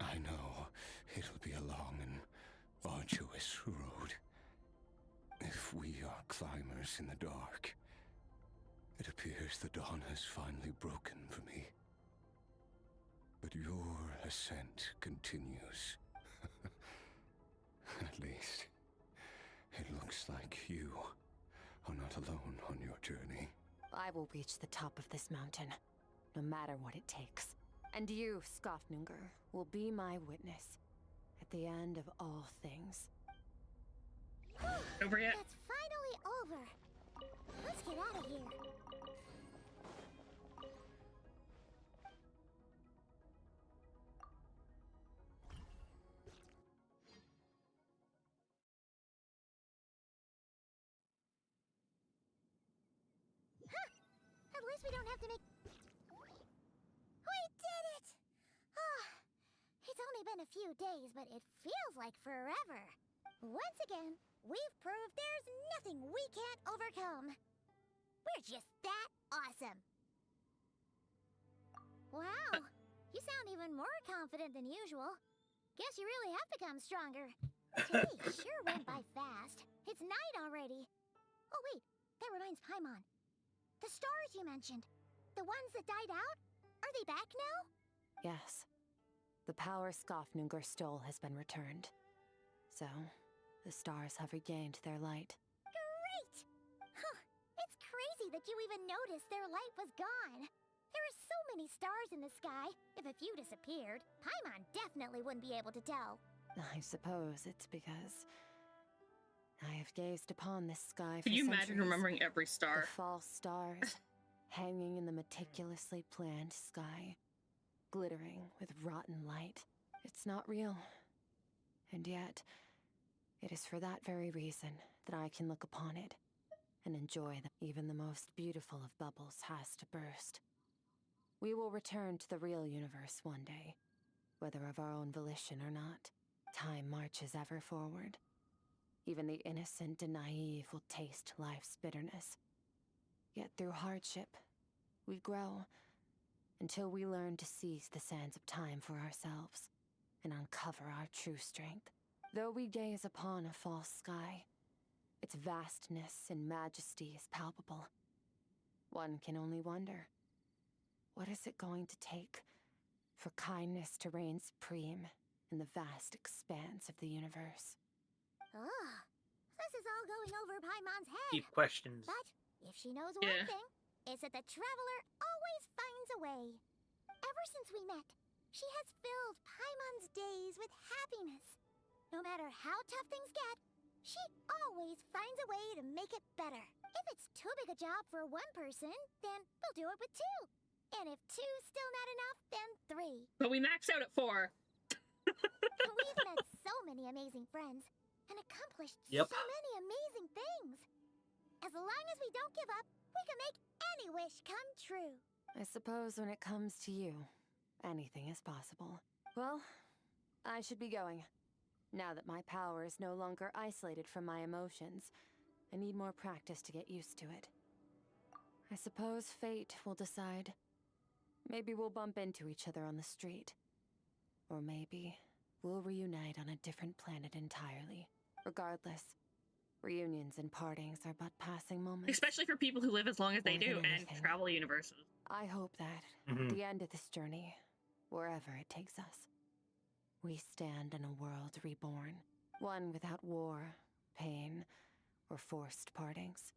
I know it'll be a long and arduous road. If we are climbers in the dark, it appears the dawn has finally broken for me. But your ascent continues. At least, it looks like you are not alone on your journey. I will reach the top of this mountain, no matter what it takes. And you, Skofnunger, will be my witness. At the end of all things. Over yet? That's finally over. Let's get out of here. At least we don't have to make... We did it! Ah, it's only been a few days, but it feels like forever. Once again, we've proved there's nothing we can't overcome. We're just that awesome. Wow, you sound even more confident than usual. Guess you really have become stronger. Today sure went by fast. It's night already. Oh wait, that reminds Paimon. The stars you mentioned, the ones that died out, are they back now? Yes. The power Skofnungur stole has been returned. So, the stars have regained their light. Great! Huh, it's crazy that you even noticed their light was gone. There are so many stars in the sky. If a few disappeared, Paimon definitely wouldn't be able to tell. I suppose it's because I have gazed upon this sky for Can you centuries. imagine remembering every star? The false stars hanging in the meticulously planned sky, glittering with rotten light. It's not real. And yet, it is for that very reason that I can look upon it and enjoy that even the most beautiful of bubbles has to burst. We will return to the real universe one day, whether of our own volition or not. Time marches ever forward. Even the innocent and naive will taste life's bitterness. Yet through hardship, we grow until we learn to seize the sands of time for ourselves and uncover our true strength. Though we gaze upon a false sky, its vastness and majesty is palpable. One can only wonder, what is it going to take for kindness to reign supreme in the vast expanse of the universe? Ugh, this is all going over Paimon's head. Deep questions. But if she knows one thing, it's that the Traveler always finds a way. Ever since we met, she has filled Paimon's days with happiness. No matter how tough things get, she always finds a way to make it better. If it's too big a job for one person, then we'll do it with two. And if two's still not enough, then three. But we max out at 4. We've met so many amazing friends and accomplished so many amazing things. As long as we don't give up, we can make any wish come true. I suppose when it comes to you, anything is possible. Well, I should be going. Now that my power is no longer isolated from my emotions, I need more practice to get used to it. I suppose fate will decide. Maybe we'll bump into each other on the street. Or maybe we'll reunite on a different planet entirely. Regardless, reunions and partings are but passing moments. Especially for people who live as long as they do and travel universes. I hope that at the end of this journey, wherever it takes us, we stand in a world reborn. One without war, pain, or forced partings.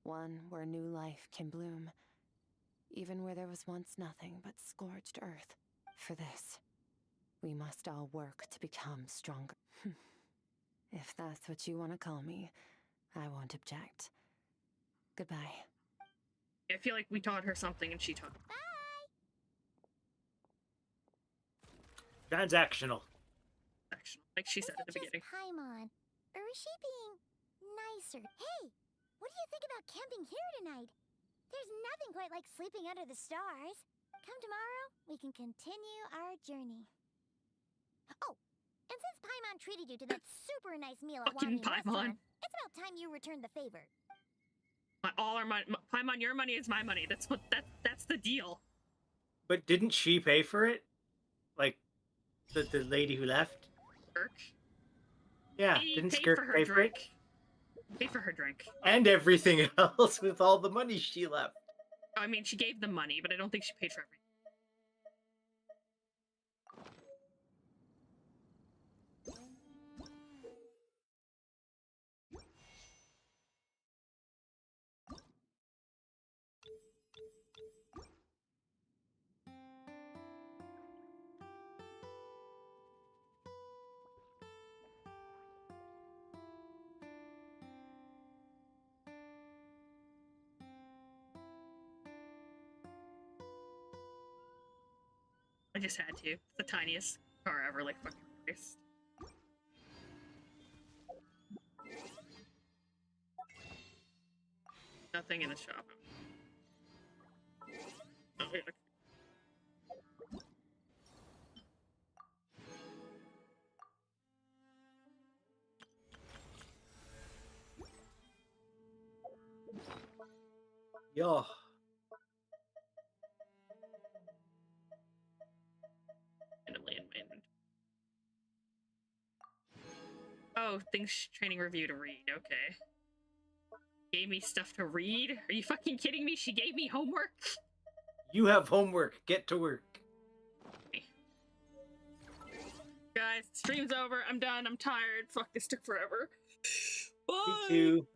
One where new life can bloom, even where there was once nothing but scorched earth. For this, we must all work to become stronger. If that's what you want to call me, I won't object. Goodbye. I feel like we taught her something and she taught. Transactional. Like she said at the beginning. Paimon, or is she being nicer? Hey, what do you think about camping here tonight? There's nothing quite like sleeping under the stars. Come tomorrow, we can continue our journey. Oh, and since Paimon treated you to that super nice meal at Fucking Wani Paimon. restaurant, it's about time you return the favor. All our money, Paimon, your money is my money. That's the deal. But didn't she pay for it? Like, the lady who left? Skirk? Yeah, He didn't paid Skirk for her pay for it? drink. Paid for her drink. And everything else with all the money she left. I mean, she gave them money, but I don't think she paid for everything. just had to. It's the tiniest car ever, like fucking Christ. Nothing in the shop. Oh, yeah. Yeah. Randomly in my inventory. Oh, things training review to read. Okay. Gave me stuff to read? Are you fucking kidding me? She gave me homework? You have homework. Get to work. Guys, stream's over. I'm done. I'm tired. Fuck, this took forever. Bye. Me too.